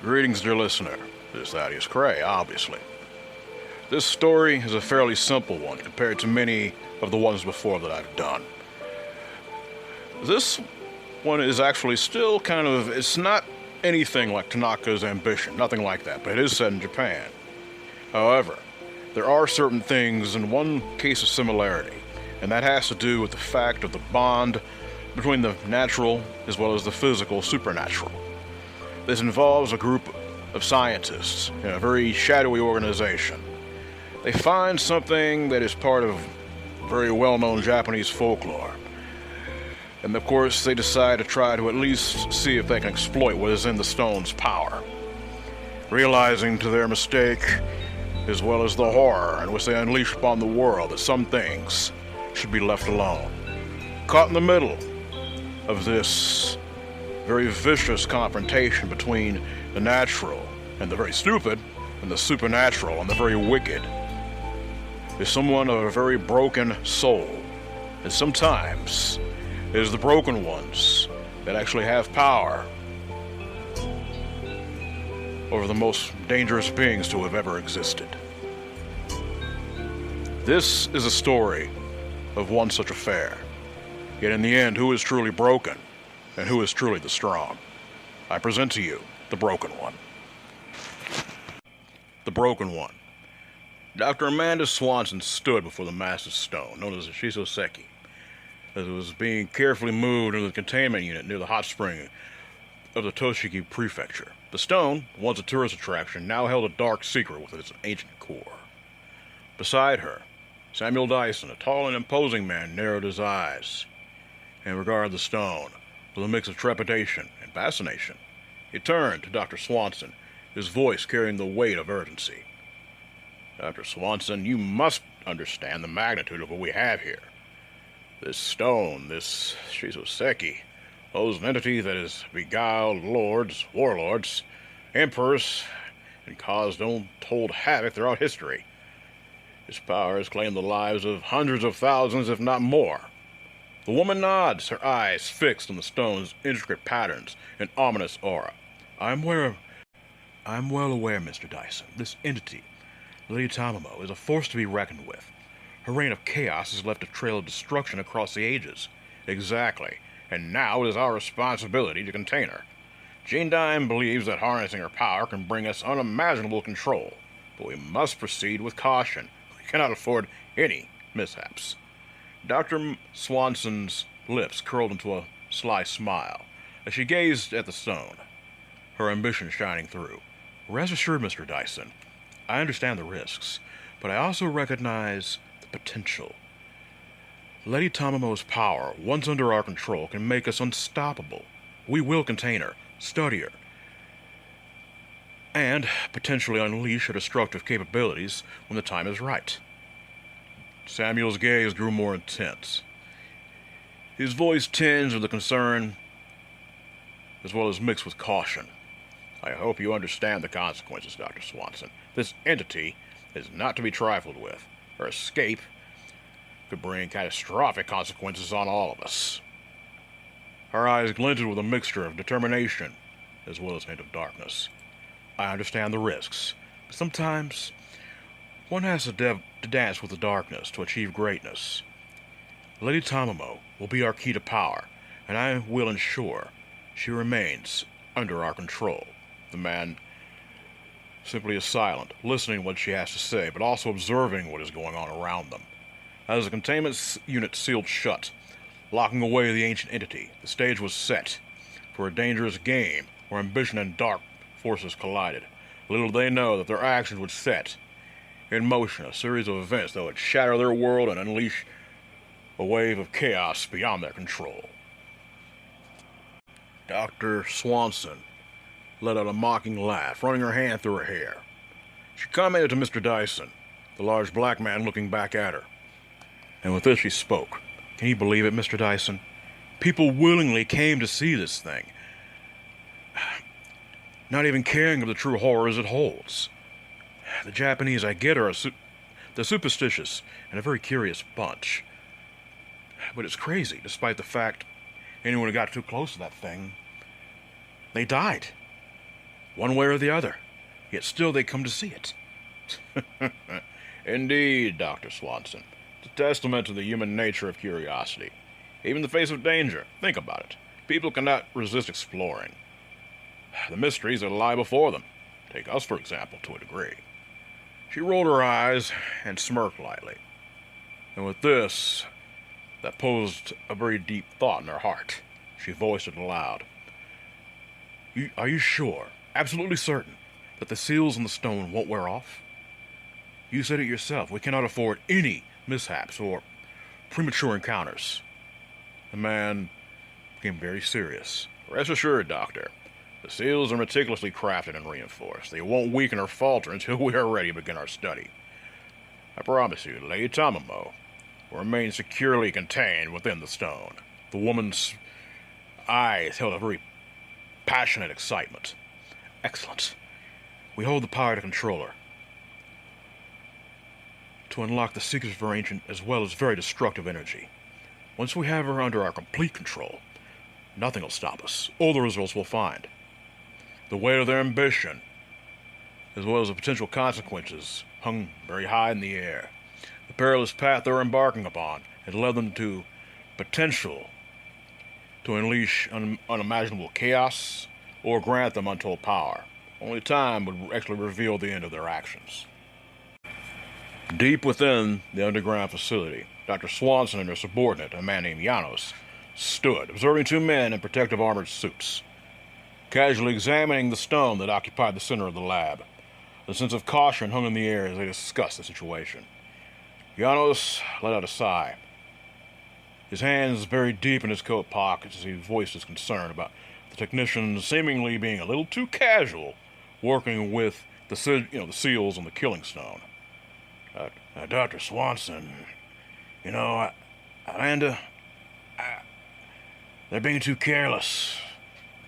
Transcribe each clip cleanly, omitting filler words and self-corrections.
Greetings, dear listener. This is Thaddeus Cray, obviously. This story is a fairly simple one compared to many of the ones before that I've done. This one is actually still it's not anything like Tanaka's Ambition, nothing like that, but it is set in Japan. However, there are certain things in one case of similarity, and that has to do with the fact of the bond between the natural as well as the physical supernatural. This involves a group of scientists in a very shadowy organization. They find something that is part of very well-known Japanese folklore. And of course, they decide to try to at least see if they can exploit what is in the stone's power. Realizing to their mistake, as well as the horror in which they unleash upon the world, that some things should be left alone. Caught in the middle of this very vicious confrontation between the natural and the very stupid, and the supernatural and the very wicked, is someone of a very broken soul. And sometimes it is the broken ones that actually have power over the most dangerous beings to have ever existed. This is a story of one such affair. Yet in the end, who is truly broken and who is truly the strong? I present to you the Broken One. The Broken One. Dr. Amanda Swanson stood before the massive stone, known as the Shisoseki, as it was being carefully moved into the containment unit near the hot spring of the Toshiki Prefecture. The stone, once a tourist attraction, now held a dark secret within its ancient core. Beside her, Samuel Dyson, a tall and imposing man, narrowed his eyes and regarded the stone with a mix of trepidation and fascination. He turned to Dr. Swanson, his voice carrying the weight of urgency. Dr. Swanson, you must understand the magnitude of what we have here. This stone, this Shisoseki, holds an entity that has beguiled lords, warlords, emperors, and caused untold havoc throughout history. Its power has claimed the lives of hundreds of thousands, if not more. The woman nods, her eyes fixed on the stone's intricate patterns and ominous aura. I'm well aware, Mr. Dyson. This entity, Lady Tamamo, is a force to be reckoned with. Her reign of chaos has left a trail of destruction across the ages. Exactly. And now it is our responsibility to contain her. Jean Dime believes that harnessing her power can bring us unimaginable control, but we must proceed with caution. We cannot afford any mishaps. Dr. Swanson's lips curled into a sly smile as she gazed at the stone, her ambition shining through. Rest assured, Mr. Dyson, I understand the risks, but I also recognize the potential. Lady Tamamo's power, once under our control, can make us unstoppable. We will contain her, study her, and potentially unleash her destructive capabilities when the time is right. Samuel's gaze grew more intense. His voice tinged with the concern as well as mixed with caution. I hope you understand the consequences, Dr. Swanson. This entity is not to be trifled with. Her escape could bring catastrophic consequences on all of us. Her eyes glinted with a mixture of determination as well as a hint of darkness. I understand the risks, but sometimes one has to dance with the darkness to achieve greatness. Lady Tamamo will be our key to power, and I will ensure she remains under our control. The man simply is silent, listening to what she has to say, but also observing what is going on around them. As the containment unit sealed shut, locking away the ancient entity, the stage was set for a dangerous game where ambition and dark forces collided. Little did they know that their actions would set in motion a series of events that would shatter their world and unleash a wave of chaos beyond their control. Dr. Swanson let out a mocking laugh, running her hand through her hair. She commented to Mr. Dyson, the large black man looking back at her. And with this she spoke. Can you believe it, Mr. Dyson? People willingly came to see this thing, not even caring of the true horrors it holds. The Japanese, I get, are they're superstitious and a very curious bunch. But it's crazy, despite the fact anyone who got too close to that thing, they died. one way or the other, yet still they come to see it. Indeed, Dr. Swanson. It's a testament to the human nature of curiosity. Even in the face of danger, think about it. People cannot resist exploring the mysteries that lie before them. Take us, for example, to a degree. She rolled her eyes and smirked lightly. And with this, that posed a very deep thought in her heart. She voiced it aloud. Are you sure, absolutely certain, that the seals in the stone won't wear off? You said it yourself. We cannot afford any mishaps or premature encounters. The man became very serious. Rest assured, Doctor. The seals are meticulously crafted and reinforced. They won't weaken or falter until we are ready to begin our study. I promise you, Lady Tamamo will remain securely contained within the stone. The woman's eyes held a very passionate excitement. Excellent. We hold the power to control her, to unlock the secrets of her ancient as well as very destructive energy. Once we have her under our complete control, nothing will stop us, or the results we'll find. The weight of their ambition, as well as the potential consequences, hung very high in the air. The perilous path they were embarking upon had led them to potential to unleash unimaginable chaos or grant them untold power. Only time would actually reveal the end of their actions. Deep within the underground facility, Dr. Swanson and her subordinate, a man named Janos, stood, observing two men in protective armored suits, casually examining the stone that occupied the center of the lab. The sense of caution hung in the air as they discussed the situation. Janos let out a sigh, his hands buried deep in his coat pockets as he voiced his concern about the technicians seemingly being a little too casual working with the seals on the killing stone. Dr. Swanson, Amanda, they're being too careless.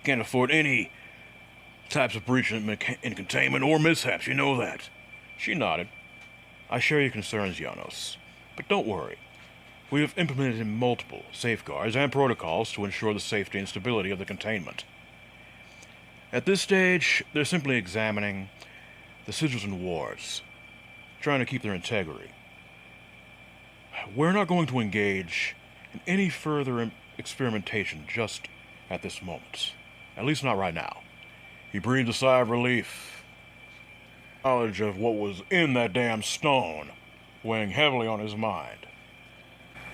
Can't afford any types of breach in containment or mishaps, you know that. She nodded. I share your concerns, Janos. But don't worry. We have implemented multiple safeguards and protocols to ensure the safety and stability of the containment. At this stage, they're simply examining the sigils and wards, trying to keep their integrity. We're not going to engage in any further experimentation just at this moment. At least not right now. He breathed a sigh of relief. Knowledge of what was in that damn stone weighing heavily on his mind.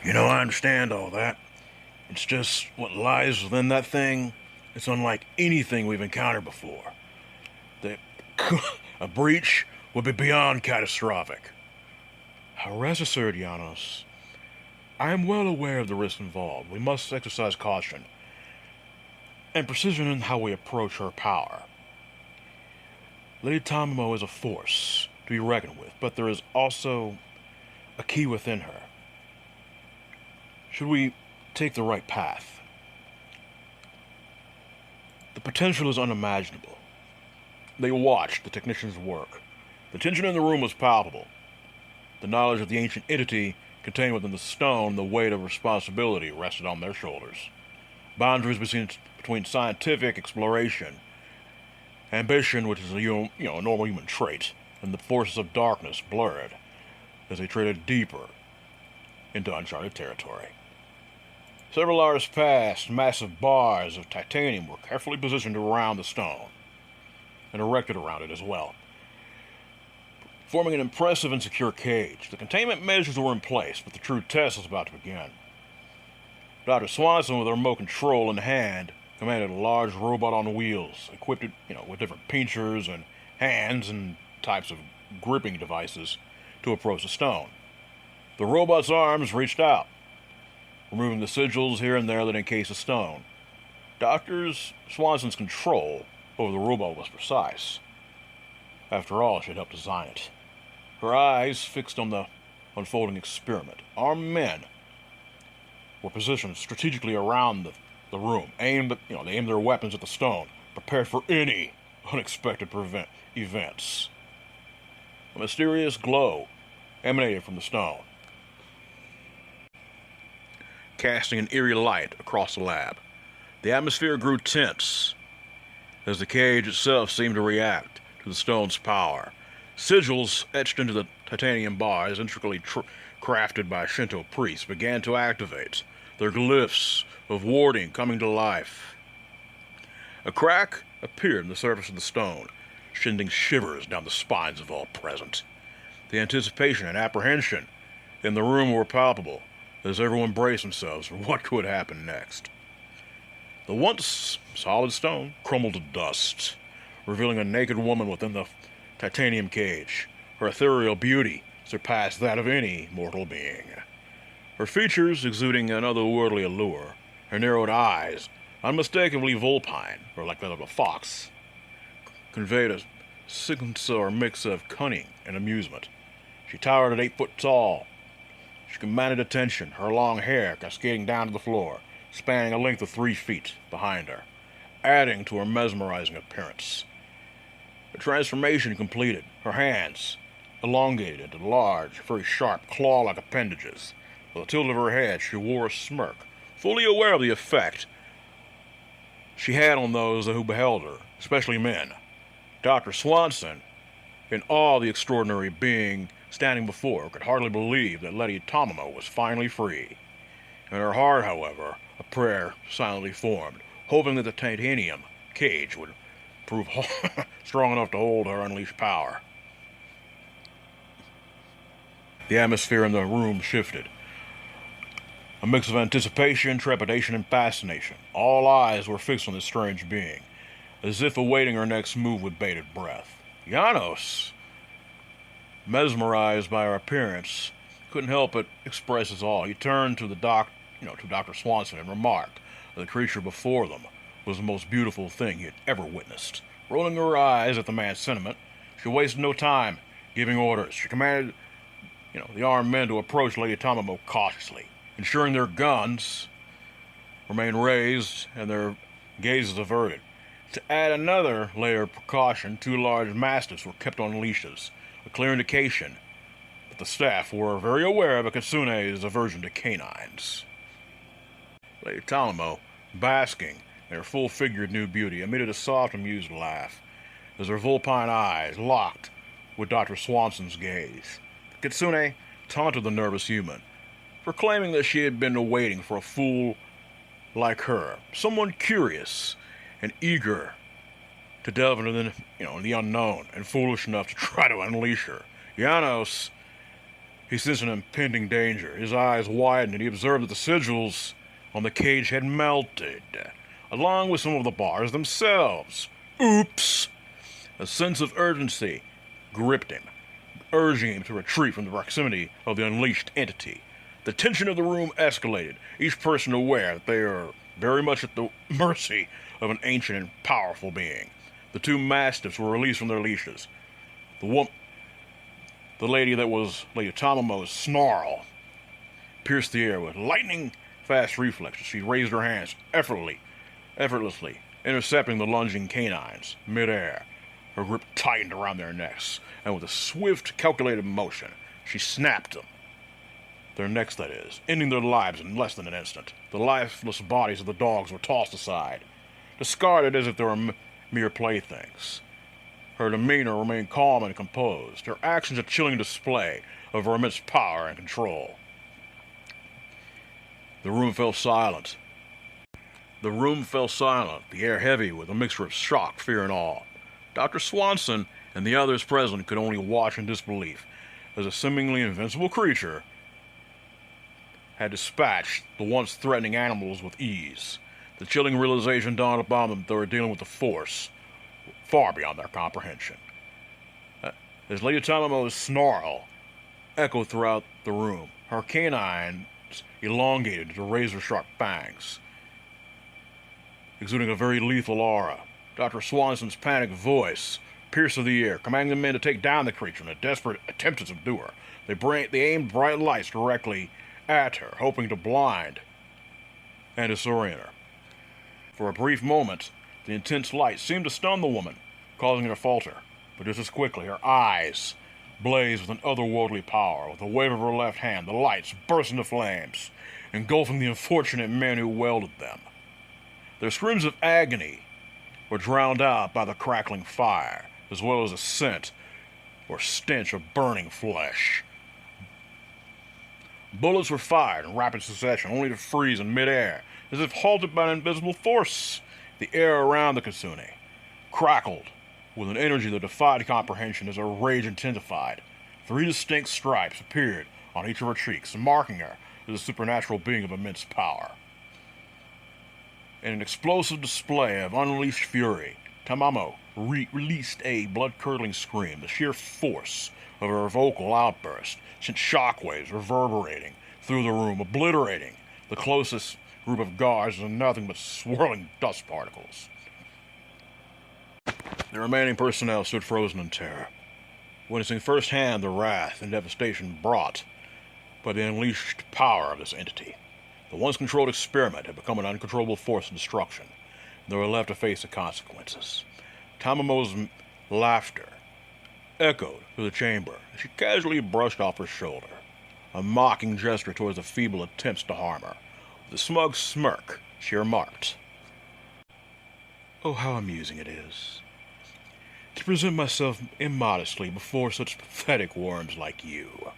I understand all that. It's just what lies within that thing. It's unlike anything we've encountered before. A breach would be beyond catastrophic. Rest assured, Janos. I am well aware of the risks involved. We must exercise caution and precision in how we approach her power. Lady Tamamo is a force to be reckoned with, but there is also a key within her. Should we take the right path? The potential is unimaginable. They watched the technicians work. The tension in the room was palpable. The knowledge of the ancient entity contained within the stone, the weight of responsibility rested on their shoulders. Boundaries between scientific exploration, ambition, which is a normal human trait, and the forces of darkness blurred as they traded deeper into uncharted territory. Several hours passed. Massive bars of titanium were carefully positioned around the stone and erected around it as well, forming an impressive and secure cage. The containment measures were in place, but the true test was about to begin. Dr. Swanson, with her remote control in hand, commanded a large robot on wheels, equipped with different pinchers and hands and types of gripping devices to approach the stone. The robot's arms reached out, removing the sigils here and there that encased the stone. Dr. Swanson's control over the robot was precise. After all, she had helped design it. Her eyes fixed on the unfolding experiment. Armed men were positioned strategically around the room, they aimed their weapons at the stone, prepared for any unexpected events. A mysterious glow emanated from the stone, casting an eerie light across the lab. The atmosphere grew tense as the cage itself seemed to react to the stone's power. Sigils etched into the titanium bars, intricately crafted by Shinto priests, began to activate, their glyphs of warding coming to life. A crack appeared in the surface of the stone, sending shivers down the spines of all present. The anticipation and apprehension in the room were palpable, as everyone braced themselves for what could happen next. The once solid stone crumbled to dust, revealing a naked woman within the titanium cage. Her ethereal beauty surpassed that of any mortal being. Her features exuding an otherworldly allure, her narrowed eyes, unmistakably vulpine, or like that of a fox, conveyed a sinister mix of cunning and amusement. She towered at 8 foot tall. She commanded attention, her long hair cascading down to the floor, spanning a length of 3 feet behind her, adding to her mesmerizing appearance. The transformation completed, her hands elongated into large, very sharp, claw-like appendages. With a tilt of her head, she wore a smirk, fully aware of the effect she had on those who beheld her, especially men. Dr. Swanson, in awe of the extraordinary being standing before her, could hardly believe that Lady Tamamo was finally free. In her heart, however, a prayer silently formed, hoping that the titanium cage would prove strong enough to hold her unleashed power. The atmosphere in the room shifted. A mix of anticipation, trepidation, and fascination. All eyes were fixed on this strange being, as if awaiting her next move with bated breath. Janos, mesmerized by her appearance, couldn't help but express his awe. He turned to to Dr. Swanson and remarked that the creature before them was the most beautiful thing he had ever witnessed. Rolling her eyes at the man's sentiment, she wasted no time giving orders. She commanded, the armed men to approach Lady Tamamo cautiously, ensuring their guns remained raised and their gazes averted. To add another layer of precaution, 2 large mastiffs were kept on leashes, a clear indication that the staff were very aware of Akatsune's aversion to canines. Lady Tamamo, basking in her full-figured new beauty, emitted a soft, amused laugh as her vulpine eyes locked with Dr. Swanson's gaze. Kitsune taunted the nervous human, proclaiming that she had been waiting for a fool like her, someone curious and eager to delve into the unknown, and foolish enough to try to unleash her. Janos, he sensed an impending danger. His eyes widened, and he observed that the sigils on the cage had melted, along with some of the bars themselves. Oops! A sense of urgency gripped him, urging him to retreat from the proximity of the unleashed entity. The tension of the room escalated, each person aware that they are very much at the mercy of an ancient and powerful being. The 2 mastiffs were released from their leashes. The lady that was Lady Tamamo's snarl pierced the air with lightning-fast reflexes. She raised her hands effortlessly, intercepting the lunging canines midair. Her grip tightened around their necks, and with a swift, calculated motion, she snapped them. Their necks, that is, ending their lives in less than an instant. The lifeless bodies of the dogs were tossed aside, discarded as if they were mere playthings. Her demeanor remained calm and composed, her actions a chilling display of her immense power and control. The room fell silent, the air heavy with a mixture of shock, fear, and awe. Dr. Swanson and the others present could only watch in disbelief as a seemingly invincible creature had dispatched the once threatening animals with ease. The chilling realization dawned upon them that they were dealing with a force far beyond their comprehension. As Lady Tamamo's snarl echoed throughout the room, her canines elongated into razor-sharp fangs, exuding a very lethal aura. Dr. Swanson's panicked voice pierced the air, commanding the men to take down the creature in a desperate attempt to subdue her. They aimed bright lights directly at her, hoping to blind and disorient her. For a brief moment, the intense light seemed to stun the woman, causing her to falter. But just as quickly, her eyes blazed with an otherworldly power. With a wave of her left hand, the lights burst into flames, engulfing the unfortunate men who wielded them. Their screams of agony were drowned out by the crackling fire, as well as the scent or stench of burning flesh. Bullets were fired in rapid succession, only to freeze in midair, as if halted by an invisible force. The air around the Kitsune crackled with an energy that defied comprehension as her rage intensified. 3 distinct stripes appeared on each of her cheeks, marking her as a supernatural being of immense power. In an explosive display of unleashed fury, Tamamo released a blood-curdling scream. The sheer force of her vocal outburst sent shockwaves reverberating through the room, obliterating the closest group of guards into nothing but swirling dust particles. The remaining personnel stood frozen in terror, witnessing firsthand the wrath and devastation brought by the unleashed power of this entity. The once controlled experiment had become an uncontrollable force of destruction, and they were left to face the consequences. Tamamo's laughter echoed through the chamber as she casually brushed off her shoulder, a mocking gesture towards the feeble attempts to harm her. With a smug smirk, she remarked, "Oh, how amusing it is to present myself immodestly before such pathetic worms like you."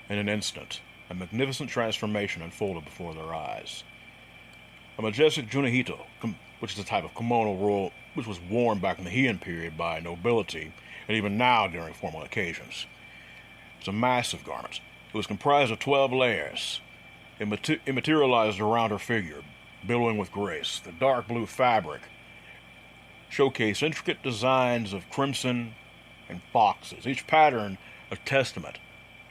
In an instant, a magnificent transformation unfolded before their eyes. A majestic junihito, which is a type of kimono robe which was worn back in the Heian period by nobility, and even now during formal occasions. It's a massive garment. It was comprised of 12 layers. It materialized around her figure, billowing with grace. The dark blue fabric showcased intricate designs of crimson and foxes, each pattern a testament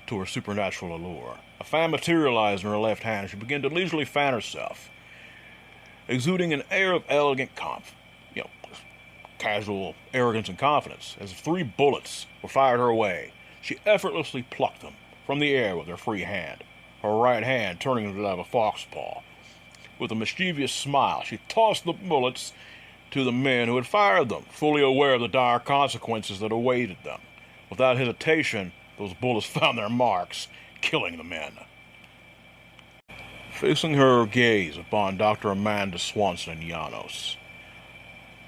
to her supernatural allure. A fan materialized in her left hand. She began to leisurely fan herself, exuding an air of elegant casual arrogance and confidence. As if 3 bullets were fired her way, she effortlessly plucked them from the air with her free hand, her right hand turning into that of a fox paw. With a mischievous smile, she tossed the bullets to the men who had fired them, fully aware of the dire consequences that awaited them. Without hesitation, those bullets found their marks, killing the men. Fixing her gaze upon Dr. Amanda Swanson and Janos,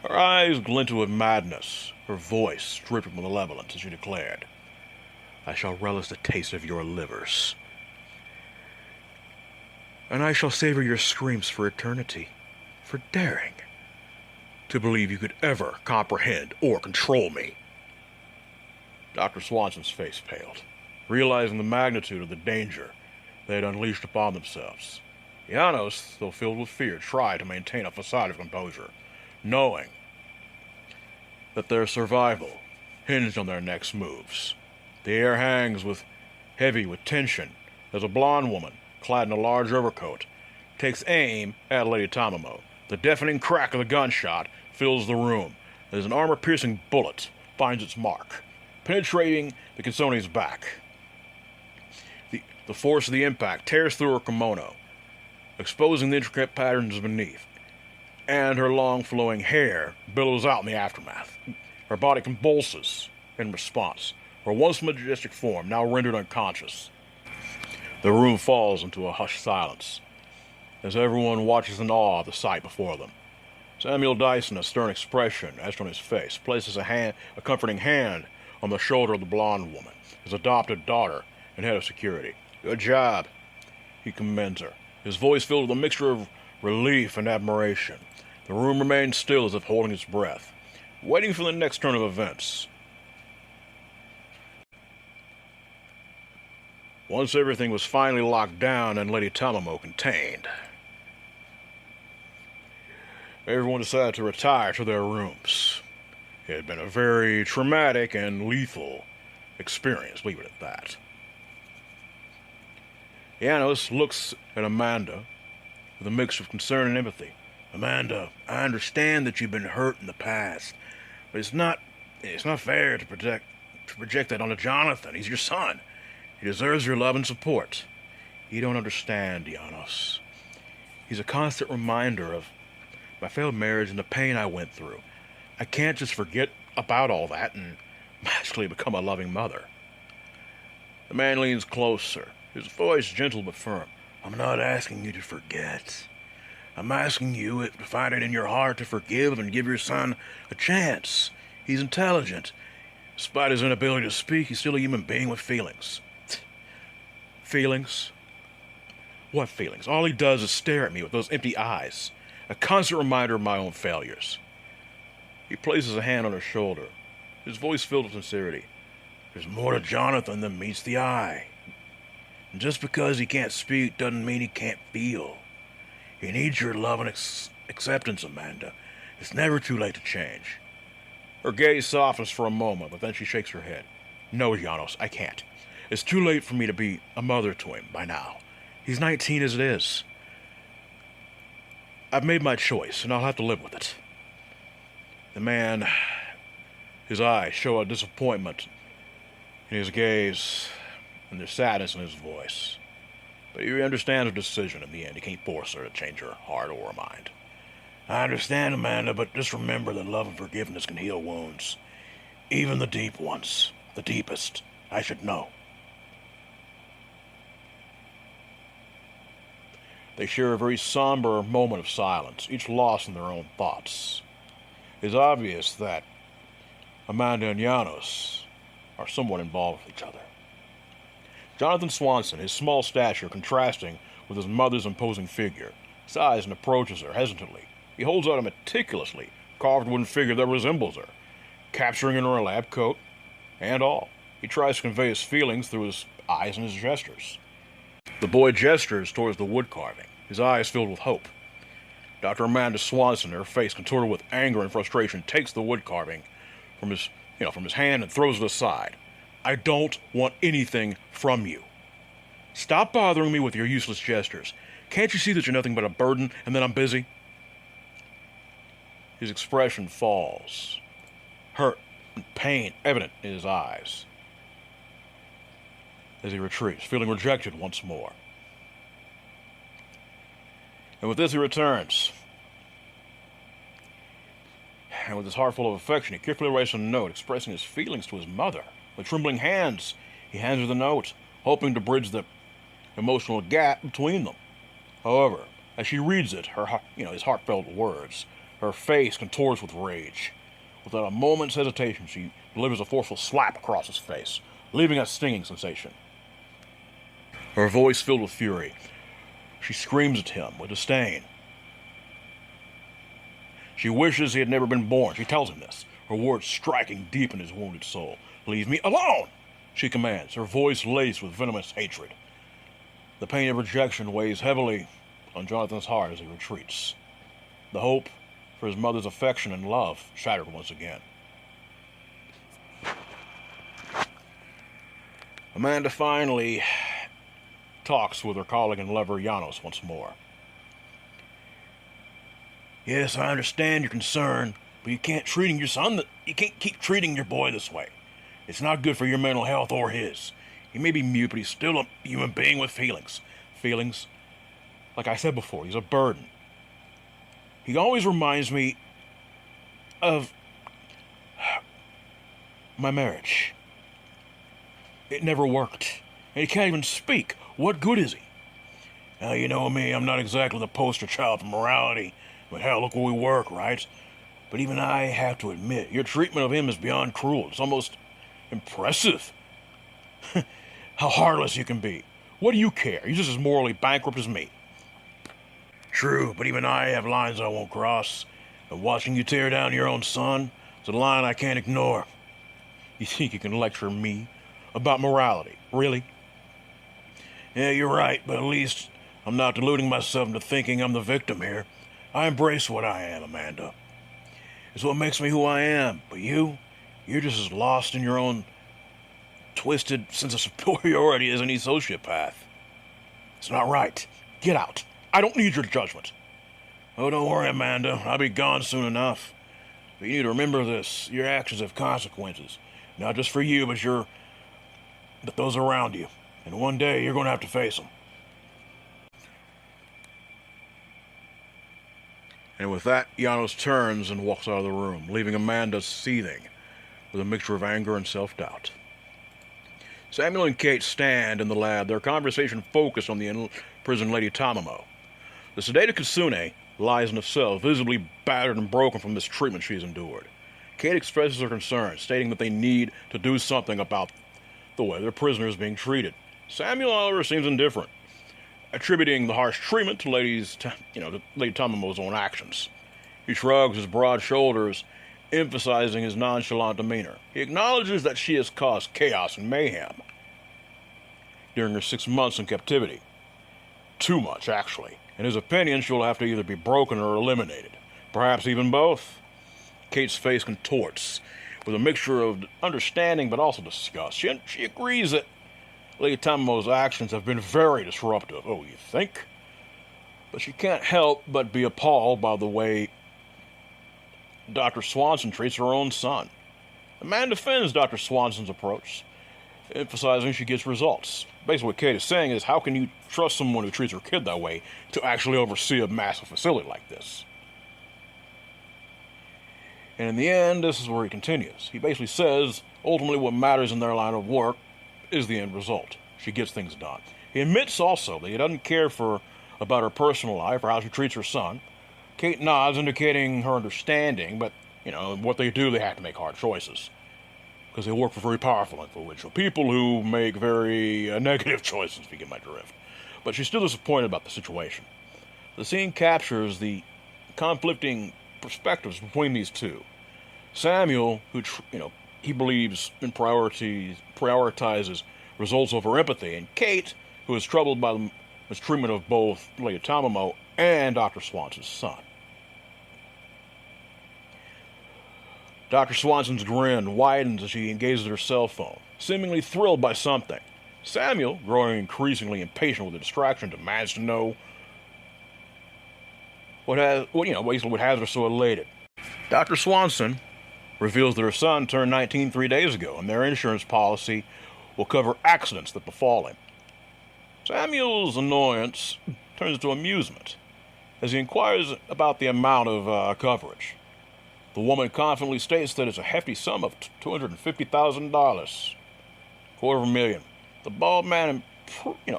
her eyes glinted with madness, her voice dripped with malevolence as she declared, "I shall relish the taste of your livers, and I shall savor your screams for eternity, for daring to believe you could ever comprehend or control me." Dr. Swanson's face paled, realizing the magnitude of the danger they had unleashed upon themselves. Janos, though filled with fear, tried to maintain a facade of composure, knowing that their survival hinged on their next moves. The air hangs heavy with tension as a blonde woman, clad in a large overcoat, takes aim at Lady Tamamo. The deafening crack of the gunshot fills the room as an armor-piercing bullet finds its mark, penetrating the Kitsune's back. The force of the impact tears through her kimono, exposing the intricate patterns beneath, and her long flowing hair billows out in the aftermath. Her body convulses in response, her once majestic form now rendered unconscious. The room falls into a hushed silence as everyone watches in awe of the sight before them. Samuel Dyson, a stern expression etched on his face, places a comforting hand on the shoulder of the blonde woman, his adopted daughter and head of security. "Good job," he commends her, his voice filled with a mixture of relief and admiration. The room remained still as if holding its breath, waiting for the next turn of events. Once everything was finally locked down and Lady Tamamo contained, everyone decided to retire to their rooms. It had been a very traumatic and lethal experience, leave it at that. Janos looks at Amanda with a mix of concern and empathy. "Amanda, I understand that you've been hurt in the past, but it's not fair to project that onto Jonathan. He's your son. He deserves your love and support. You don't understand, Janos. He's a constant reminder of my failed marriage and the pain I went through. I can't just forget about all that and magically become a loving mother." The man leans closer, his voice gentle but firm. "I'm not asking you to forget. I'm asking you to find it in your heart to forgive and give your son a chance. He's intelligent. Despite his inability to speak, he's still a human being with feelings. Feelings? What feelings? All he does is stare at me with those empty eyes, a constant reminder of my own failures. He places a hand on her shoulder, his voice filled with sincerity. There's more to Jonathan than meets the eye. And just because he can't speak doesn't mean he can't feel. He needs your love and acceptance, Amanda. It's never too late to change. Her gaze softens for a moment, but then she shakes her head. No, Janos, I can't. It's too late for me to be a mother to him by now. He's 19 as it is. I've made my choice, and I'll have to live with it. The man, his eyes show a disappointment in his gaze, and there's sadness in his voice. But he understands her decision in the end. He can't force her to change her heart or her mind. I understand, Amanda, but just remember that love and forgiveness can heal wounds. Even the deep ones. The deepest. I should know. They share a very somber moment of silence, each lost in their own thoughts. It's obvious that Amanda and Janos are somewhat involved with each other. Jonathan Swanson, his small stature contrasting with his mother's imposing figure, sighs and approaches her hesitantly. He holds out a meticulously carved wooden figure that resembles her, capturing in her lab coat and all. He tries to convey his feelings through his eyes and his gestures. The boy gestures towards the wood carving, his eyes filled with hope. Dr. Amanda Swanson, her face contorted with anger and frustration, takes the wood carving from his hand and throws it aside. I don't want anything from you. Stop bothering me with your useless gestures. Can't you see that you're nothing but a burden and that I'm busy? His expression falls, hurt and pain evident in his eyes, as he retreats, feeling rejected once more. And with this he returns. And with his heart full of affection, he carefully writes a note expressing his feelings to his mother. With trembling hands, he hands her the note, hoping to bridge the emotional gap between them. However, as she reads it, his heartfelt words, her face contorts with rage. Without a moment's hesitation, she delivers a forceful slap across his face, leaving a stinging sensation. Her voice filled with fury, she screams at him with disdain. She wishes he had never been born. She tells him this, her words striking deep in his wounded soul. Leave me alone, she commands, her voice laced with venomous hatred. The pain of rejection weighs heavily on Jonathan's heart as he retreats. The hope for his mother's affection and love shattered once again. Amanda finally talks with her colleague and lover Janos once more. Yes, I understand your concern, but you can't keep treating your boy this way. It's not good for your mental health or his. He may be mute, but he's still a human being with feelings. Feelings? Like I said before, he's a burden. He always reminds me of my marriage. It never worked. And he can't even speak. What good is he? Now, you know me, I'm not exactly the poster child for morality. But hell, look where we work, right? But even I have to admit, your treatment of him is beyond cruel. It's almost impressive. How heartless you can be. What do you care? You're just as morally bankrupt as me. True, but even I have lines I won't cross. And watching you tear down your own son is a line I can't ignore. You think you can lecture me about morality? Really? Yeah, you're right, but at least I'm not deluding myself into thinking I'm the victim here. I embrace what I am, Amanda. It's what makes me who I am. But you're just as lost in your own twisted sense of superiority as any sociopath. It's not right. Get out. I don't need your judgment. Oh, don't worry, Amanda. I'll be gone soon enough. But you need to remember this. Your actions have consequences. Not just for you, but those around you. And one day, you're going to have to face them. And with that, Janos turns and walks out of the room, leaving Amanda seething with a mixture of anger and self-doubt. Samuel and Kate stand in the lab, their conversation focused on the imprisoned Lady Tamamo. The sedated Kasune lies in a cell, visibly battered and broken from this treatment she has endured. Kate expresses her concern, stating that they need to do something about the way their prisoner is being treated. Samuel, however, seems indifferent, attributing the harsh treatment to Lady Tamamo's own actions. He shrugs his broad shoulders, emphasizing his nonchalant demeanor. He acknowledges that she has caused chaos and mayhem during her 6 months in captivity. Too much, actually. In his opinion, she'll have to either be broken or eliminated. Perhaps even both. Kate's face contorts with a mixture of understanding but also disgust. She agrees that Lady Tamamo's actions have been very disruptive. Oh, you think? But she can't help but be appalled by the way Dr. Swanson treats her own son. The man defends Dr. Swanson's approach, emphasizing she gets results. Basically what Kate is saying is, how can you trust someone who treats her kid that way to actually oversee a massive facility like this? And in the end, this is where he continues. He basically says, ultimately what matters in their line of work is the end result. She gets things done. He admits also that he doesn't care about her personal life or how she treats her son. Kate nods, indicating her understanding, but, what they do, they have to make hard choices. Because they work for very powerful, influential people who make very negative choices, if you get my drift. But she's still disappointed about the situation. The scene captures the conflicting perspectives between these two. Samuel, who, he believes in prioritizes results over empathy, and Kate, who is troubled by the mistreatment of both Lady Tamamo and Dr. Swanson's son. Dr. Swanson's grin widens as she engages her cell phone, seemingly thrilled by something. Samuel, growing increasingly impatient with the distraction, demands to know what has her so elated. Dr. Swanson reveals that her son turned 19 3 days ago, and their insurance policy will cover accidents that befall him. Samuel's annoyance turns into amusement as he inquires about the amount of coverage. The woman confidently states that it's a hefty sum of $250,000, $250,000. The bald man,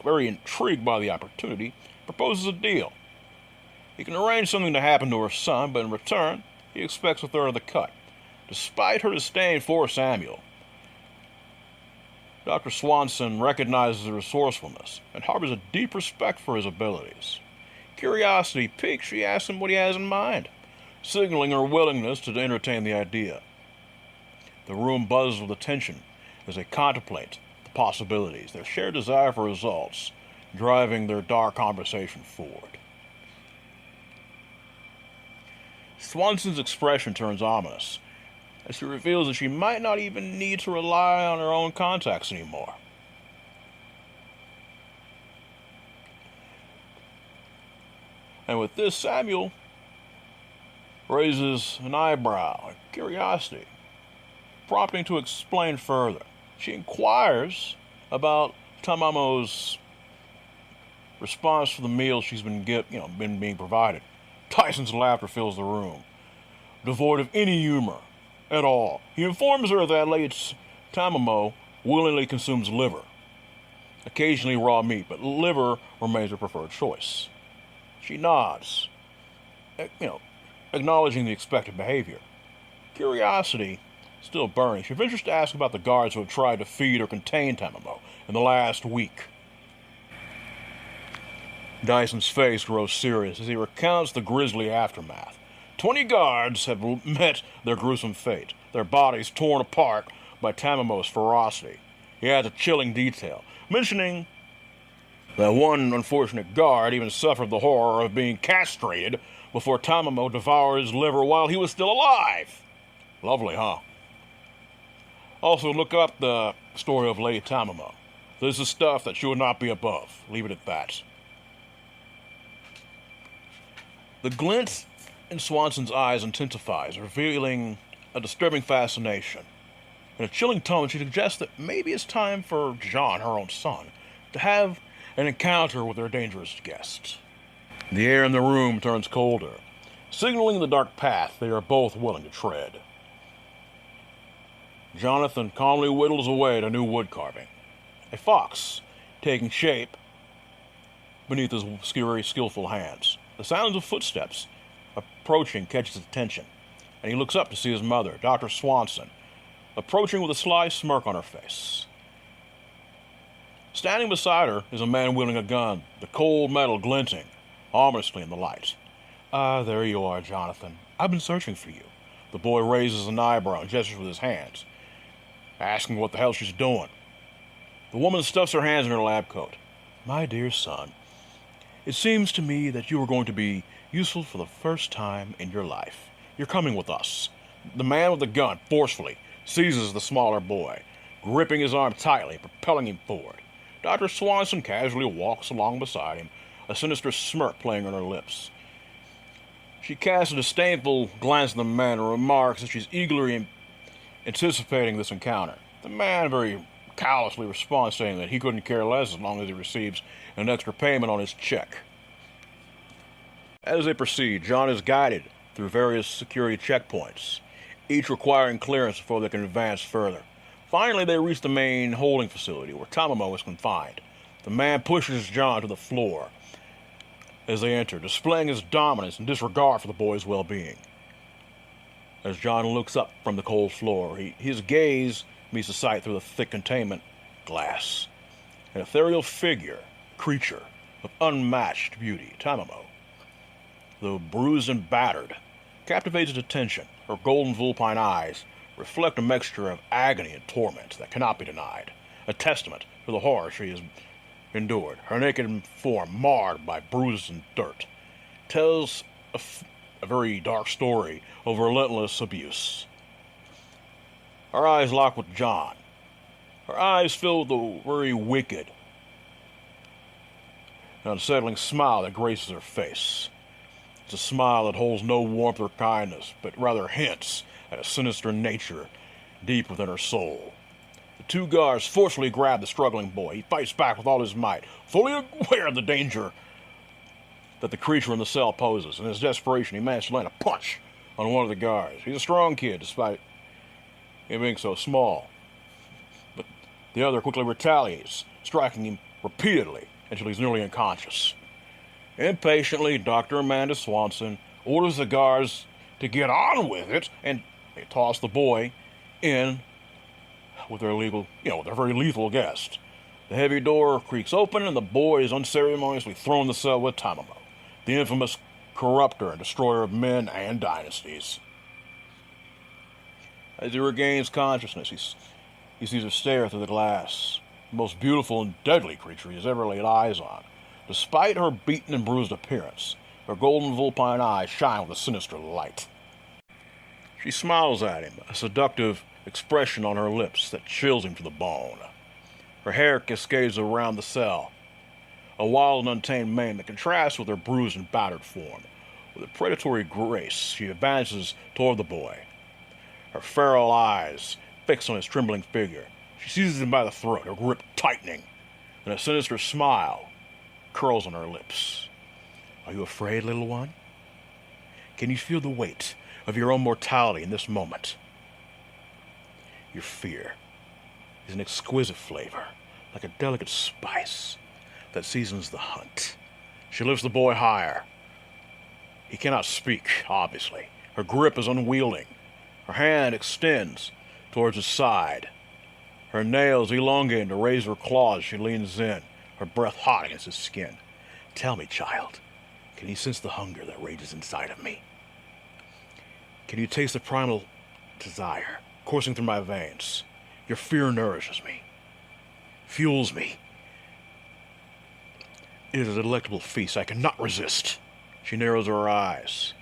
very intrigued by the opportunity, proposes a deal. He can arrange something to happen to her son, but in return, he expects a third of the cut. Despite her disdain for Samuel, Dr. Swanson recognizes his resourcefulness and harbors a deep respect for his abilities. Curiosity piqued, she asks him what he has in mind, signaling her willingness to entertain the idea. The room buzzes with attention as they contemplate the possibilities, their shared desire for results, driving their dark conversation forward. Swanson's expression turns ominous as she reveals that she might not even need to rely on her own contacts anymore. And with this, Samuel raises an eyebrow, curiosity, prompting to explain further. She inquires about Tamamo's response to the meal she's been being provided. Tyson's laughter fills the room, devoid of any humor at all. He informs her that Lady Tamamo willingly consumes liver, occasionally raw meat, but liver remains her preferred choice. She nods, acknowledging the expected behavior. Curiosity still burning, she ventures to ask about the guards who have tried to feed or contain Tamamo in the last week. Dyson's face grows serious as he recounts the grisly aftermath. 20 guards have met their gruesome fate, their bodies torn apart by Tamamo's ferocity. He adds a chilling detail, mentioning that one unfortunate guard even suffered the horror of being castrated before Tamamo devoured his liver while he was still alive. Lovely, huh? Also, look up the story of Lady Tamamo. This is stuff that she would not be above. Leave it at that. The glint in Swanson's eyes intensifies, revealing a disturbing fascination. In a chilling tone, she suggests that maybe it's time for John, her own son, to have an encounter with their dangerous guest. The air in the room turns colder, signaling the dark path they are both willing to tread. Jonathan calmly whittles away at a new wood carving, a fox taking shape beneath his skillful hands. The sounds of footsteps approaching catches his attention, and he looks up to see his mother, Dr. Swanson, approaching with a sly smirk on her face. Standing beside her is a man wielding a gun, the cold metal glinting ominously in the light. "Ah, there you are, Jonathan. I've been searching for you." The boy raises an eyebrow and gestures with his hands, asking what the hell she's doing. The woman stuffs her hands in her lab coat. "My dear son, it seems to me that you are going to be useful for the first time in your life. You're coming with us." The man with the gun forcefully seizes the smaller boy, gripping his arm tightly, propelling him forward. Dr. Swanson casually walks along beside him, a sinister smirk playing on her lips. She casts a disdainful glance at the man and remarks that she's eagerly anticipating this encounter. The man very callously responds, saying that he couldn't care less as long as he receives an extra payment on his check. As they proceed, John is guided through various security checkpoints, each requiring clearance before they can advance further. Finally, they reach the main holding facility where Tamamo is confined. The man pushes John to the floor as they enter, displaying his dominance and disregard for the boy's well-being. As John looks up from the cold floor, his gaze meets the sight through the thick containment glass. An ethereal creature of unmatched beauty, Tamamo, though bruised and battered, captivates his attention. Her golden vulpine eyes reflect a mixture of agony and torment that cannot be denied, a testament to the horror she has endured. Her naked form, marred by bruises and dirt, tells a very dark story of relentless abuse. Her eyes lock with John. Her eyes fill with a very wicked and unsettling smile that graces her face. It's a smile that holds no warmth or kindness, but rather hints at a sinister nature deep within her soul. The two guards forcefully grab the struggling boy. He fights back with all his might, fully aware of the danger that the creature in the cell poses. In his desperation, he manages to land a punch on one of the guards. He's a strong kid, despite him being so small. But the other quickly retaliates, striking him repeatedly until he's nearly unconscious. Impatiently, Dr. Amanda Swanson orders the guards to get on with it, and they toss the boy in with their very lethal guest. The heavy door creaks open, and the boy is unceremoniously thrown in the cell with Tamamo, the infamous corrupter and destroyer of men and dynasties. As he regains consciousness, he sees her stare through the glass, the most beautiful and deadly creature he has ever laid eyes on. Despite her beaten and bruised appearance, her golden vulpine eyes shine with a sinister light. She smiles at him, a seductive expression on her lips that chills him to the bone. Her hair cascades around the cell, a wild and untamed mane that contrasts with her bruised and battered form. With a predatory grace, she advances toward the boy, her feral eyes fixed on his trembling figure. She seizes him by the throat, her grip tightening, and a sinister smile curls on her lips. "Are you afraid, little one? Can you feel the weight of your own mortality in this moment? Your fear is an exquisite flavor, like a delicate spice that seasons the hunt." She lifts the boy higher. He cannot speak, obviously. Her grip is unwielding. Her hand extends towards his side. Her nails elongate to raise her claws. She leans in, her breath hot against his skin. "Tell me, child, can you sense the hunger that rages inside of me? Can you taste the primal desire coursing through my veins? Your fear nourishes me, fuels me. It is a delectable feast I cannot resist." She narrows her eyes,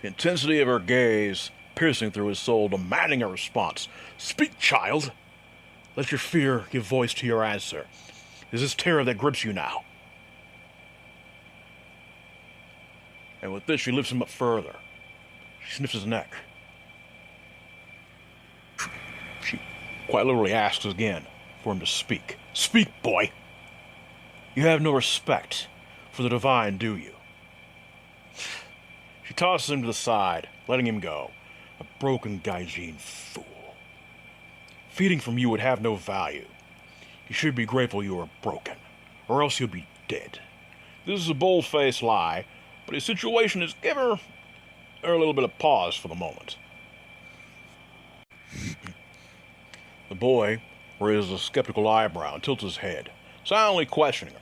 the intensity of her gaze piercing through his soul, demanding a response. "Speak, child. Let your fear give voice to your answer. Is this terror that grips you now?" And with this, she lifts him up further. She sniffs his neck. She quite literally asks again for him to speak. "Speak, boy. You have no respect for the divine, do you?" She tosses him to the side, letting him go. "A broken gaijin fool. Feeding from you would have no value. You should be grateful you are broken, or else you'll be dead." This is a bold-faced lie, but his situation has given her a little bit of pause for the moment. The boy raises a skeptical eyebrow and tilts his head, silently questioning her.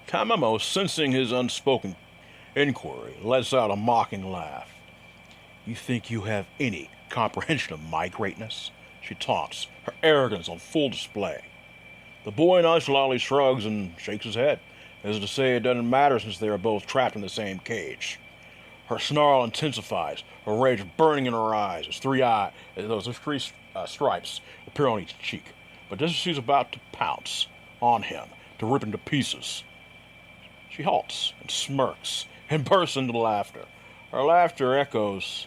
Tamamo, sensing his unspoken inquiry, lets out a mocking laugh. You think you have any comprehension of my greatness? She taunts, her arrogance on full display. The boy nonchalantly shrugs and shakes his head, as to say it doesn't matter since they are both trapped in the same cage. Her snarl intensifies, her rage burning in her eyes as those three stripes appear on each cheek. But just as she's about to pounce on him, to rip him to pieces, she halts and smirks and bursts into laughter. Her laughter echoes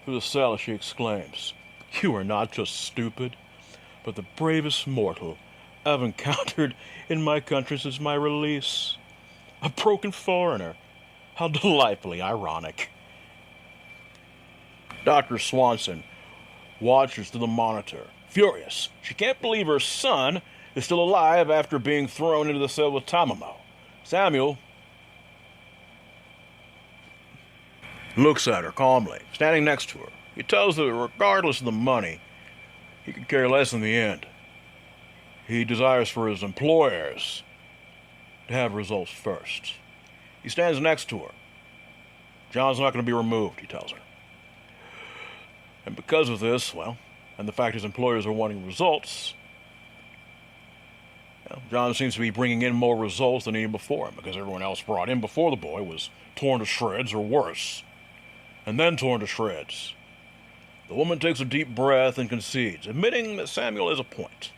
through the cell as she exclaims, "You are not just stupid, but the bravest mortal I've encountered in my country since my release. A broken foreigner. How delightfully ironic." Dr. Swanson watches through the monitor, furious. She can't believe her son is still alive after being thrown into the cell with Tamamo. Samuel looks at her calmly, standing next to her. He tells her that regardless of the money, he could care less in the end. He desires for his employers to have results first. He stands next to her. John's not going to be removed, he tells her. And because of this, and the fact his employers are wanting results, John seems to be bringing in more results than any before him, because everyone else brought in before the boy was torn to shreds or worse, and then torn to shreds. The woman takes a deep breath and concedes, admitting that Samuel has a point.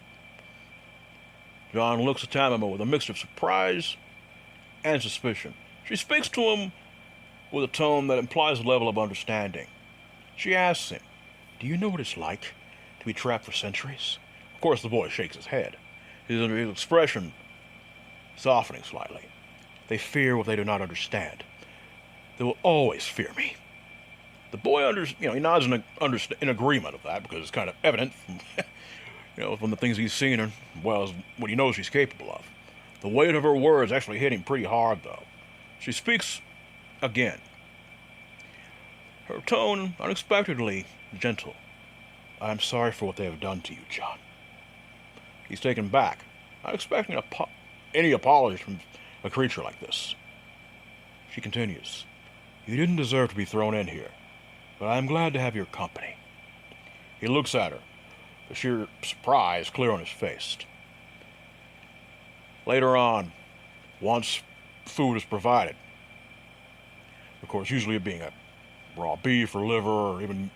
John looks at Tamamo with a mixture of surprise and suspicion. She speaks to him with a tone that implies a level of understanding. She asks him, "Do you know what it's like to be trapped for centuries?" Of course, the boy shakes his head, his expression softening slightly. "They fear what they do not understand. They will always fear me." The boy he nods in agreement of that, because it's kind of evident from, from the things he's seen as well as what he knows she's capable of. The weight of her words actually hit him pretty hard, though. She speaks again. Her tone unexpectedly gentle. "I am sorry for what they have done to you, John." He's taken back, not expecting any apology from a creature like this. She continues, "You didn't deserve to be thrown in here, but I am glad to have your company." He looks at her, the sheer surprise clear on his face. Later on, once food is provided, of course, usually it being a raw beef or liver or even,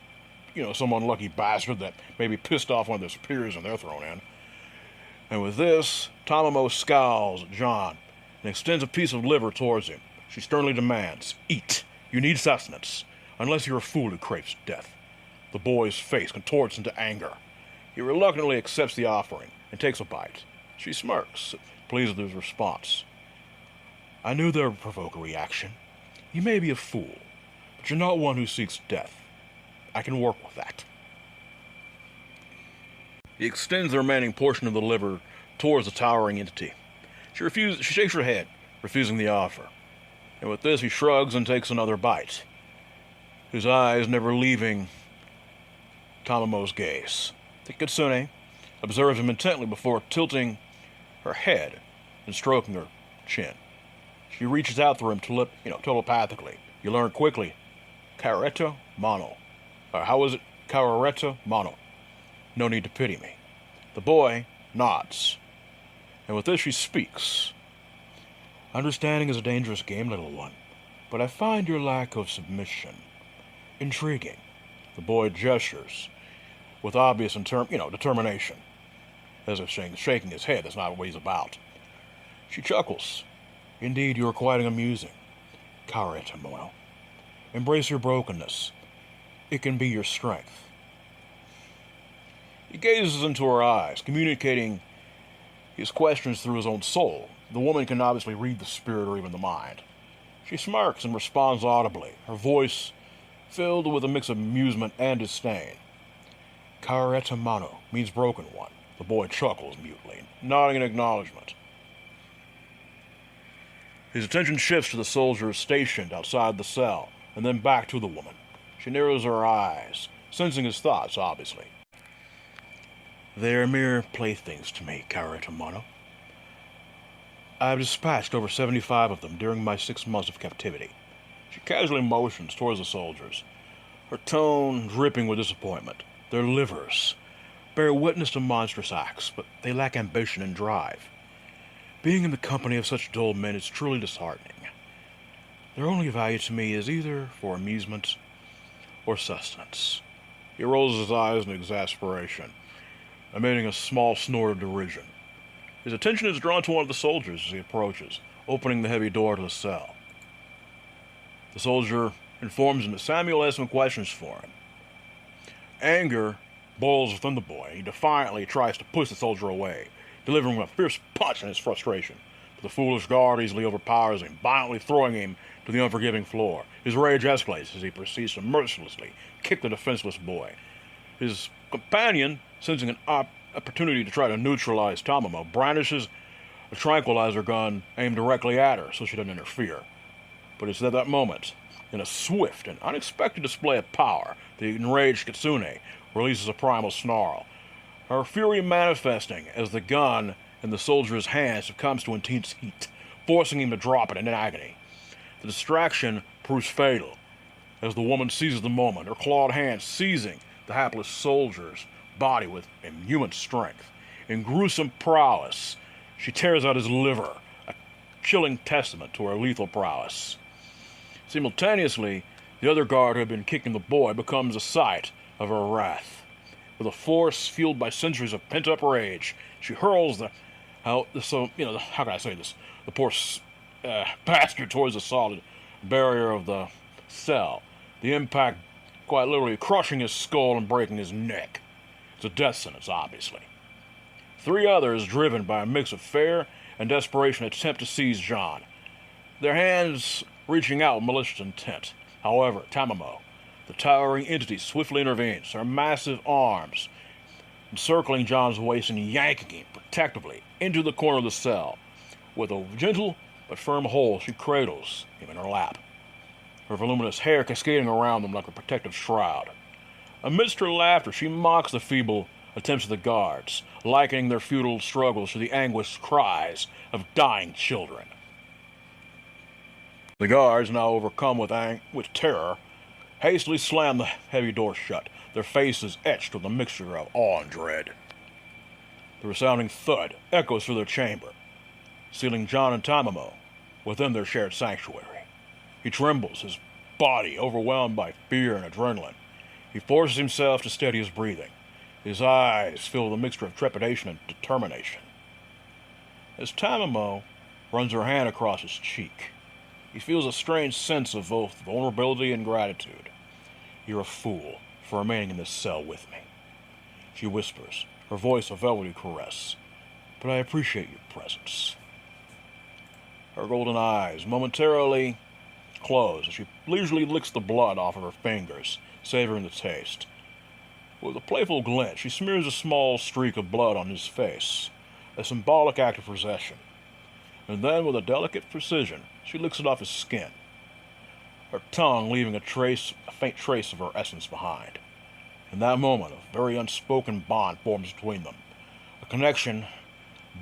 some unlucky bastard that may be pissed off one of their superiors and they're thrown in. And with this, Tamamo scowls at John and extends a piece of liver towards him. She sternly demands, "Eat. You need sustenance, unless you're a fool who craves death." The boy's face contorts into anger. He reluctantly accepts the offering and takes a bite. She smirks, pleased with his response. "I knew that would provoke a reaction. You may be a fool, but you're not one who seeks death. I can work with that." He extends the remaining portion of the liver towards the towering entity. She shakes her head, refusing the offer. And with this, he shrugs and takes another bite, his eyes never leaving Tamamo's gaze. The kitsune observes him intently before tilting her head and stroking her chin. She reaches out through him telepathically. You learn quickly, Kareto Mono. How is it? Kareto Mono. No need to pity me. The boy nods. And with this she speaks. "Understanding is a dangerous game, little one, but I find your lack of submission intriguing." The boy gestures with obvious determination, as if shaking his head. That's not what he's about. She chuckles. "Indeed, you are quite amusing, Kareto Mono. Embrace your brokenness. It can be your strength." He gazes into her eyes, communicating his questions through his own soul. The woman can obviously read the spirit or even the mind. She smirks and responds audibly, her voice filled with a mix of amusement and disdain. "Kareto Mono means broken one." The boy chuckles mutely, nodding in acknowledgement. His attention shifts to the soldiers stationed outside the cell, and then back to the woman. She narrows her eyes, sensing his thoughts, obviously. They are mere playthings to me, Karatamano. I have dispatched over 75 of them during my 6 months of captivity. She casually motions towards the soldiers, her tone dripping with disappointment. Their livers bear witness to monstrous acts, but they lack ambition and drive. Being in the company of such dull men is truly disheartening. Their only value to me is either for amusement or sustenance. He rolls his eyes in exasperation, emitting a small snort of derision. His attention is drawn to one of the soldiers as he approaches, opening the heavy door to the cell. The soldier informs him that Samuel has some questions for him. Anger boils within the boy. He defiantly tries to push the soldier away, delivering him a fierce punch in his frustration. But the foolish guard easily overpowers him, violently throwing him to the unforgiving floor. His rage escalates as he proceeds to mercilessly kick the defenseless boy. His companion, sensing an opportunity to try to neutralize Tamamo, brandishes a tranquilizer gun aimed directly at her so she doesn't interfere. But it's at that moment, in a swift and unexpected display of power, the enraged Kitsune releases a primal snarl, her fury manifesting as the gun in the soldier's hands comes to intense heat, forcing him to drop it in agony. The distraction proves fatal as the woman seizes the moment, her clawed hand seizing the hapless soldier's body with inhuman strength. In gruesome prowess, she tears out his liver, a chilling testament to her lethal prowess. Simultaneously, the other guard who had been kicking the boy becomes the site of her wrath. With a force fueled by centuries of pent-up rage, she hurls the poor bastard towards the solid barrier of the cell. The impact quite literally crushing his skull and breaking his neck. It's a death sentence, obviously. 3 others, driven by a mix of fear and desperation, attempt to seize John, their hands reaching out with malicious intent. However, Tamamo, the towering entity, swiftly intervenes, her massive arms encircling John's waist and yanking him protectively into the corner of the cell. With a gentle but firm hold, she cradles him in her lap, her voluminous hair cascading around them like a protective shroud. Amidst her laughter, she mocks the feeble attempts of the guards, likening their futile struggles to the anguished cries of dying children. The guards, now overcome with terror, hastily slam the heavy door shut, their faces etched with a mixture of awe and dread. The resounding thud echoes through their chamber, sealing John and Tamamo within their shared sanctuary. He trembles, his body overwhelmed by fear and adrenaline. He forces himself to steady his breathing, his eyes filled with a mixture of trepidation and determination. As Tamamo runs her hand across his cheek, he feels a strange sense of both vulnerability and gratitude. You're a fool for remaining in this cell with me, she whispers, her voice a velvety caress. But I appreciate your presence. Her golden eyes momentarily close as she leisurely licks the blood off of her fingers, savoring the taste. With a playful glint, she smears a small streak of blood on his face, a symbolic act of possession. And then, with a delicate precision, she licks it off his skin, her tongue leaving a faint trace of her essence behind. In that moment, a very unspoken bond forms between them, a connection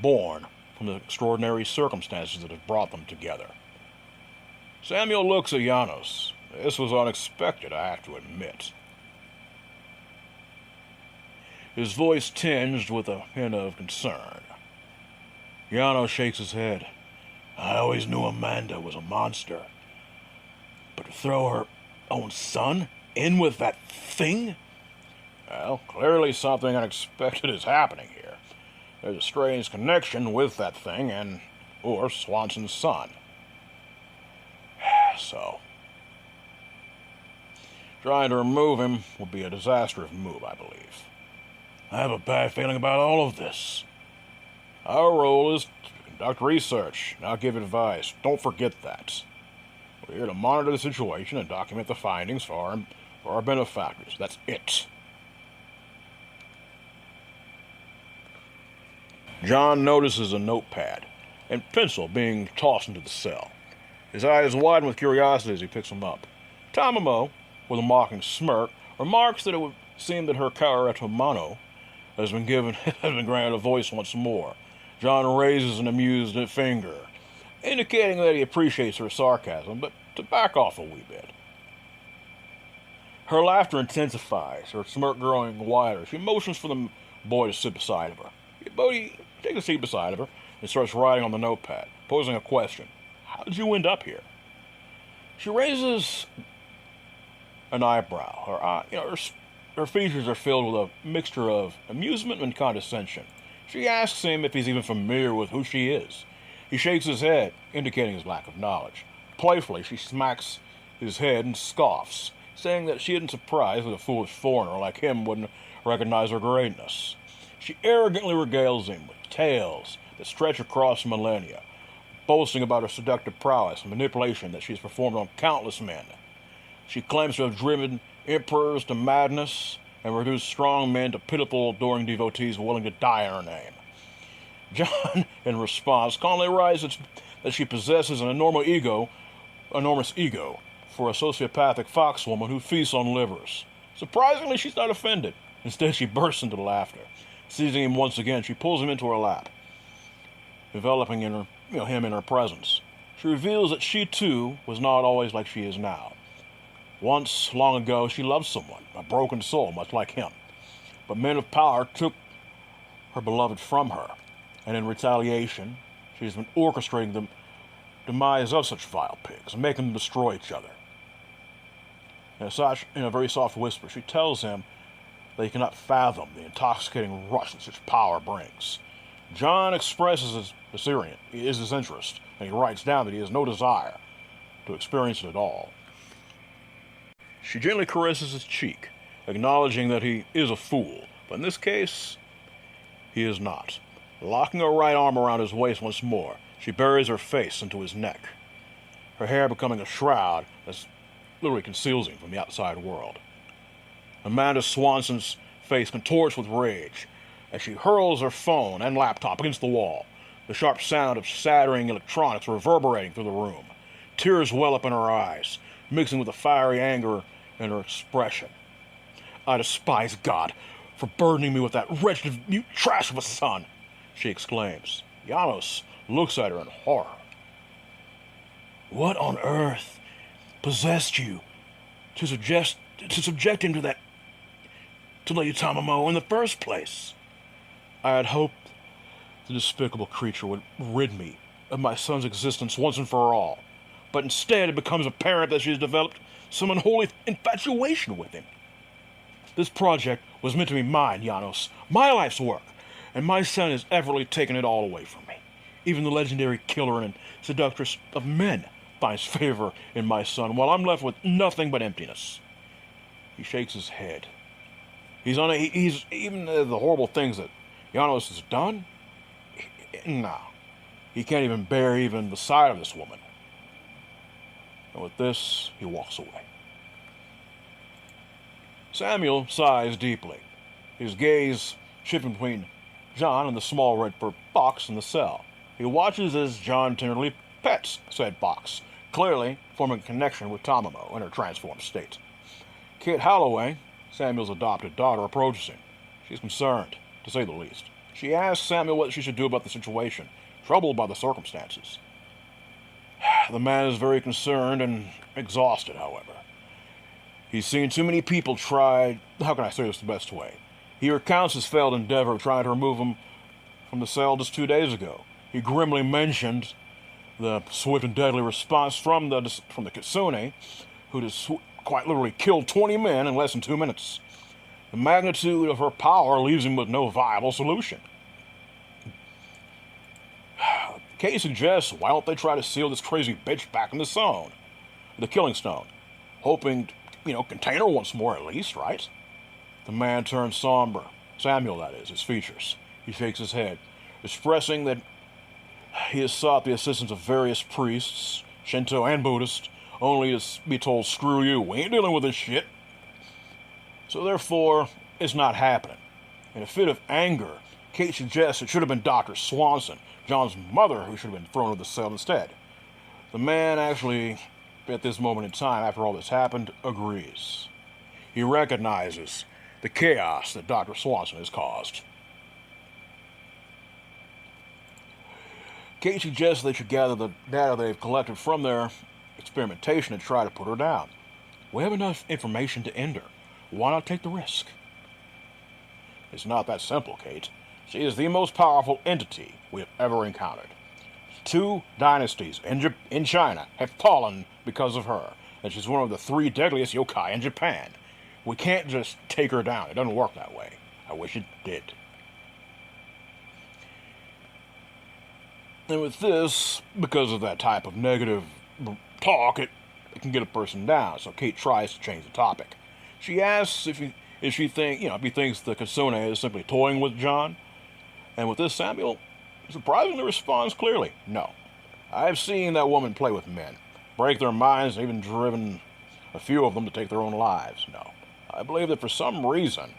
born from the extraordinary circumstances that have brought them together. Samuel looks at Janos. This was unexpected, I have to admit. His voice tinged with a hint of concern. Janos shakes his head. I always knew Amanda was a monster. But to throw her own son in with that thing? Well, clearly something unexpected is happening here. There's a strange connection with that thing or Swanson's son. So, trying to remove him would be a disastrous move, I believe. I have a bad feeling about all of this. Our role is to conduct research, not give advice. Don't forget that. We're here to monitor the situation and document the findings for our benefactors. That's it. John notices a notepad and pencil being tossed into the cell. His eyes widen with curiosity as he picks them up. Tamamo, with a mocking smirk, remarks that it would seem that her caretto mano has been granted a voice once more. John raises an amused finger, indicating that he appreciates her sarcasm, but to back off a wee bit. Her laughter intensifies, her smirk growing wider. She motions for the boy to sit beside of her. Bodhi takes a seat beside of her and starts writing on the notepad, posing a question. How did you end up here? She raises an eyebrow. Her features are filled with a mixture of amusement and condescension. She asks him if he's even familiar with who she is. He shakes his head, indicating his lack of knowledge. Playfully, she smacks his head and scoffs, saying that she isn't surprised that a foolish foreigner like him wouldn't recognize her greatness. She arrogantly regales him with tales that stretch across millennia, boasting about her seductive prowess and manipulation that she's performed on countless men. She claims to have driven emperors to madness and reduced strong men to pitiful, adoring devotees willing to die in her name. John, in response, calmly writes that she possesses an enormous ego for a sociopathic foxwoman who feasts on livers. Surprisingly, she's not offended. Instead, she bursts into laughter. Seizing him once again, she pulls him into her lap, enveloping him in her presence. She reveals that she, too, was not always like she is now. Once, long ago, she loved someone, a broken soul, much like him. But men of power took her beloved from her, and in retaliation, she has been orchestrating the demise of such vile pigs, and making them destroy each other. In a very soft whisper, she tells him that he cannot fathom the intoxicating rush that such power brings. John expresses his interest, and he writes down that he has no desire to experience it at all. She gently caresses his cheek, acknowledging that he is a fool, but in this case, he is not. Locking her right arm around his waist once more, she buries her face into his neck, her hair becoming a shroud that literally conceals him from the outside world. Amanda Swanson's face contorts with rage as she hurls her phone and laptop against the wall, the sharp sound of shattering electronics reverberating through the room. Tears well up in her eyes, mixing with the fiery anger in her expression. I despise God for burdening me with that wretched mute trash of a son, she exclaims. Janos looks at her in horror. What on earth possessed you to subject him to Lady Tamamo in the first place? I had hoped the despicable creature would rid me of my son's existence once and for all, but instead it becomes apparent that she has developed some unholy infatuation with him. This project was meant to be mine, Janos, my life's work, and my son has effortlessly taken it all away from me. Even the legendary killer and seductress of men finds favor in my son, while I'm left with nothing but emptiness. He shakes his head. He's even the horrible things that Janos has done. No, he can't even bear even the sight of this woman. And with this, he walks away. Samuel sighs deeply, his gaze shifting between John and the small red fur box in the cell. He watches as John tenderly pets said box, clearly forming a connection with Tamamo in her transformed state. Kate Holloway, Samuel's adopted daughter, approaches him. She's concerned, to say the least. She asks Samuel what she should do about the situation, troubled by the circumstances. The man is very concerned and exhausted, however. He's seen too many people try... How can I say this the best way? He recounts his failed endeavor of trying to remove him from the cell just 2 days ago. He grimly mentioned the swift and deadly response from the Kitsune, who just quite literally killed 20 men in less than 2 minutes. The magnitude of her power leaves him with no viable solution. Kate suggests, why don't they try to seal this crazy bitch back in the killing stone, hoping to, contain her once more at least, right? The man turns somber. Samuel, that is, his features. He shakes his head, expressing that he has sought the assistance of various priests, Shinto and Buddhist, only to be told, screw you, we ain't dealing with this shit. So therefore, it's not happening. In a fit of anger, Kate suggests it should have been Dr. Swanson, John's mother, who should have been thrown into the cell instead. The man actually, at this moment in time, after all this happened, agrees. He recognizes the chaos that Dr. Swanson has caused. Kate suggests they should gather the data they've collected from their experimentation and try to put her down. We have enough information to end her. Why not take the risk? It's not that simple, Kate. She is the most powerful entity we have ever encountered. 2 dynasties in China have fallen because of her, and she's one of the 3 deadliest yokai in Japan. We can't just take her down. It doesn't work that way. I wish it did. And with this, because of that type of negative talk, it can get a person down. So Kate tries to change the topic. She asks if he thinks the Kitsune is simply toying with John. And with this, Samuel surprisingly responds clearly, no. I've seen that woman play with men, break their minds, and even driven a few of them to take their own lives. No. I believe that for some reason,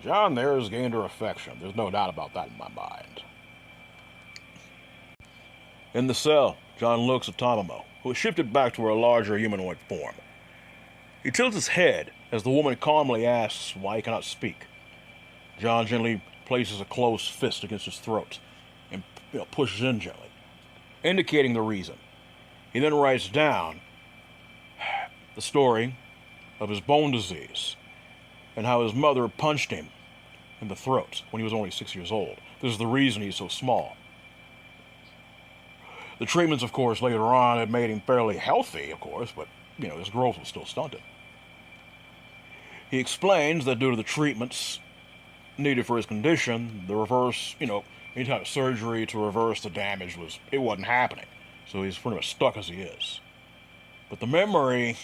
John there has gained her affection. There's no doubt about that in my mind. In the cell, John looks at Tamamo, who has shifted back to her larger humanoid form. He tilts his head as the woman calmly asks why he cannot speak. John gently places a closed fist against his throat and pushes in gently, indicating the reason. He then writes down the story of his bone disease and how his mother punched him in the throat when he was only 6 years old. This is the reason he's so small. The treatments, of course, later on had made him fairly healthy, of course, but, his growth was still stunted. He explains that due to the treatments needed for his condition, the reverse, any type of surgery to reverse the damage wasn't happening. So he's pretty much stuck as he is. But the memory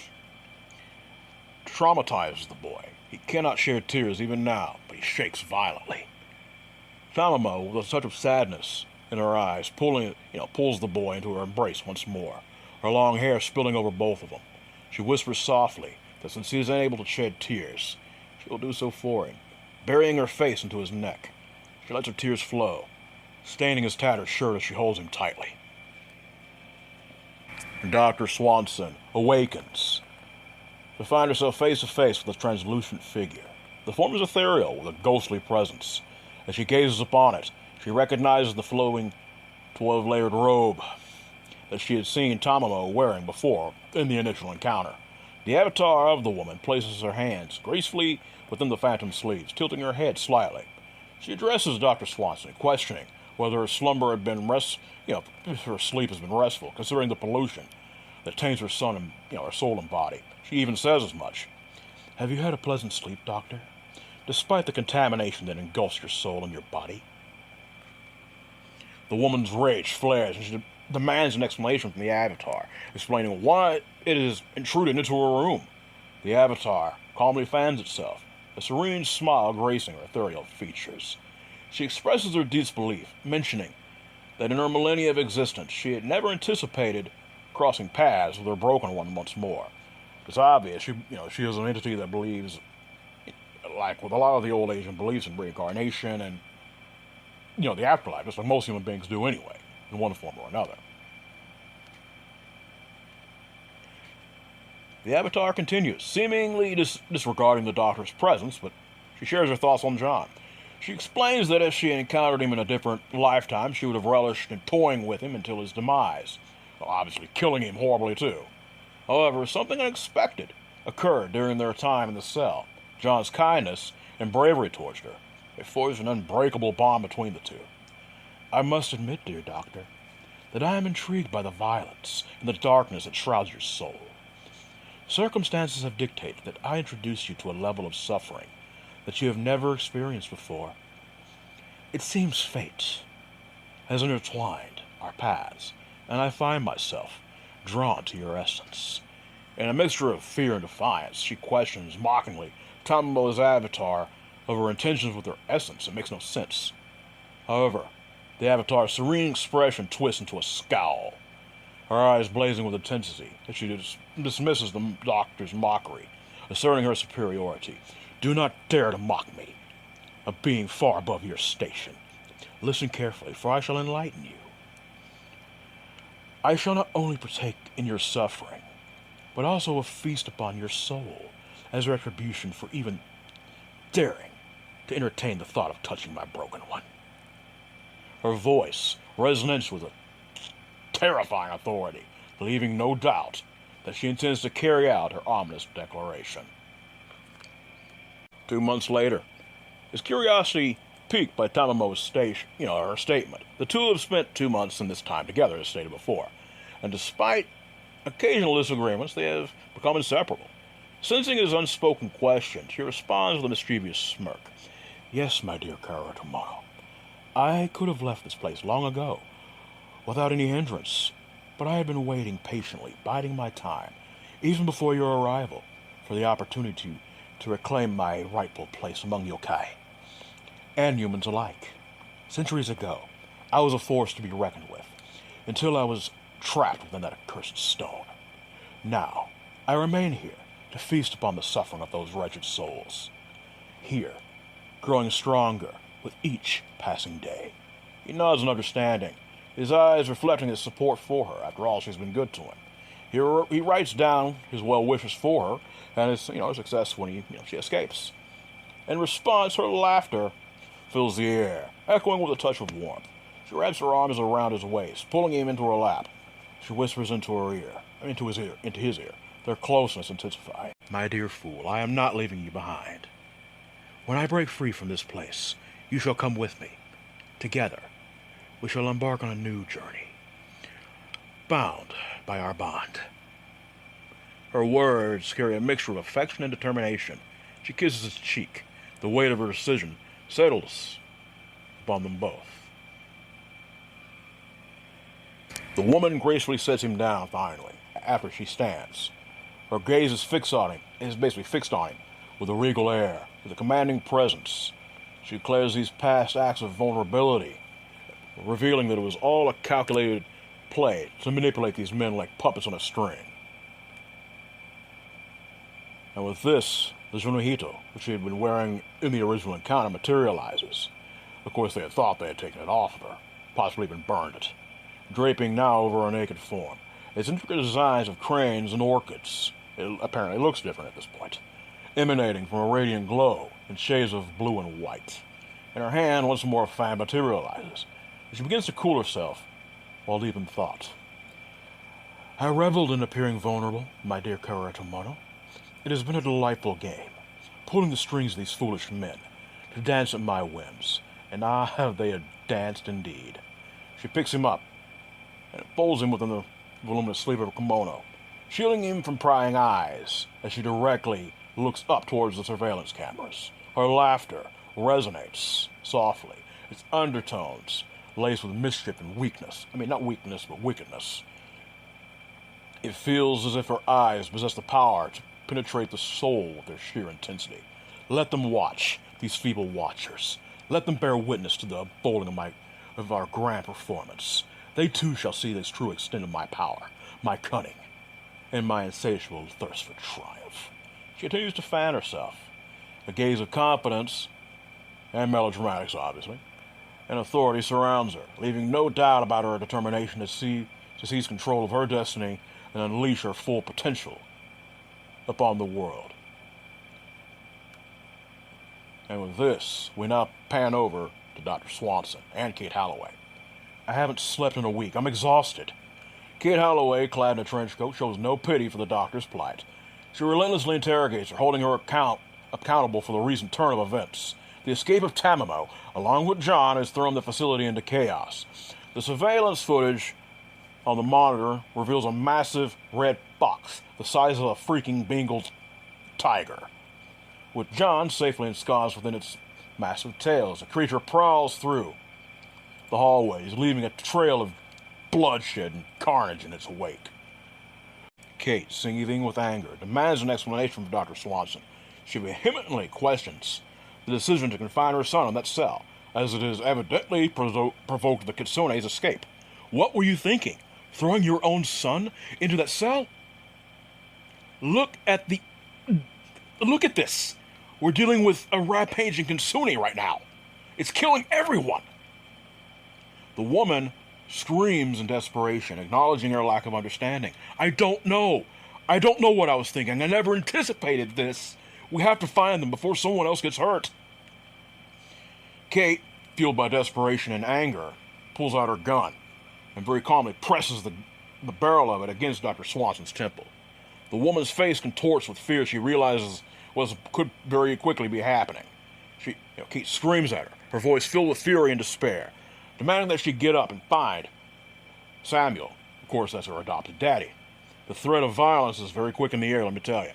traumatizes the boy. He cannot shed tears even now, but he shakes violently. Tamamo, with a touch of sadness in her eyes, pulls the boy into her embrace once more, her long hair spilling over both of them. She whispers softly that since he is unable to shed tears, she will do so for him, burying her face into his neck. She lets her tears flow, staining his tattered shirt as she holds him tightly. Dr. Swanson awakens to find herself face to face with a translucent figure. The form is ethereal with a ghostly presence. As she gazes upon it, she recognizes the flowing 12-layered robe that she had seen Tamamo wearing before in the initial encounter. The avatar of the woman places her hands gracefully within the phantom sleeves, tilting her head slightly. She addresses Dr. Swanson, questioning whether her slumber had been her sleep has been restful, considering the pollution that taints her son and her soul and body. She even says as much. Have you had a pleasant sleep, Doctor? Despite the contamination that engulfs your soul and your body? The woman's rage flares, and she demands an explanation from the avatar, explaining why it has intruded into her room. The avatar calmly fans itself, a serene smile gracing her ethereal features. She expresses her disbelief, mentioning that in her millennia of existence she had never anticipated crossing paths with her broken one once more. It's obvious she is an entity that believes, like with a lot of the old Asian beliefs in reincarnation and the afterlife, just like most human beings do anyway, in one form or another. The avatar continues, seemingly disregarding the doctor's presence, but she shares her thoughts on John. She explains that if she had encountered him in a different lifetime, she would have relished in toying with him until his demise, obviously killing him horribly too. However, something unexpected occurred during their time in the cell. John's kindness and bravery towards her. It forged an unbreakable bond between the two. I must admit, dear doctor, that I am intrigued by the violence and the darkness that shrouds your soul. Circumstances have dictated that I introduce you to a level of suffering that you have never experienced before. It seems fate has intertwined our paths, and I find myself drawn to your essence. In a mixture of fear and defiance, she questions mockingly Tamamo's avatar of her intentions with her essence. It makes no sense. However, the avatar's serene expression twists into a scowl, her eyes blazing with intensity as she dismisses the doctor's mockery, asserting her superiority. Do not dare to mock me, a being far above your station. Listen carefully, for I shall enlighten you. I shall not only partake in your suffering, but also a feast upon your soul as retribution for even daring to entertain the thought of touching my broken one. Her voice resonates with a terrifying authority, leaving no doubt that she intends to carry out her ominous declaration. 2 months later, his curiosity piqued by Tamamo's her statement. The two have spent 2 months in this time together, as stated before, and despite occasional disagreements, they have become inseparable. Sensing his unspoken question, she responds with a mischievous smirk. Yes, my dear Karatomono, I could have left this place long ago, without any hindrance, but I have been waiting patiently, biding my time, even before your arrival, for the opportunity to reclaim my rightful place among yokai and humans alike. Centuries ago, I was a force to be reckoned with, until I was trapped within that accursed stone. Now, I remain here to feast upon the suffering of those wretched souls. Here, growing stronger with each passing day. He nods in understanding, his eyes reflecting his support for her. After all, she's been good to him. He writes down his well wishes for her and his success when she escapes. In response, her laughter fills the air, echoing with a touch of warmth. She wraps her arms around his waist, pulling him into her lap. She whispers into his ear. Their closeness intensifying. My dear fool, I am not leaving you behind. When I break free from this place, you shall come with me. Together, we shall embark on a new journey, bound by our bond. Her words carry a mixture of affection and determination. She kisses his cheek. The weight of her decision settles upon them both. The woman gracefully sets him down finally, after she stands. Her gaze is fixed on him with a regal air, with a commanding presence. She declares these past acts of vulnerability, revealing that it was all a calculated play to manipulate these men like puppets on a string. And with this, the Junohito, which she had been wearing in the original encounter, materializes. Of course, they had thought they had taken it off of her, possibly even burned it, draping now over her naked form. Its intricate designs of cranes and orchids, it apparently looks different at this point, emanating from a radiant glow in shades of blue and white. In her hand, once more a fan materializes. She begins to cool herself while deep in thought. I reveled in appearing vulnerable, my dear Karatomono. It has been a delightful game, pulling the strings of these foolish men to dance at my whims, and they had danced indeed. She picks him up and folds him within the voluminous sleeve of her kimono, shielding him from prying eyes as she directly looks up towards the surveillance cameras. Her laughter resonates softly, its undertones laced with mischief and weakness. Not weakness, but wickedness. It feels as if her eyes possess the power to penetrate the soul with their sheer intensity. Let them watch, these feeble watchers. Let them bear witness to the unfolding of our grand performance. They too shall see the true extent of my power, my cunning, and my insatiable thirst for triumph. She continues to fan herself. A gaze of confidence, and melodramatics obviously, and authority surrounds her, leaving no doubt about her determination to seize control of her destiny and unleash her full potential upon the world. And with this, we now pan over to Dr. Swanson and Kate Holloway. I haven't slept in a week. I'm exhausted. Kate Holloway, clad in a trench coat, shows no pity for the doctor's plight. She relentlessly interrogates her, holding her accountable for the recent turn of events. The escape of Tamamo, along with John, has thrown the facility into chaos. The surveillance footage on the monitor reveals a massive red fox the size of a freaking Bengal tiger, with John safely ensconced within its massive tails. The creature prowls through the hallways, leaving a trail of bloodshed and carnage in its wake. Kate, seething with anger, demands an explanation from Dr. Swanson. She vehemently questions the decision to confine her son in that cell, as it has evidently provoked the Kitsune's escape. What were you thinking? Throwing your own son into that cell? Look at this. We're dealing with a rampaging Kitsune right now. It's killing everyone. The woman screams in desperation, acknowledging her lack of understanding. I don't know. I don't know what I was thinking. I never anticipated this. We have to find them before someone else gets hurt. Kate, fueled by desperation and anger, pulls out her gun and very calmly presses the barrel of it against Dr. Swanson's temple. The woman's face contorts with fear she realizes what could very quickly be happening. Kate screams at her voice filled with fury and despair, demanding that she get up and find Samuel. Of course, that's her adopted daddy. The threat of violence is very quick in the air, let me tell you.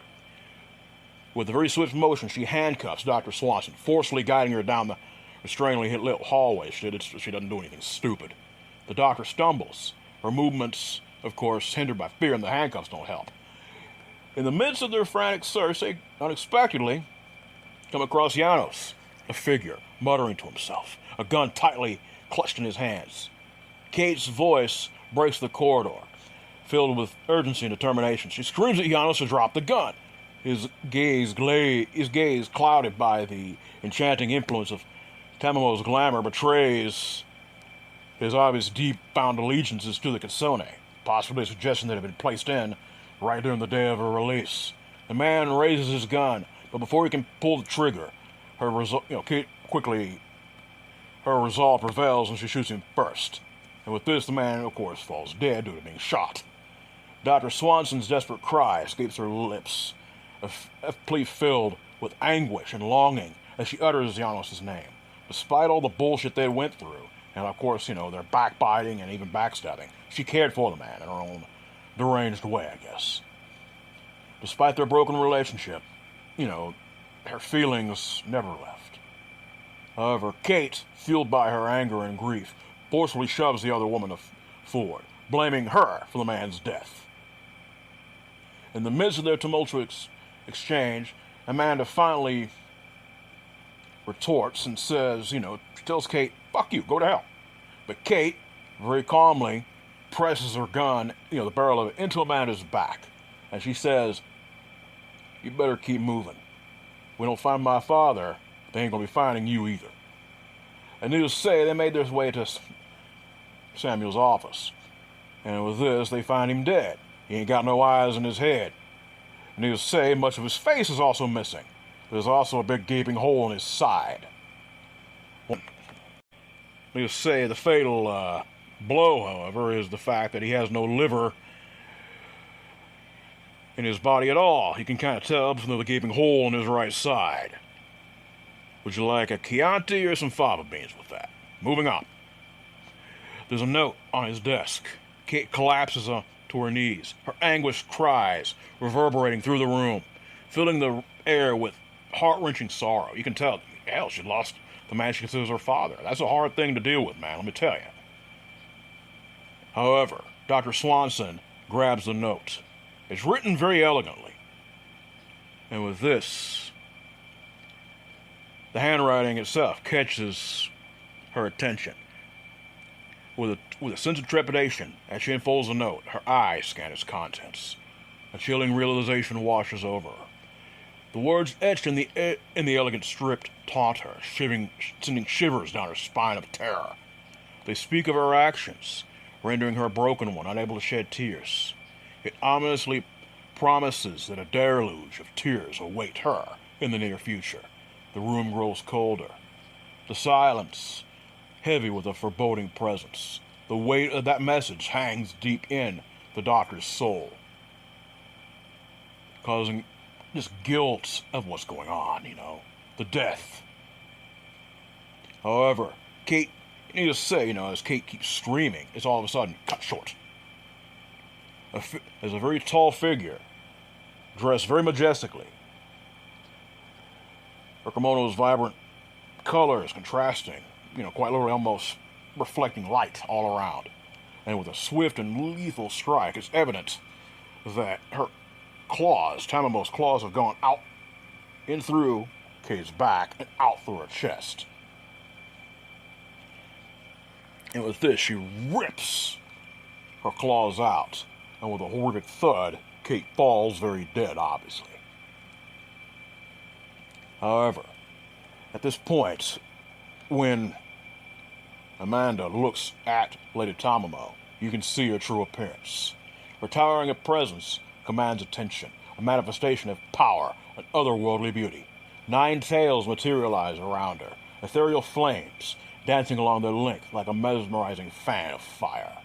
With a very swift motion, she handcuffs Dr. Swanson, forcefully guiding her down the restrainingly lit hallway. She doesn't do anything stupid. The doctor stumbles, her movements, of course, hindered by fear, and the handcuffs don't help. In the midst of their frantic search, they unexpectedly come across Janos, a figure, muttering to himself, a gun tightly clutched in his hands. Kate's voice breaks the corridor, filled with urgency and determination. She screams at Janos to drop the gun. His gaze clouded by the enchanting influence of Tamamo's glamour, betrays his obvious deep-bound allegiances to the Kitsune, possibly a suggestion that had been placed in right during the day of her release. The man raises his gun, but before he can pull the trigger, Kate quickly, her resolve prevails and she shoots him first. And with this, the man, of course, falls dead due to being shot. Dr. Swanson's desperate cry escapes her lips, a plea filled with anguish and longing as she utters Janos' name. Despite all the bullshit they went through, and of course, their backbiting and even backstabbing, she cared for the man in her own deranged way, I guess. Despite their broken relationship, her feelings never left. However, Kate, fueled by her anger and grief, forcefully shoves the other woman forward, blaming her for the man's death. In the midst of their tumultuous exchange, Amanda finally retorts and says, she tells Kate, "Fuck you, go to hell." But Kate, very calmly, presses her gun, the barrel of it, into Amanda's back. And she says, "You better keep moving. We don't find my father, they ain't gonna be finding you either." And needless to say, they made their way to Samuel's office. And with this, they find him dead. He ain't got no eyes in his head. And needless to say, much of his face is also missing. There's also a big gaping hole in his side. Needless to say, the fatal blow, however, is the fact that he has no liver in his body at all. You can kind of tell from the gaping hole in his right side. Would you like a Chianti or some fava beans with that? Moving on. There's a note on his desk. Kate collapses to her knees, her anguished cries reverberating through the room, filling the air with heart-wrenching sorrow. You can tell, hell, she lost the man she considers her father. That's a hard thing to deal with, man, let me tell you. However, Dr. Swanson grabs the note. It's written very elegantly. And with this, the handwriting itself catches her attention. With a sense of trepidation, as she unfolds the note, her eyes scan its contents. A chilling realization washes over her. The words etched in the elegant script taunt her, sending shivers down her spine of terror. They speak of her actions, rendering her a broken one, unable to shed tears. It ominously promises that a deluge of tears await her in the near future. The room grows colder. The silence, heavy with a foreboding presence. The weight of that message hangs deep in the doctor's soul, causing this guilt of what's going on, the death. However, Kate, needless to say, as Kate keeps screaming, it's all of a sudden cut short. There's a very tall figure, dressed very majestically. Her kimono's vibrant colors contrasting, quite literally almost reflecting light all around. And with a swift and lethal strike, it's evident that her claws, Tamamo's claws, have gone out, in through Kate's back, and out through her chest. And with this, she rips her claws out. And with a horrific thud, Kate falls very dead, obviously. However, at this point, when Amanda looks at Lady Tamamo. You can see her true appearance. Her towering presence commands attention, a manifestation of power and otherworldly beauty. 9 tails materialize around her, ethereal flames dancing along their length like a mesmerizing fan of fire.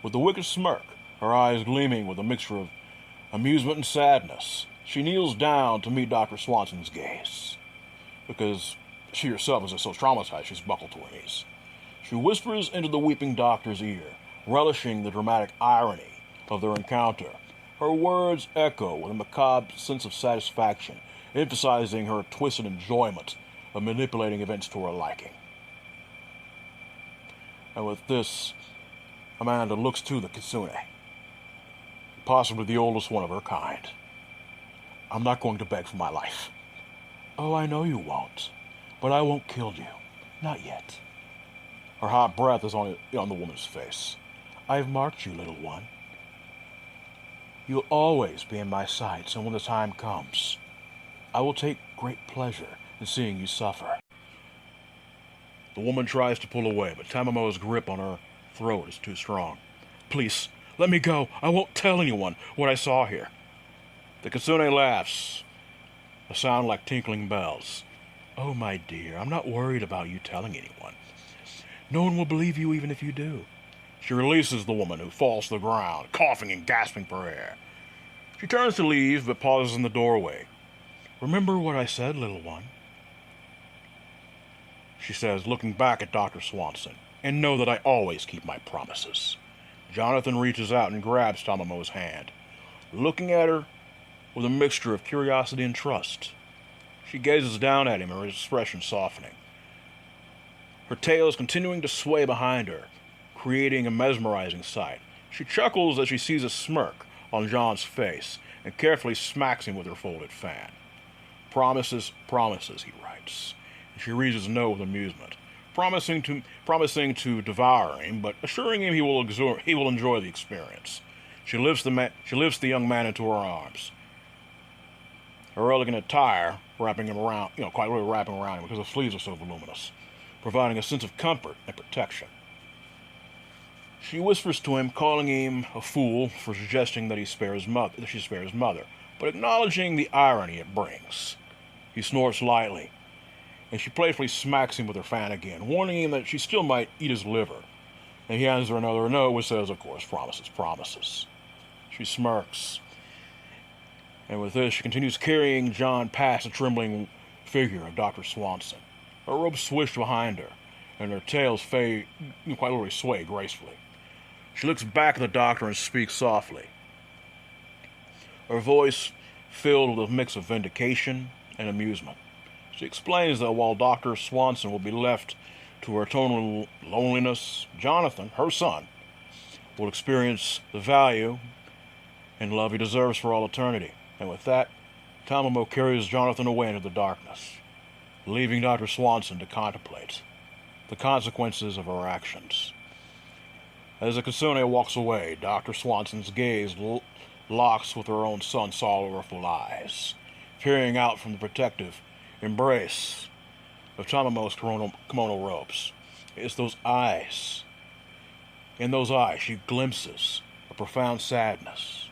With a wicked smirk, her eyes gleaming with a mixture of amusement and sadness, she kneels down to meet Dr. Swanson's gaze. Because she herself is so traumatized, she's buckled to her knees. She whispers into the weeping doctor's ear, relishing the dramatic irony of their encounter. Her words echo with a macabre sense of satisfaction, emphasizing her twisted enjoyment of manipulating events to her liking. And with this, Amanda looks to the kitsune, possibly the oldest one of her kind. I'm not going to beg for my life. Oh, I know you won't, but I won't kill you. Not yet. Her hot breath is on the woman's face. I've marked you, little one. You'll always be in my sights, and when the time comes, I will take great pleasure in seeing you suffer. The woman tries to pull away, but Tamamo's grip on her throat is too strong. Please, let me go. I won't tell anyone what I saw here. The kitsune laughs, a sound like tinkling bells. Oh, my dear, I'm not worried about you telling anyone. No one will believe you even if you do. She releases the woman, who falls to the ground, coughing and gasping for air. She turns to leave, but pauses in the doorway. Remember what I said, little one, she says, looking back at Dr. Swanson, and know that I always keep my promises. Jonathan reaches out and grabs Tamamo's hand, looking at her with a mixture of curiosity and trust. She gazes down at him, her expression softening. Her tail is continuing to sway behind her, creating a mesmerizing sight. She chuckles as she sees a smirk on John's face and carefully smacks him with her folded fan. Promises, promises, he writes. And she reads his note with amusement, promising to devour him, but assuring him he will enjoy the experience. She lifts the young man into her arms. Her elegant attire wrapping him around, quite literally wrapping around him because the sleeves are so voluminous, providing a sense of comfort and protection. She whispers to him, calling him a fool for suggesting that she spare his mother, but acknowledging the irony it brings. He snorts lightly, and she playfully smacks him with her fan again, warning him that she still might eat his liver. And he hands her another note, which says, of course, promises, promises. She smirks, and with this, she continues carrying John past the trembling figure of Dr. Swanson. Her robes swish behind her, and her tails quite literally sway gracefully. She looks back at the doctor and speaks softly, her voice filled with a mix of vindication and amusement. She explains that while Dr. Swanson will be left to her eternal loneliness, Jonathan, her son, will experience the value and love he deserves for all eternity. And with that, Tamamo carries Jonathan away into the darkness, leaving Dr. Swanson to contemplate the consequences of her actions. As the kitsune walks away, Dr. Swanson's gaze locks with her own son's sorrowful eyes, peering out from the protective embrace of Tamamo's kimono robes. It's those eyes. In those eyes, she glimpses a profound sadness,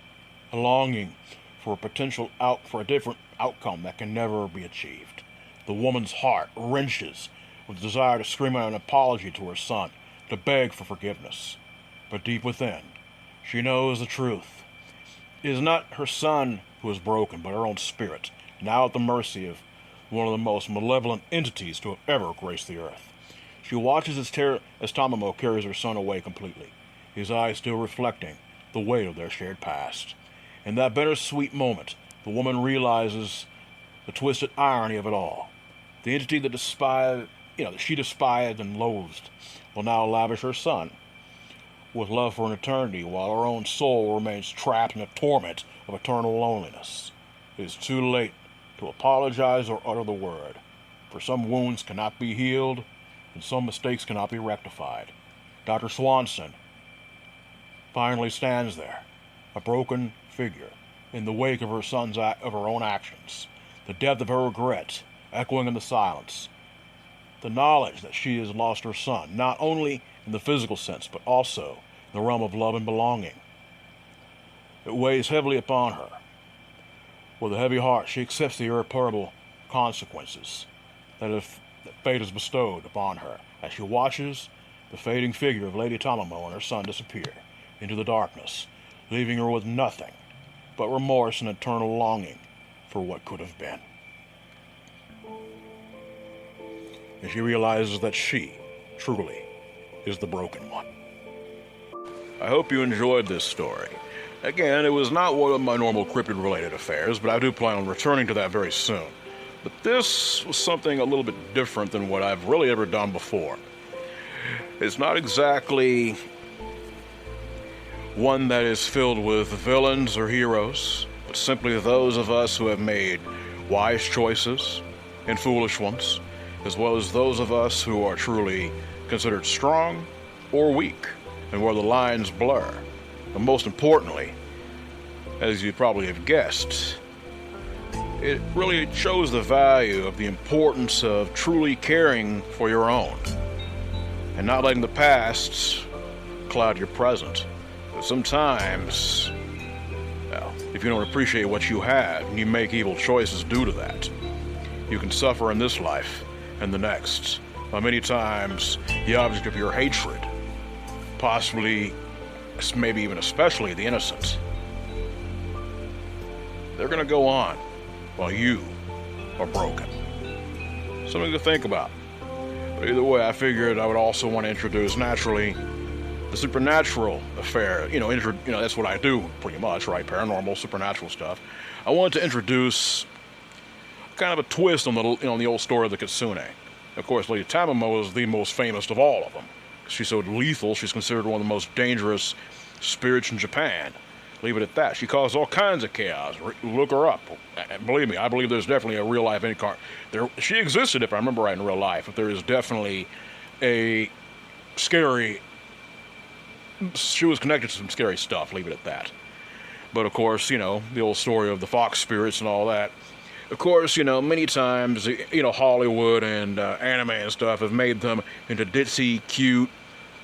a longing for a different outcome that can never be achieved. The woman's heart wrenches with the desire to scream out an apology to her son, to beg for forgiveness. But deep within, she knows the truth. It is not her son who is broken, but her own spirit, now at the mercy of one of the most malevolent entities to have ever graced the earth. She watches as Tamamo carries her son away completely, his eyes still reflecting the weight of their shared past. In that bittersweet moment, the woman realizes the twisted irony of it all. The entity that she despised and loathed will now lavish her son with love for an eternity, while her own soul remains trapped in the torment of eternal loneliness. It is too late to apologize or utter the word, for some wounds cannot be healed, and some mistakes cannot be rectified. Dr. Swanson finally stands there, a broken figure, in the wake of her own actions, the depth of her regret echoing in the silence. the knowledge that she has lost her son, not only in the physical sense, but also in the realm of love and belonging. It weighs heavily upon her. With a heavy heart, she accepts the irreparable consequences that fate has bestowed upon her as she watches the fading figure of Lady Tamamo and her son disappear into the darkness, leaving her with nothing but remorse and eternal longing for what could have been. And she realizes that she, truly, is the broken one. I hope you enjoyed this story. Again, it was not one of my normal cryptid-related affairs, but I do plan on returning to that very soon. But this was something a little bit different than what I've really ever done before. It's not exactly one that is filled with villains or heroes, but simply those of us who have made wise choices and foolish ones, as well as those of us who are truly considered strong or weak, and where the lines blur. And most importantly, as you probably have guessed, it really shows the value of the importance of truly caring for your own and not letting the past cloud your present. But sometimes, well, if you don't appreciate what you have and you make evil choices due to that, you can suffer in this life and the next. By many times, the object of your hatred, possibly, maybe even especially the innocent, they're going to go on while you are broken. Something to think about. But either way, I figured I would also want to introduce, naturally, the supernatural affair. That's what I do, pretty much, right? Paranormal, supernatural stuff. I wanted to introduce kind of a twist on the old story of the Kitsune. Of course, Lady Tamamo is the most famous of all of them. She's so lethal, she's considered one of the most dangerous spirits in Japan. Leave it at that. She caused all kinds of chaos. Look her up. Believe me, I believe there's definitely a real life she existed, if I remember right, in real life. But there is definitely a scary. She was connected to some scary stuff. Leave it at that. But of course, the old story of the fox spirits and all that. Of course, many times, Hollywood and anime and stuff have made them into ditzy, cute,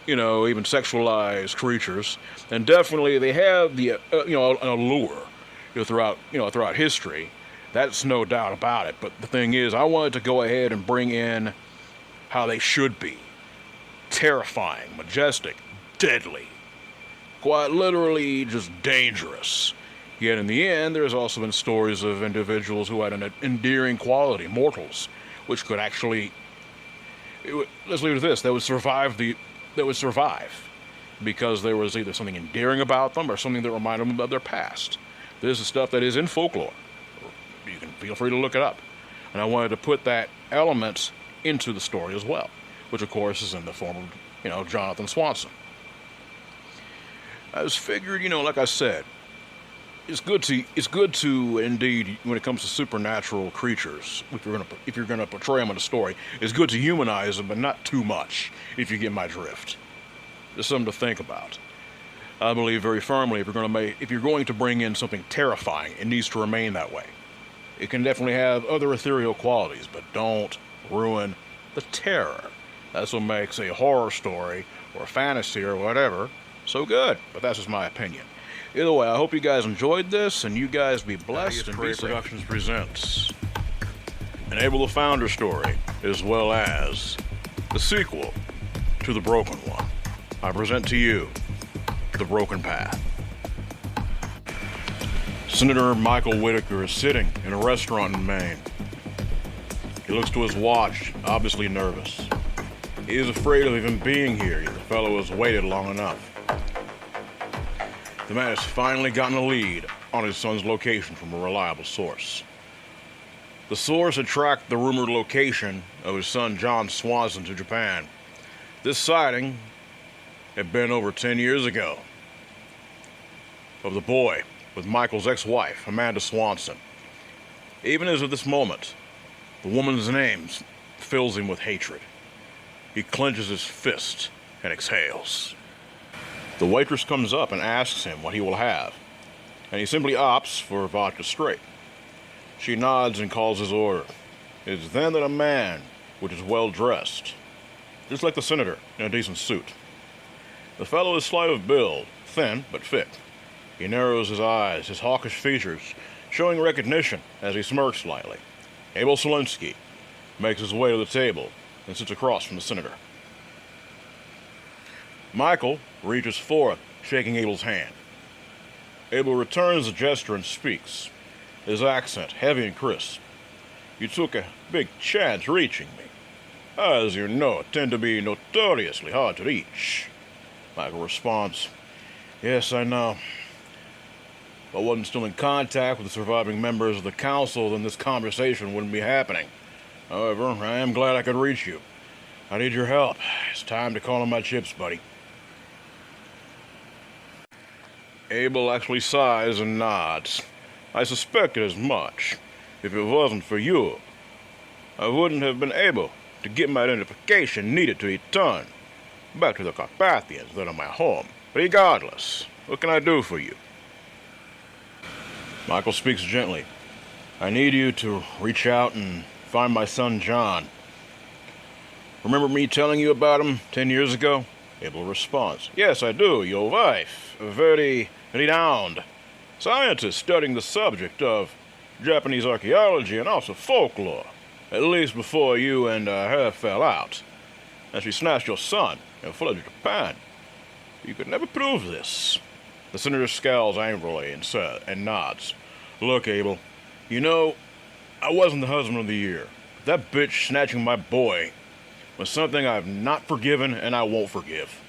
even sexualized creatures, and definitely they have the an allure throughout history. That's no doubt about it. But the thing is, I wanted to go ahead and bring in how they should be: terrifying, majestic, deadly, quite literally just dangerous. Yet in the end, there's also been stories of individuals who had an endearing quality, mortals, which could actually, let's leave it at this, that would survive because there was either something endearing about them or something that reminded them of their past. This is stuff that is in folklore. You can feel free to look it up. And I wanted to put that element into the story as well, which of course is in the form of, Jonathan Swanson. I just figured, like I said, it's good to indeed, when it comes to supernatural creatures, if you're gonna portray them in a story, it's good to humanize them, but not too much, if you get my drift. There's something to think about. I believe very firmly if you're going to bring in something terrifying, it needs to remain that way. It can definitely have other ethereal qualities, but don't ruin the terror. That's what makes a horror story or a fantasy or whatever so good. But that's just my opinion. Either way, I hope you guys enjoyed this, and you guys be blessed. And Luckiest Productions presents an Abel the Founder story, as well as the sequel to The Broken One. I present to you The Broken Path. Senator Michael Whitaker is sitting in a restaurant in Maine. He looks to his watch, obviously nervous. He is afraid of even being here. The fellow has waited long enough. The man has finally gotten a lead on his son's location from a reliable source. The source had tracked the rumored location of his son John Swanson to Japan. This sighting had been over 10 years ago of the boy with Michael's ex-wife, Amanda Swanson. Even as of this moment, the woman's name fills him with hatred. He clenches his fist and exhales. The waitress comes up and asks him what he will have, and he simply opts for vodka straight. She nods and calls his order. It is then that a man which is well dressed, just like the senator in a decent suit. The fellow is slight of build, thin but fit. He narrows his eyes, his hawkish features showing recognition as he smirks slightly. Abel Selinsky makes his way to the table and sits across from the senator. Michael reaches forth, shaking Abel's hand. Abel returns the gesture and speaks, his accent heavy and crisp. "You took a big chance reaching me. As you know, tend to be notoriously hard to reach." Michael responds, "Yes, I know. If I wasn't still in contact with the surviving members of the council, then this conversation wouldn't be happening. However, I am glad I could reach you. I need your help. It's time to call in my chips, buddy." Abel actually sighs and nods. "I suspected as much. If it wasn't for you, I wouldn't have been able to get my identification needed to return back to the Carpathians that are my home. Regardless, what can I do for you?" Michael speaks gently. "I need you to reach out and find my son John. Remember me telling you about him 10 years ago?" Abel responds, "Yes, I do. Your wife, a very renowned scientist studying the subject of Japanese archaeology and also folklore, at least before you and her fell out. And she snatched your son and fled to Japan. You could never prove this." The senator scowls angrily and nods. "Look, Abel, you know, I wasn't the husband of the year. That bitch snatching my boy was something I've not forgiven and I won't forgive.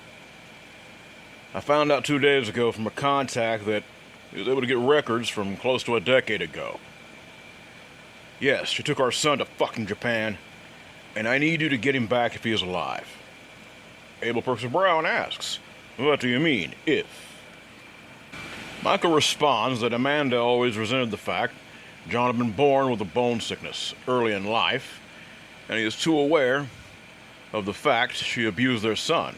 I found out 2 days ago from a contact that he was able to get records from close to a decade ago. Yes, she took our son to fucking Japan, and I need you to get him back if he is alive." Abel perks a brow and asks, "What do you mean, if?" Michael responds that Amanda always resented the fact John had been born with a bone sickness early in life, and he is too aware of the fact she abused their son,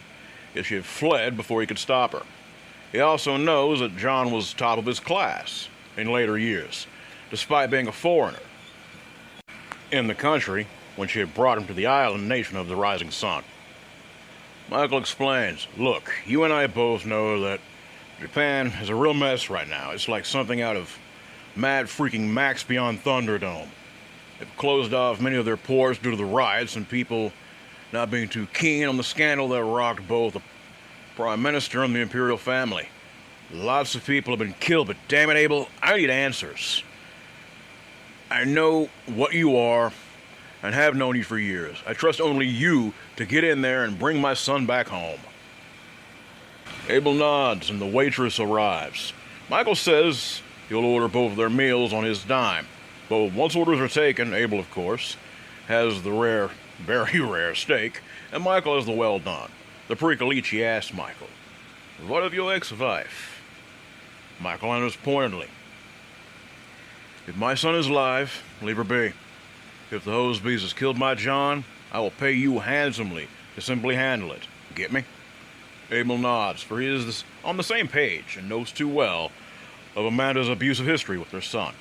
yet she had fled before he could stop her. He also knows that John was top of his class in later years, despite being a foreigner in the country when she had brought him to the island nation of the rising sun. Michael explains, "Look, you and I both know that Japan is a real mess right now. It's like something out of Mad Freaking Max Beyond Thunderdome. They've closed off many of their ports due to the riots and people not being too keen on the scandal that rocked both the Prime Minister and the Imperial family. Lots of people have been killed, but damn it, Abel, I need answers. I know what you are and have known you for years. I trust only you to get in there and bring my son back home." Abel nods and the waitress arrives. Michael says he'll order both of their meals on his dime. But once orders are taken, Abel, of course, has the rare, very rare steak, and Michael has the well done. The pre-Caliche asks Michael, "What of your ex-wife?" Michael answers pointedly, "If my son is alive, leave her be. If the Hosebees has killed my John, I will pay you handsomely to simply handle it. Get me?" Abel nods, for he is on the same page and knows too well of Amanda's abusive history with their son.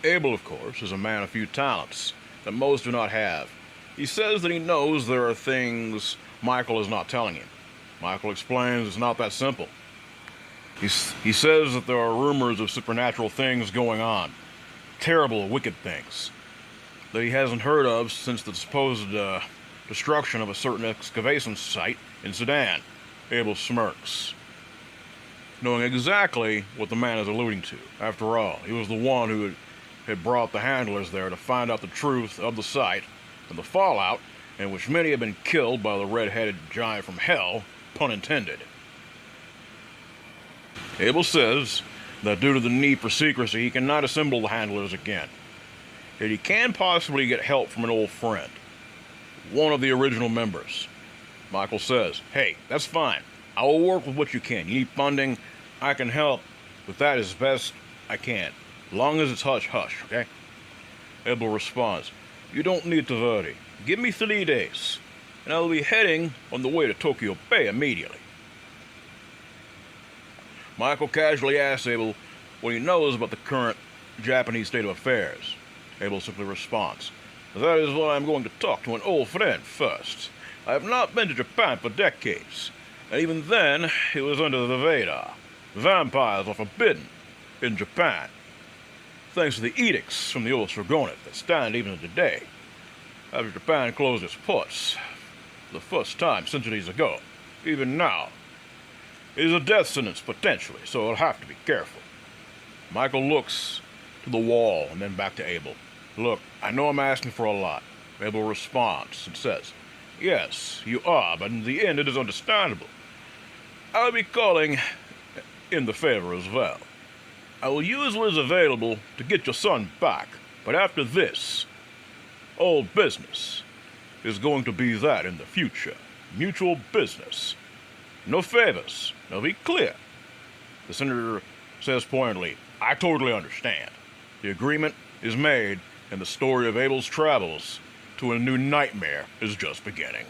Abel, of course, is a man of few talents that most do not have. He says that he knows there are things Michael is not telling him. Michael explains it's not that simple. He says that there are rumors of supernatural things going on, terrible, wicked things, that he hasn't heard of since the supposed destruction of a certain excavation site in Sudan. Abel smirks, knowing exactly what the man is alluding to. After all, he was the one who had brought the handlers there to find out the truth of the site and the fallout in which many had been killed by the red-headed giant from hell, pun intended. Abel says that due to the need for secrecy, he cannot assemble the handlers again. Yet he can possibly get help from an old friend, one of the original members. Michael says, "Hey, that's fine. I will work with what you can. You need funding, I can help with that as best I can, as long as it's hush-hush, okay?" Abel responds, "You don't need to worry. Give me 3 days, and I will be heading on the way to Tokyo Bay immediately." Michael casually asks Abel what he knows about the current Japanese state of affairs. Abel simply responds, That is why I'm going to talk to an old friend first. I have not been to Japan for decades, and even then, it was under the radar. Vampires are forbidden in Japan, thanks to the edicts from the old shogunate that stand even today. After Japan closed its ports, for the first time centuries ago, even now, it is a death sentence potentially, so I'll have to be careful. Michael looks to the wall and then back to Abel. Look, I know I'm asking for a lot. Abel responds and says, yes, you are, but in the end it is understandable. I'll be calling in the favor as well. I will use what is available to get your son back, but after this, old business is going to be that in the future. Mutual business. No favors. Now be clear. The senator says pointedly, I totally understand. The agreement is made, and the story of Abel's travels to a new nightmare is just beginning.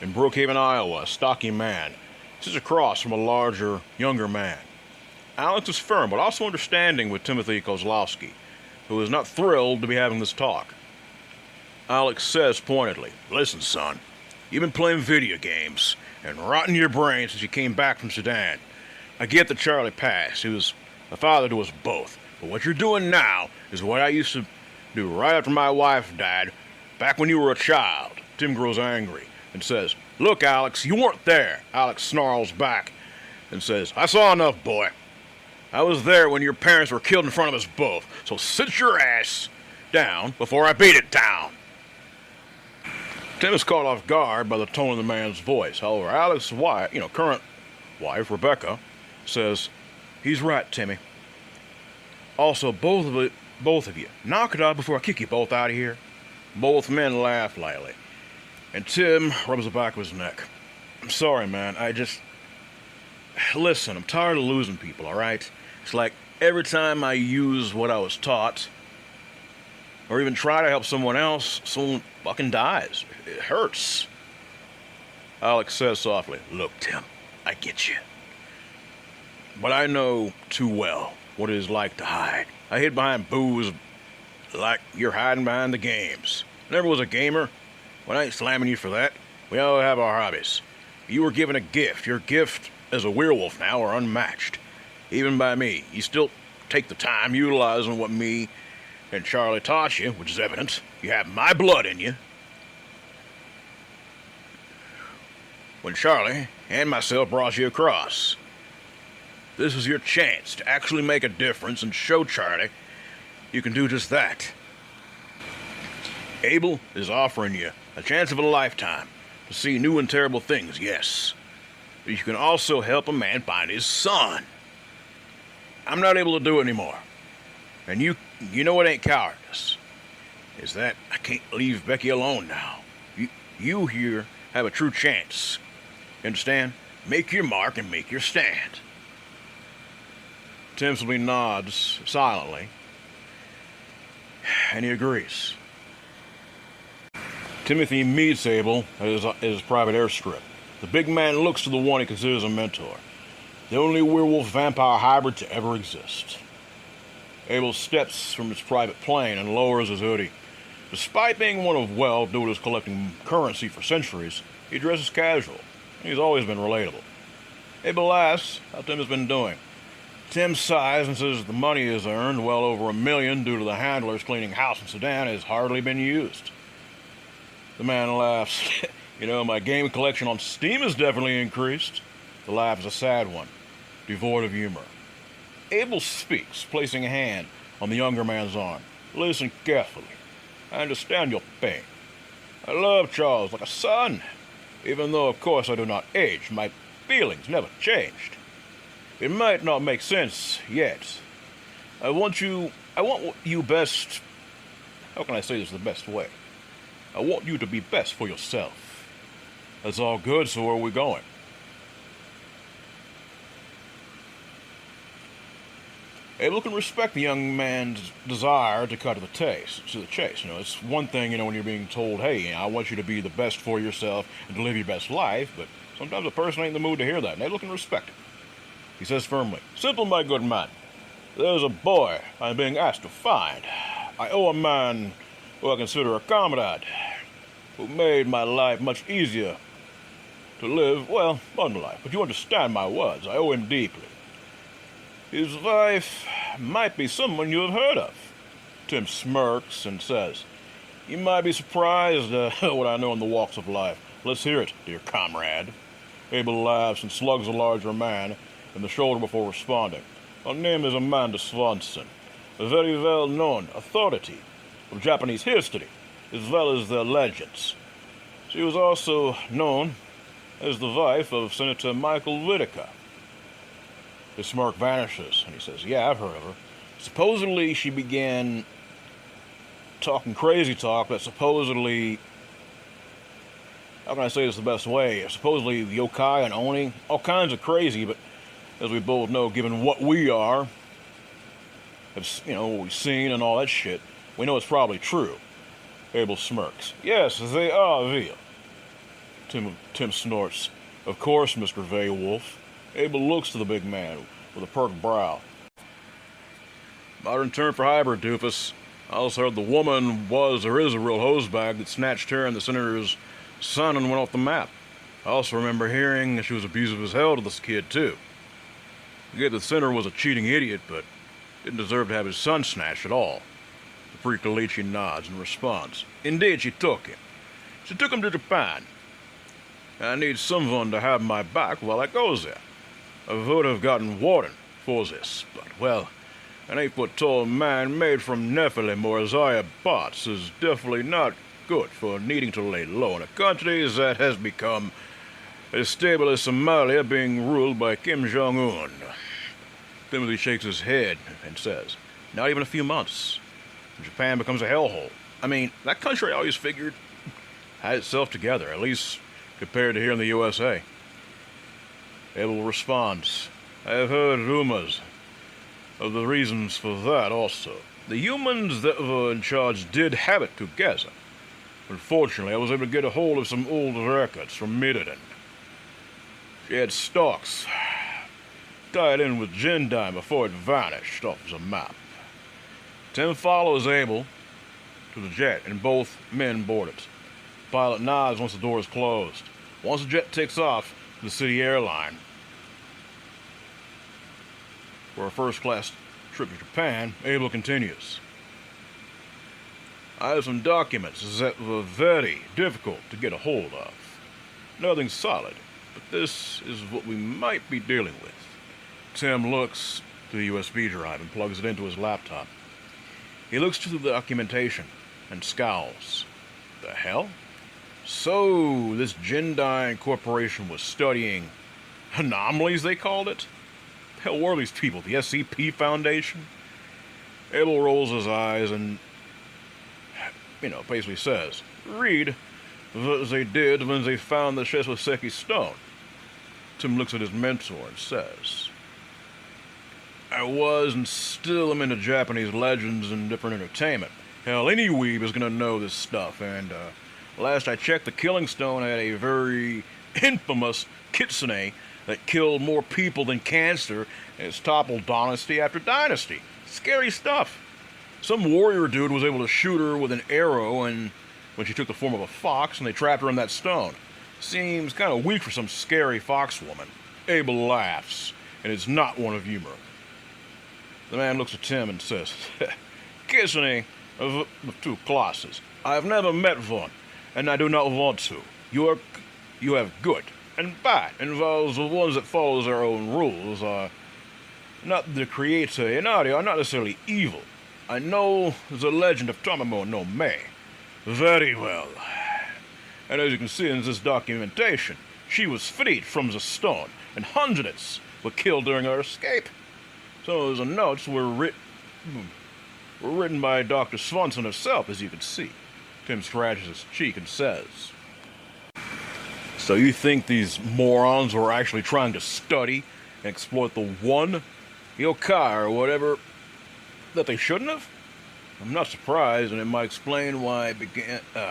In Brookhaven, Iowa, a stocky man sits across from a larger, younger man. Alex is firm, but also understanding with Timothy Kozlowski, who is not thrilled to be having this talk. Alex says pointedly, listen, son, you've been playing video games and rotting your brain since you came back from Sudan. I get that Charlie passed. He was a father to us both. But what you're doing now is what I used to do right after my wife died, back when you were a child. Tim grows angry and says, look, Alex, you weren't there. Alex snarls back and says, I saw enough, boy. I was there when your parents were killed in front of us both, so sit your ass down before I beat it down. Tim is caught off guard by the tone of the man's voice. However, Alex's wife, current wife, Rebecca, says, he's right, Timmy. Also, both of you, knock it off before I kick you both out of here. Both men laugh lightly, and Tim rubs the back of his neck. I'm sorry, man, listen, I'm tired of losing people, alright? It's like every time I use what I was taught, or even try to help someone else, someone fucking dies. It hurts. Alex says softly, look, Tim, I get you. But I know too well what it is like to hide. I hid behind booze like you're hiding behind the games. Never was a gamer. Well, I ain't slamming you for that. We all have our hobbies. You were given a gift. Your gift as a werewolf now are unmatched. Even by me. You still take the time utilizing what me and Charlie taught you, which is evident. You have my blood in you. When Charlie and myself brought you across, this is your chance to actually make a difference and show Charlie you can do just that. Abel is offering you a chance of a lifetime to see new and terrible things, yes. But you can also help a man find his son. I'm not able to do it anymore. And you know it ain't cowardice. Is that I can't leave Becky alone now. You here have a true chance. Understand? Make your mark and make your stand. Tim simply nods silently, and he agrees. Timothy meets Abel at his private airstrip. The big man looks to the one he considers a mentor, the only werewolf-vampire hybrid to ever exist. Abel steps from his private plane and lowers his hoodie. Despite being one of wealth due to his collecting currency for centuries, he dresses casual. He's always been relatable. Abel asks how Tim has been doing. Tim sighs and says the money he has earned, well over $1 million due to the handlers cleaning house in Sudan, has hardly been used. The man laughs. My game collection on Steam has definitely increased. The laugh is a sad one, devoid of humor. Abel speaks, placing a hand on the younger man's arm. Listen carefully. I understand your pain. I love Charles like a son. Even though, of course, I do not age, my feelings never changed. It might not make sense yet. I want you best. How can I say this the best way? I want you to be best for yourself. That's all good, so where are we going? Abel can respect the young man's desire to cut to the chase. It's one thing, when you're being told, hey, I want you to be the best for yourself and to live your best life, but sometimes a person ain't in the mood to hear that, and Abel can respect it. He says firmly, simple, my good man. There's a boy I'm being asked to find. I owe a man who I consider a comrade, who made my life much easier to live, well, unlife. But you understand my words, I owe him deeply. His wife might be someone you have heard of. Tim smirks and says, "You might be surprised what I know in the walks of life. Let's hear it, dear comrade." Abel laughs and slugs the larger man in the shoulder before responding. "Her name is Amanda Swanson, a very well-known authority of Japanese history, as well as their legends. She was also known as the wife of Senator Michael Whitaker." His smirk vanishes, and he says, "Yeah, I've heard of her. Supposedly she began talking crazy talk that supposedly, how can I say this the best way? Supposedly yokai and oni, all kinds of crazy, but as we both know, given what we are, what we've seen and all that shit, we know it's probably true." Abel smirks. "Yes, they are real." Tim snorts. "Of course, Mr. Veywolf." Abel looks to the big man with a perked brow. "Modern term for hybrid, doofus. I also heard the woman was or is a real hosebag that snatched her and the senator's son and went off the map. I also remember hearing that she was abusive as hell to this kid, too. I get the senator was a cheating idiot, but didn't deserve to have his son snatched at all." The Freak-Delici nods and responds. "Indeed, she took him. She took him to Japan. I need someone to have my back while I goes there. I would have gotten warden for this, but, well, an 8-foot-tall man made from Nephilim or Isaiah bots is definitely not good for needing to lay low in a country that has become as stable as Somalia being ruled by Kim Jong-un." Timothy shakes his head and says, "Not even a few months. Japan becomes a hellhole. I mean, that country I always figured had itself together, at least compared to here in the USA." Abel responds, "I have heard rumors of the reasons for that also. The humans that were in charge did have it together. Unfortunately, I was able to get a hold of some old records from Midden. She had stalks tied in with Gendine before it vanished off the map." Tim follows Abel to the jet, and both men board it. The pilot nods once the door is closed. Once the jet takes off to the city airline for a first-class trip to Japan, Abel continues. "I have some documents that were very difficult to get a hold of. Nothing solid, but this is what we might be dealing with." Tim looks to the USB drive and plugs it into his laptop. He looks through the documentation and scowls. The hell? So, this Gendine Corporation was studying anomalies, they called it? The hell were these people? The SCP Foundation? Abel rolls his eyes and, basically says, "Read what they did when they found the Shesoseki stone." Tim looks at his mentor and says, "I was and still am into Japanese legends and different entertainment. Hell, any weeb is gonna know this stuff, and last I checked, the Killing Stone had a very infamous kitsune that killed more people than cancer, and it's toppled dynasty after dynasty. Scary stuff. Some warrior dude was able to shoot her with an arrow and when she took the form of a fox, and they trapped her in that stone. Seems kind of weak for some scary fox woman." Abel laughs, and it's not one of humor. The man looks at Tim and says, "Kitsune of two classes. I have never met one, and I do not want to. You have good and bad, and those the ones that follow their own rules are not the creator Inari are not necessarily evil. I know the legend of Tomamo no Me very well. And as you can see in this documentation, she was freed from the stone, and hundreds were killed during her escape. Some of the notes were written by Dr. Swanson herself, as you can see." Tim scratches his cheek and says, "So you think these morons were actually trying to study and exploit the one yokai or whatever that they shouldn't have? I'm not surprised, and it might explain why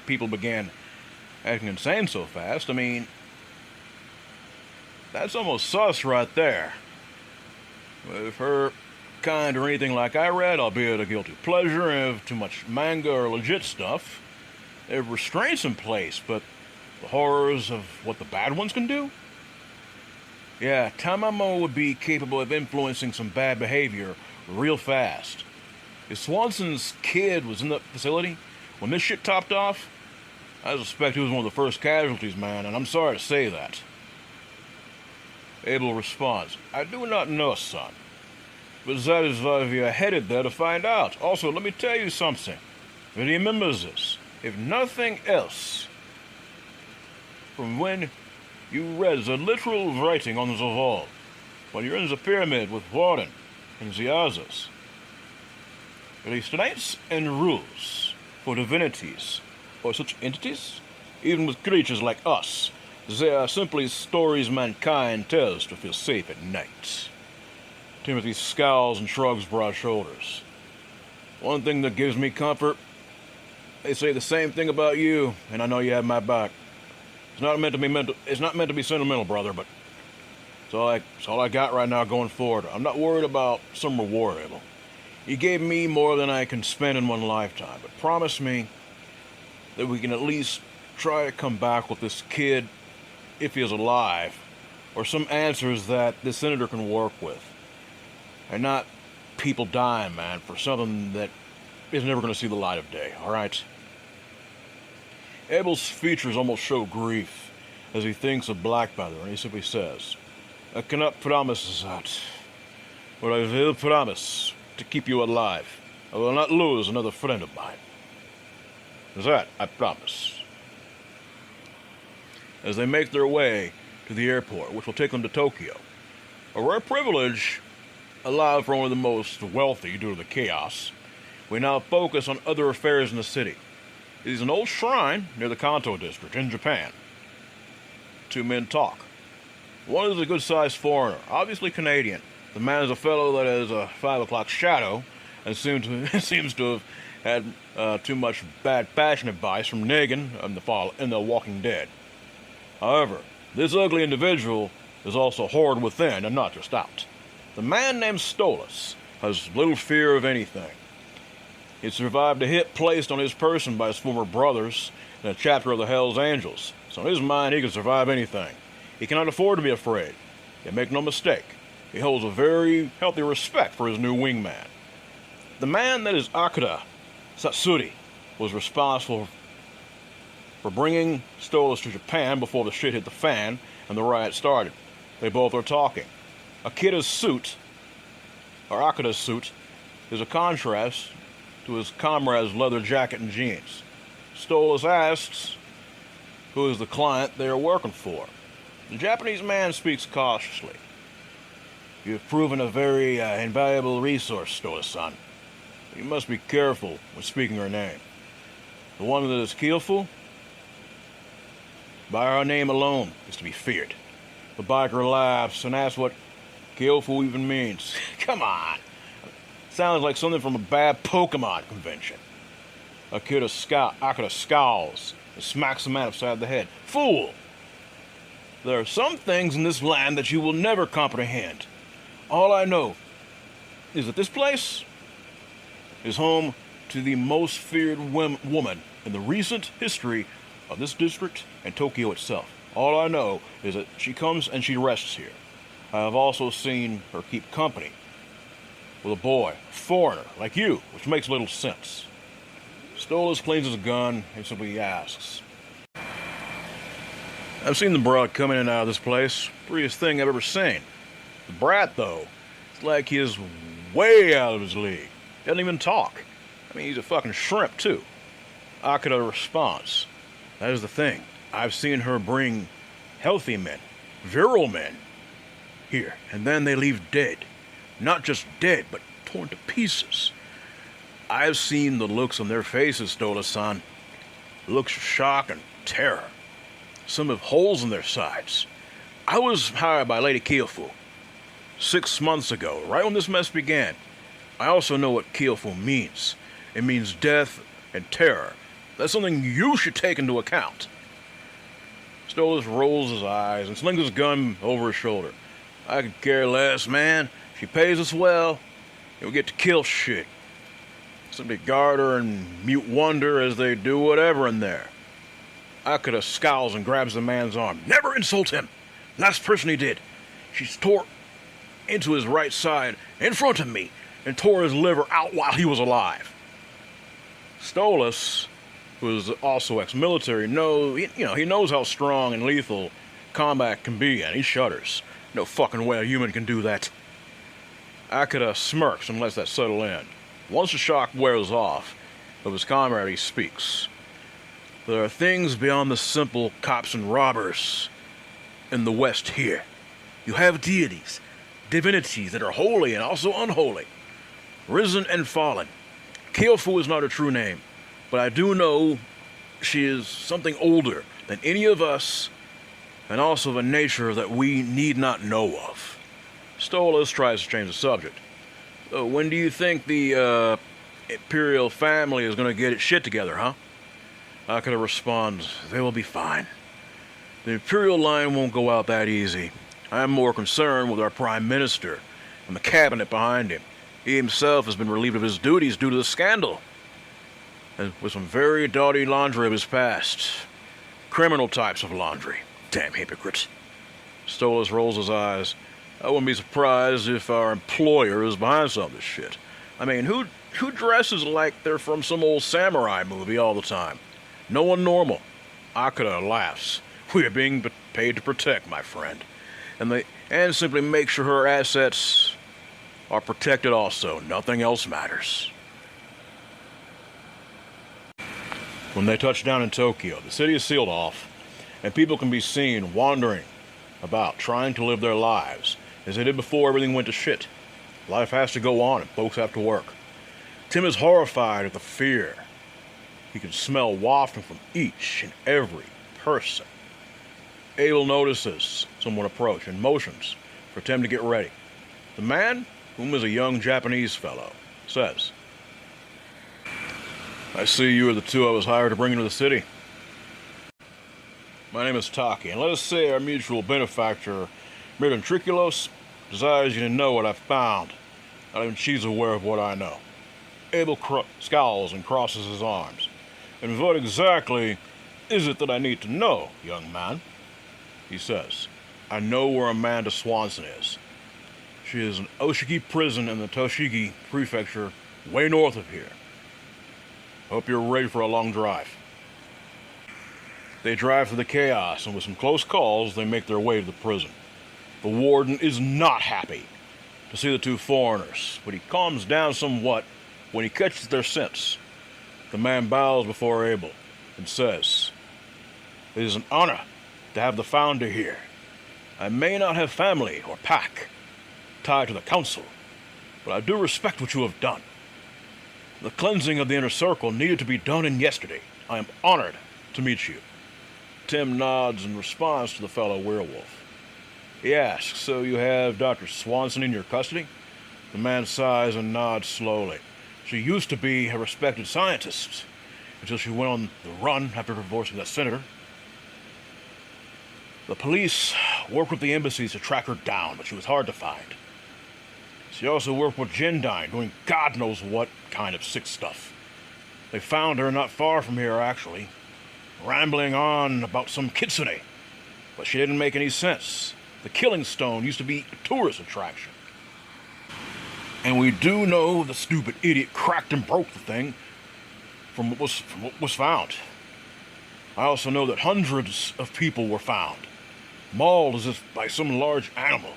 people began acting insane so fast. I mean, that's almost sus right there. With her kind or anything like I read, albeit a guilty pleasure of too much manga or legit stuff. There are restraints in place, but the horrors of what the bad ones can do? Yeah, Tamamo would be capable of influencing some bad behavior real fast. If Swanson's kid was in the facility when this shit topped off, I suspect he was one of the first casualties, man, and I'm sorry to say that. Abel responds, I do not know, son. But that is why we are headed there to find out. Also, let me tell you something. Remember this. If nothing else, from when you read the literal writing on the wall, when you're in the pyramid with Warden and the others, restraints and rules for divinities or such entities, even with creatures like us, they are simply stories mankind tells to feel safe at night. Timothy scowls and shrugs broad shoulders. One thing that gives me comfort, they say the same thing about you, and I know you have my back. It's not meant to be sentimental, brother, but it's all I got right now going forward. I'm not worried about some reward, Abel. You gave me more than I can spend in one lifetime, but promise me that we can at least try to come back with this kid, if he is alive, or some answers that this senator can work with. And not people dying, man, for something that is never going to see the light of day, alright? Abel's features almost show grief as he thinks of Blackfeather, and he simply says, I cannot promise that, but I will promise to keep you alive. I will not lose another friend of mine. That I promise. As they make their way to the airport, which will take them to Tokyo, a rare privilege allowed for only the most wealthy due to the chaos, we now focus on other affairs in the city. It is an old shrine near the Kanto district in Japan. Two men talk. One is a good-sized foreigner, obviously Canadian. The man is a fellow that has a 5 o'clock shadow and seems to have had too much bad fashion advice from Negan in The Walking Dead. However, this ugly individual is also horrid within and not just out. The man named Stolas has little fear of anything. He survived a hit placed on his person by his former brothers in a chapter of the Hells Angels, so in his mind he can survive anything. He cannot afford to be afraid. Yet make no mistake, he holds a very healthy respect for his new wingman. The man that is Akira Satsuri was responsible for bringing Stolas to Japan before the shit hit the fan and the riot started. They both are talking. Akira's suit, is a contrast to his comrade's leather jacket and jeans. Stolas asks who is the client they are working for. The Japanese man speaks cautiously. You have proven a very invaluable resource, Stolas-san. You must be careful when speaking her name. The one that is skillful, by our name alone, is to be feared. The biker laughs and asks what skillful even means. Come on. Sounds like something from a bad Pokemon convention. Akira scowls and smacks the man upside the head. Fool! There are some things in this land that you will never comprehend. All I know is that this place is home to the most feared woman in the recent history of this district and Tokyo itself. All I know is that she comes and she rests here. I have also seen her keep company with a boy, a foreigner, like you, which makes little sense. Stolas cleans his gun and simply asks, I've seen the broad come in and out of this place. Prettiest thing I've ever seen. The brat, though, it's like he is way out of his league. Doesn't even talk. I mean, he's a fucking shrimp, too. Akira responds, that is the thing. I've seen her bring healthy men, virile men, here, and then they leave dead. Not just dead, but torn to pieces. I've seen the looks on their faces, Stola-san. Looks of shock and terror. Some have holes in their sides. I was hired by Lady Kyofu 6 months ago, right when this mess began. I also know what Kyofu means. It means death and terror. That's something you should take into account. Stolas rolls his eyes and slings his gun over his shoulder. I could care less, man. She pays us well. You'll get to kill shit. Simply guard her in mute wonder as they do whatever in there. Akira scowls and grabs the man's arm. Never insult him! Last person he did. She tore into his right side in front of me and tore his liver out while he was alive. Stolas, who is also ex-military, he knows how strong and lethal combat can be, and he shudders. No fucking way a human can do that. Akira smirks and lets that settle in. Once the shock wears off of his comrade, he speaks. There are things beyond the simple cops and robbers in the West here. You have deities, divinities that are holy and also unholy, risen and fallen. Kyofu is not her true name, but I do know she is something older than any of us, and also of a nature that we need not know of. Stolas tries to change the subject. When do you think the Imperial family is going to get its shit together, huh? Akira responds, they will be fine. The Imperial line won't go out that easy. I am more concerned with our Prime Minister and the cabinet behind him. He himself has been relieved of his duties due to the scandal, and with some very dirty laundry of his past. Criminal types of laundry. Damn hypocrite. Stolas rolls his eyes. I wouldn't be surprised if our employer is behind some of this shit. I mean, who dresses like they're from some old samurai movie all the time? No one normal. Akira laughs. We are being paid to protect, my friend. And simply make sure her assets are protected also. Nothing else matters. When they touch down in Tokyo, the city is sealed off, and people can be seen wandering about, trying to live their lives, as they did before everything went to shit. Life has to go on, and folks have to work. Tim is horrified at the fear he can smell wafting from each and every person. Abel notices someone approach and motions for Tim to get ready. The man, whom is a young Japanese fellow, says, I see you are the two I was hired to bring into the city. My name is Taki, and let us say our mutual benefactor, Mirdantriculos, desires you to know what I've found. Not even she's aware of what I know. Abel scowls and crosses his arms. And what exactly is it that I need to know, young man? He says, I know where Amanda Swanson is. She is in Oshiki prison in the Toshigi prefecture, way north of here. Hope you're ready for a long drive. They drive through the chaos, and with some close calls, they make their way to the prison. The warden is not happy to see the two foreigners, but he calms down somewhat when he catches their sense. The man bows before Abel and says, It is an honor to have the founder here. I may not have family or pack tied to the council, but I do respect what you have done. The cleansing of the inner circle needed to be done in yesterday. I am honored to meet you. Tim nods in response to the fellow werewolf. He asks, So you have Dr. Swanson in your custody? The man sighs and nods slowly. She used to be a respected scientist until she went on the run after divorcing the senator. The police worked with the embassies to track her down, but she was hard to find. She also worked with Jindine, doing God knows what kind of sick stuff. They found her not far from here, actually, rambling on about some kitsune, but she didn't make any sense. The Killing Stone used to be a tourist attraction. And we do know the stupid idiot cracked and broke the thing from what was found. I also know that hundreds of people were found, mauled as if by some large animal.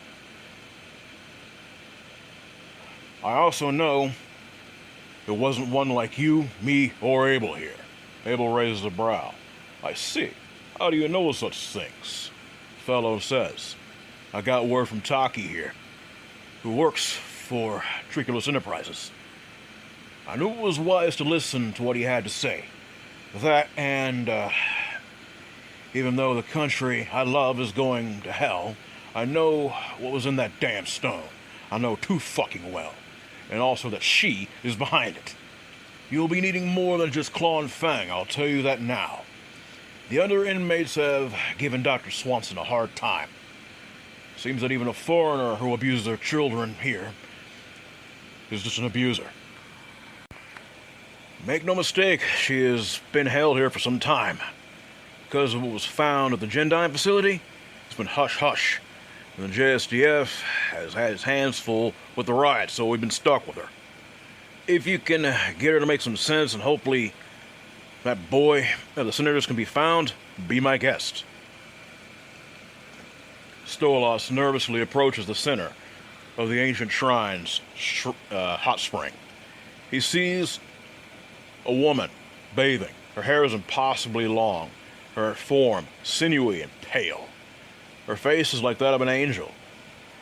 I also know there wasn't one like you, me, or Abel here. Abel raises a brow. I see. How do you know such things? The fellow says, I got word from Taki here, who works for Triculus Enterprises. I knew it was wise to listen to what he had to say. That and, even though the country I love is going to hell, I know what was in that damn stone. I know too fucking well. And also that she is behind it. You'll be needing more than just claw and fang, I'll tell you that now. The other inmates have given Dr. Swanson a hard time. Seems that even a foreigner who abuses their children here is just an abuser. Make no mistake, she has been held here for some time. Because of what was found at the Gendine facility, it's been hush-hush. And the JSDF has had his hands full with the riot, so we've been stuck with her. If you can get her to make some sense and hopefully that boy and the senators can be found, be my guest. Stolas nervously approaches the center of the ancient shrine's hot spring. He sees a woman bathing. Her hair is impossibly long, her form sinewy and pale. Her face is like that of an angel.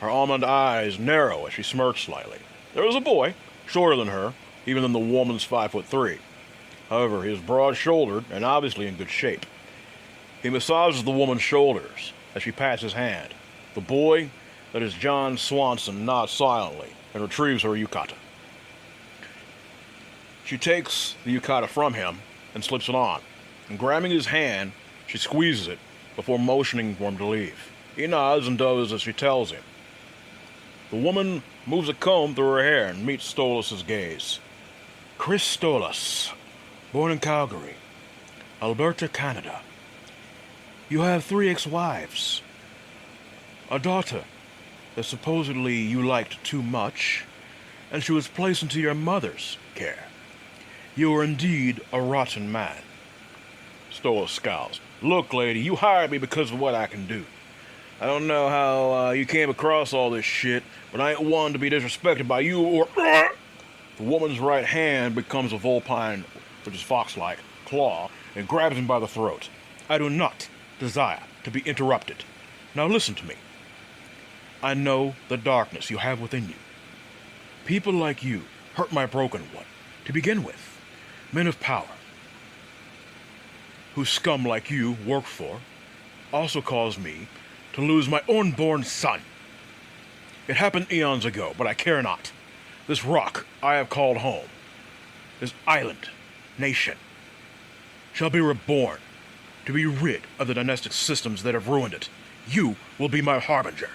Her almond eyes narrow as she smirks slightly. There is a boy, shorter than her, even than the woman's 5'3". However, he is broad-shouldered and obviously in good shape. He massages the woman's shoulders as she pats his hand. The boy, that is John Swanson, nods silently and retrieves her yukata. She takes the yukata from him and slips it on, and grabbing his hand, she squeezes it before motioning for him to leave. He nods and does as she tells him. The woman moves a comb through her hair and meets Stolas' gaze. Chris Stolas, born in Calgary, Alberta, Canada. You have 3 ex-wives. A daughter that supposedly you liked too much, and she was placed into your mother's care. You are indeed a rotten man. Stolas scowls. Look, lady, you hired me because of what I can do. I don't know how you came across all this shit, but I ain't one to be disrespected by you or... The woman's right hand becomes a vulpine, which is fox-like, claw, and grabs him by the throat. I do not desire to be interrupted. Now listen to me. I know the darkness you have within you. People like you hurt my broken one, to begin with. Men of power, who scum like you work for, also caused me to lose my unborn son. It happened eons ago, but I care not. This rock I have called home, this island, nation, shall be reborn to be rid of the dynastic systems that have ruined it. You will be my harbinger.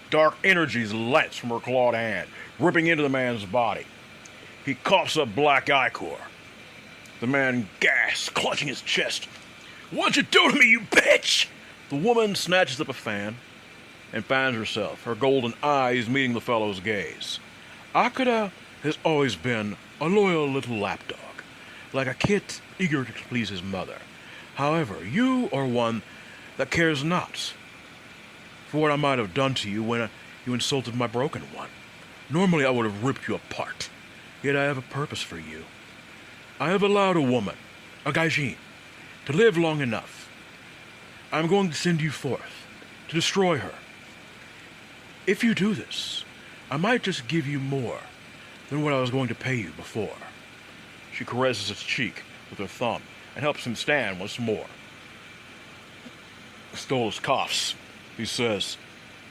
Dark energies lance from her clawed hand, ripping into the man's body. He coughs up black ichor. The man gasps, clutching his chest. What'd you do to me, you bitch? The woman snatches up a fan and finds herself, her golden eyes meeting the fellow's gaze. Akira has always been a loyal little lapdog, like a kit eager to please his mother. However, you are one that cares not for what I might have done to you when you insulted my broken one. Normally I would have ripped you apart, yet I have a purpose for you. I have allowed a woman, a gaijin, to live long enough. I am going to send you forth to destroy her. If you do this, I might just give you more than what I was going to pay you before. She caresses his cheek with her thumb and helps him stand once more. Stolas coughs. He says,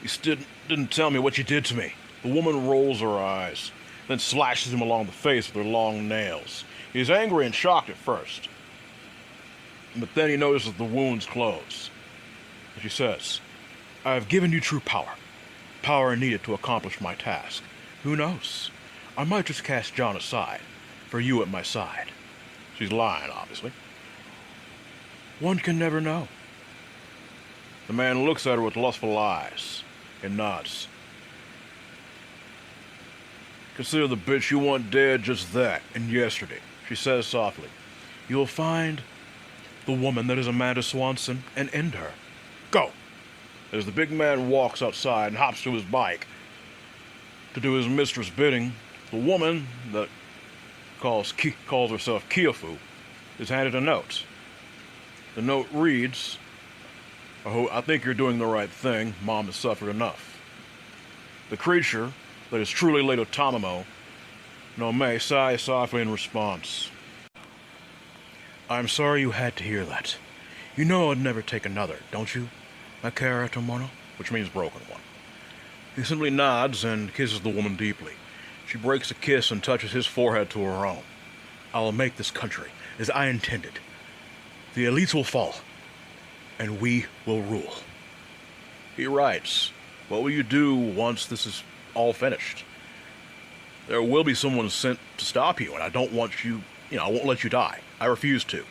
You didn't tell me what you did to me. The woman rolls her eyes, then slashes him along the face with her long nails. He is angry and shocked at first, but then he notices the wounds close. And she says, I have given you true power. Power needed to accomplish my task. Who knows? I might just cast John aside, for you at my side. She's lying, obviously. One can never know. The man looks at her with lustful eyes and nods. Consider the bitch you want dead just that, and yesterday. She says softly, You will find the woman that is Amanda Swanson and end her. Go! As the big man walks outside and hops to his bike to do his mistress' bidding, the woman that calls herself Kyofu is handed a note. The note reads, I think you're doing the right thing. Mom has suffered enough. The creature that is truly Lady Tamamo no May sighs softly in response. I'm sorry you had to hear that. You know I'd never take another, don't you? Akira Tomono, which means broken one. He simply nods and kisses the woman deeply. She breaks a kiss and touches his forehead to her own. I will make this country as I intended. The elites will fall, and we will rule. He writes, What will you do once this is all finished? There will be someone sent to stop you, and I don't want you, I won't let you die. I refuse to.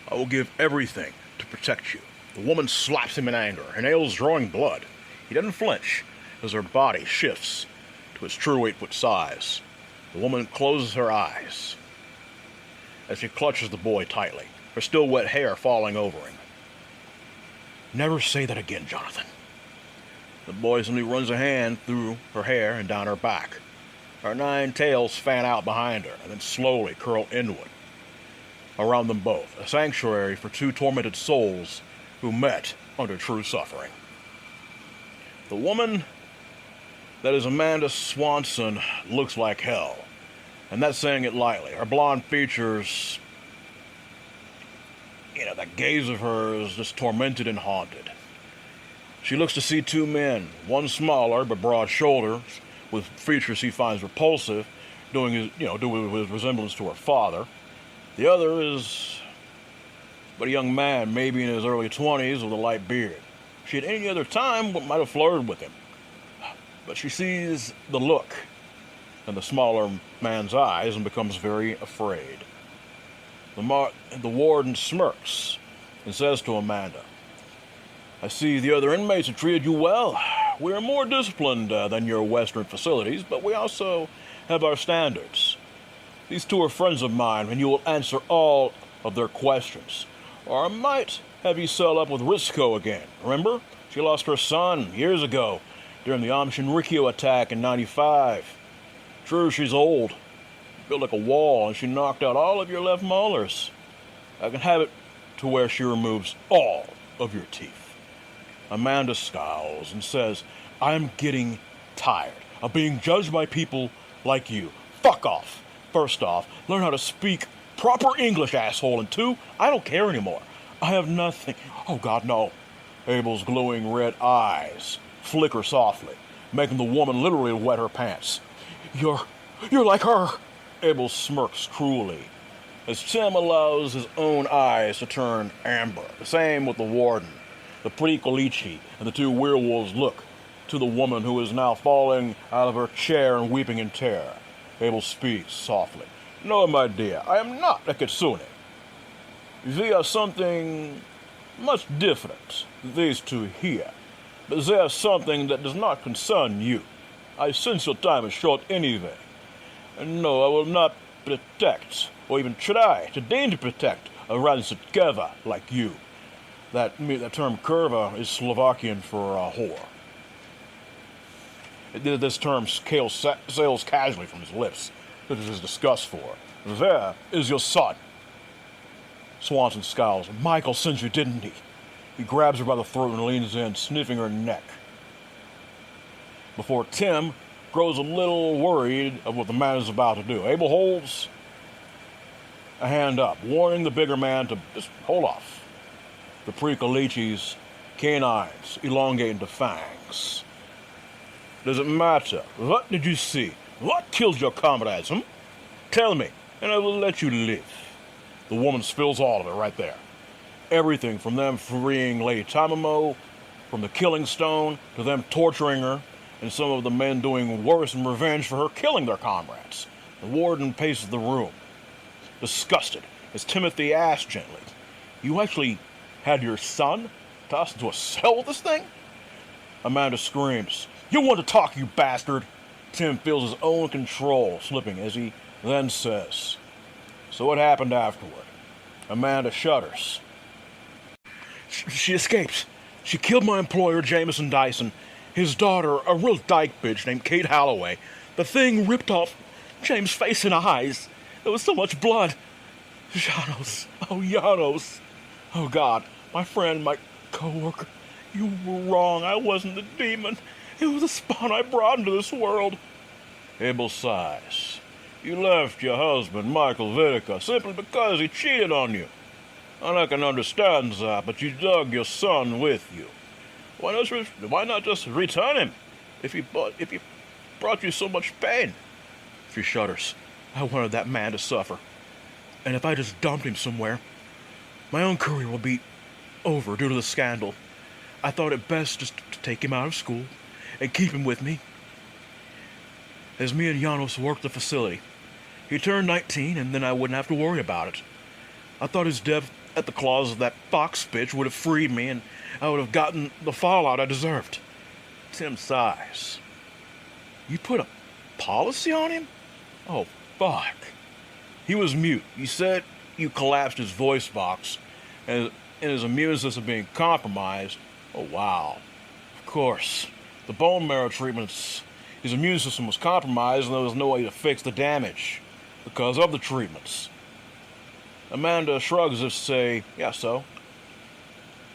I will give everything to protect you. The woman slaps him in anger, her nails drawing blood. He doesn't flinch as her body shifts to its true 8-foot size. The woman closes her eyes as she clutches the boy tightly, her still wet hair falling over him. Never say that again, Jonathan. The boy suddenly runs a hand through her hair and down her back. Her 9 tails fan out behind her and then slowly curl inward around them both, a sanctuary for 2 tormented souls who met under true suffering. The woman that is Amanda Swanson looks like hell, and that's saying it lightly. Her blonde features, that gaze of hers is just tormented and haunted. She looks to see 2 men, one smaller but broad shoulders, with features he finds repulsive, doing his resemblance to her father. The other is but a young man, maybe in his early 20s, with a light beard. She at any other time might have flirted with him, but she sees the look in the smaller man's eyes and becomes very afraid. The warden smirks and says to Amanda, "I see the other inmates have treated you well. We are more disciplined than your Western facilities, but we also have our standards. These 2 are friends of mine, and you will answer all of their questions. Or I might have you settle up with Risco again. Remember? She lost her son years ago during the Am Shinrikyo attack in '95. True, she's old, built like a wall, and she knocked out all of your left molars. I can have it to where she removes all of your teeth." Amanda scowls and says, "I'm getting tired of being judged by people like you. Fuck off. First off, learn how to speak proper English, asshole. And 2, I don't care anymore. I have nothing." Oh God, no. Abel's glowing red eyes flicker softly, making the woman literally wet her pants. You're like her." Abel smirks cruelly as Tim allows his own eyes to turn amber. The same with the warden. The pretty Kolichi and the 2 werewolves look to the woman who is now falling out of her chair and weeping in terror. Abel speaks softly. "No, my dear, I am not a kitsune. We are something much different, these 2 here. But there is something that does not concern you. I sense your time is short anyway. And no, I will not protect, or even try to deign to protect, a rancid curva like you." That term curva is Slovakian for whore. This term sails casually from his lips. This is his disgust for her. "There is your son." Swanson scowls. "Michael sent you, didn't he?" He grabs her by the throat and leans in, sniffing her neck, before Tim grows a little worried of what the man is about to do. Abel holds a hand up, warning the bigger man to just hold off. The pre-Kalichi's canines elongate into fangs. "Does it matter? What did you see? What killed your comrades, Tell me, and I will let you live." The woman spills all of it right there. Everything from them freeing Lady Tamamo from the killing stone to them torturing her, and some of the men doing worse in revenge for her killing their comrades. The warden paces the room, disgusted, as Timothy asks gently, "You actually had your son tossed into a cell with this thing?" Amanda screams, "You want to talk, you bastard!" Tim feels his own control slipping as he then says, "So what happened afterward?" Amanda shudders. She escapes. She killed my employer, Jameson Dyson, his daughter, a real dyke bitch named Kate Holloway. The thing ripped off James' face and eyes. There was so much blood. Janos. Oh, Janos. Oh, God. My friend, my co-worker. You were wrong. I wasn't the demon. It was the spawn I brought into this world. Abel sighs. You left your husband, Michael Vidica, simply because he cheated on you. And I can understand that, but you dug your son with you. Why not just return him if he brought you so much pain? She shudders. I wanted that man to suffer. And if I just dumped him somewhere, my own career will be over due to the scandal. I thought it best just to take him out of school and keep him with me. as me and Janos worked the facility. He turned 19, and then I wouldn't have to worry about it. I thought his death at the claws of that fox bitch would have freed me, and I would have gotten the fallout I deserved. Tim sighs. You put a policy on him? Oh, fuck. He was mute. He said you collapsed his voice box, and his immune system being compromised. Oh, wow. Of course. The bone marrow treatments, his immune system was compromised, and there was no way to fix the damage because of the treatments. Amanda shrugs as if to say, yeah, so.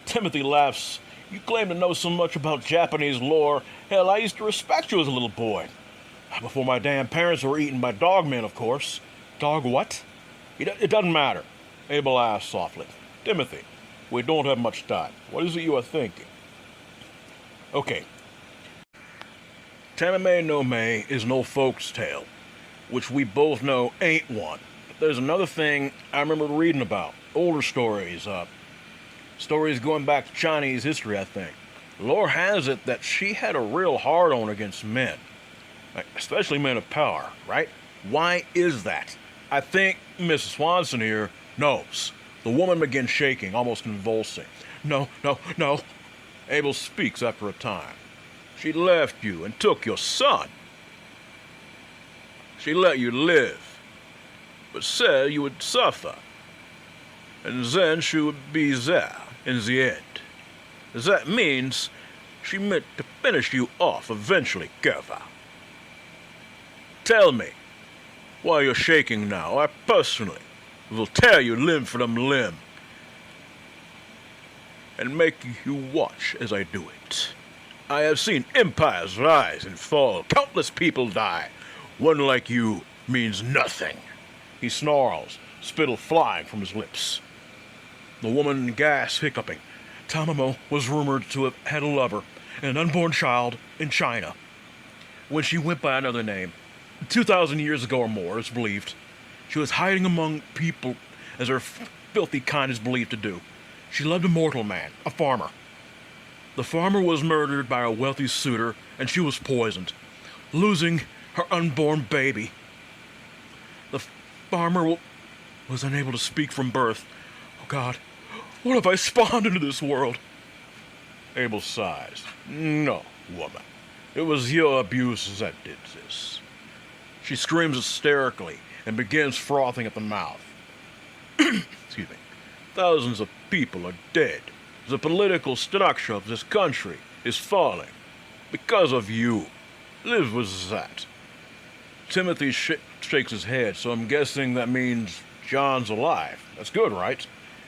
Timothy laughs. You claim to know so much about Japanese lore. Hell, I used to respect you as a little boy. Before my damn parents were eaten by dogmen, of course. Dog what? It doesn't matter. Abel asked softly. Timothy, we don't have much time. What is it you are thinking? Okay. Tamame no Mae is no folk's tale, which we both know ain't one. But there's another thing I remember reading about. Older stories, stories going back to Chinese history, I think. Lore has it that she had a real hard-on against men. Especially men of power, right? Why is that? I think Mrs. Swanson here knows. The woman begins shaking, almost convulsing. No. Abel speaks after a time. She left you and took your son. She let you live, but said you would suffer. And then she would be there in the end. That means she meant to finish you off eventually, Gerva. Tell me why you're shaking now. I personally will tear you limb from limb and make you watch as I do it. I have seen empires rise and fall, countless people die. One like you means nothing. He snarls, spittle flying from his lips. The woman gasps, hiccuping. Tamamo was rumored to have had a lover, an unborn child, in China. When she went by another name, 2,000 years ago or more, it's believed, she was hiding among people as her filthy kind is believed to do. She loved a mortal man, a farmer. The farmer was murdered by a wealthy suitor, and she was poisoned, losing her unborn baby. The farmer was unable to speak from birth. Oh God, what have I spawned into this world? Abel sighs. No, woman. It was your abuse that did this. She screams hysterically and begins frothing at the mouth. Excuse me. Thousands of people are dead. The political structure of this country is falling because of you. Live with that. Timothy shakes his head, so I'm guessing that means John's alive. That's good, right?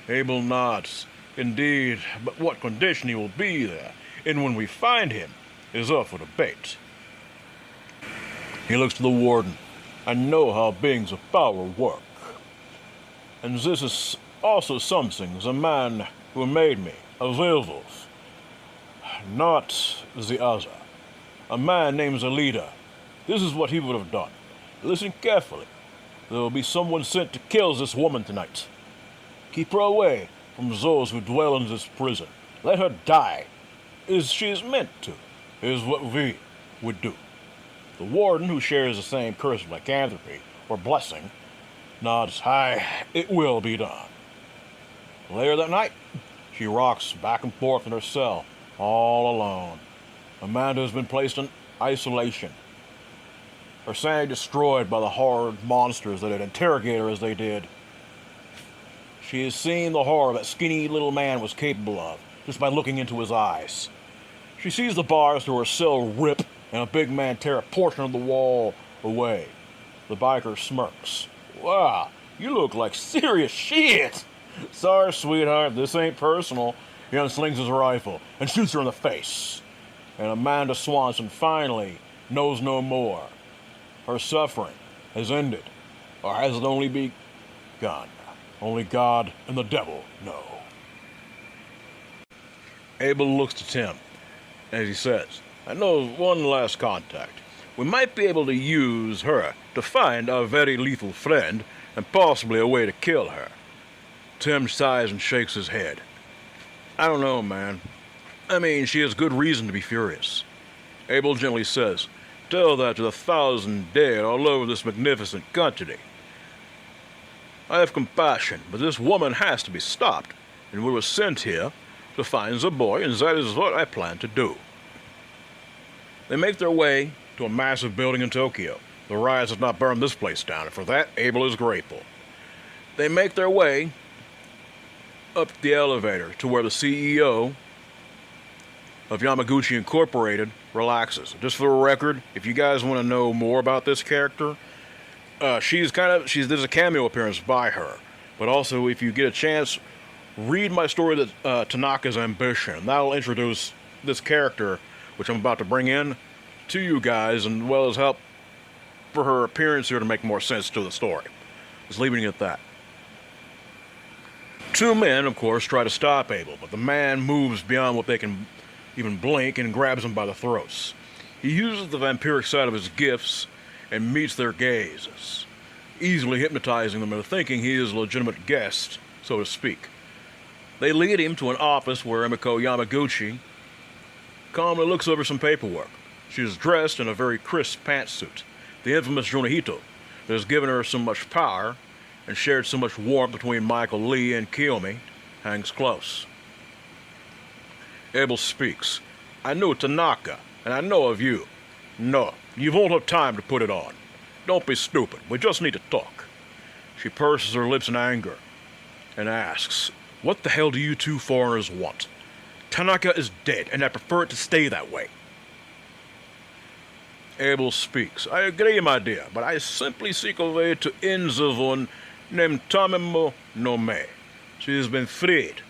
Abel nods. Indeed, but what condition he will be there, and when we find him, is up for debate. He looks to the warden. I know how beings of power work. And this is also something the man who made me, a werewolf, not the other. A man named the leader. This is what he would have done. Listen carefully. There will be someone sent to kill this woman tonight. Keep her away from those who dwell in this prison. Let her die, as she is meant to, is what we would do. The warden, who shares the same curse of lycanthropy, or blessing, nods high. It will be done. Later that night, she rocks back and forth in her cell, all alone. Amanda has been placed in isolation. Her sanity destroyed by the horrid monsters that had interrogated her as they did. She has seen the horror that skinny little man was capable of, just by looking into his eyes. She sees the bars to her cell rip and a big man tear a portion of the wall away. The biker smirks. Wow, you look like serious shit. Sorry, sweetheart, this ain't personal. He unslings his rifle and shoots her in the face. And Amanda Swanson finally knows no more. Her suffering has ended, or has it only begun? Only God and the devil know. Abel looks to Tim as he says, I know one last contact. We might be able to use her to find our very lethal friend and possibly a way to kill her. Tim sighs and shakes his head. I don't know, man. I mean, she has good reason to be furious. Abel gently says, Tell that to the 1,000 dead all over this magnificent country. I have compassion, but this woman has to be stopped, and we were sent here to find the boy, and that is what I plan to do. They make their way to a massive building in Tokyo. The riots have not burned this place down, and for that, Abel is grateful. They make their way up the elevator to where the CEO of Yamaguchi Incorporated relaxes. Just for the record, if you guys want to know more about this character, there's a cameo appearance by her. But also, if you get a chance, read my story, Tanaka's Ambition. That'll introduce this character, which I'm about to bring in, to you guys, and well as help for her appearance here to make more sense to the story. Just leaving it at that. Two men, of course, try to stop Abel, but the man moves beyond what they can even blink and grabs them by the throats. He uses the vampiric side of his gifts and meets their gazes, easily hypnotizing them into thinking he is a legitimate guest, so to speak. They lead him to an office where Emiko Yamaguchi calmly looks over some paperwork. She is dressed in a very crisp pantsuit, the infamous Junihito that has given her so much power and shared so much warmth between Michael Lee and Kiyomi, hangs close. Abel speaks. I know Tanaka, and I know of you. No, you won't have time to put it on. Don't be stupid, we just need to talk. She purses her lips in anger and asks, what the hell do you two foreigners want? Tanaka is dead, and I prefer it to stay that way. Abel speaks. I agree, my dear, but I simply seek a way to end the one named Tamemo no Me. She has been freed,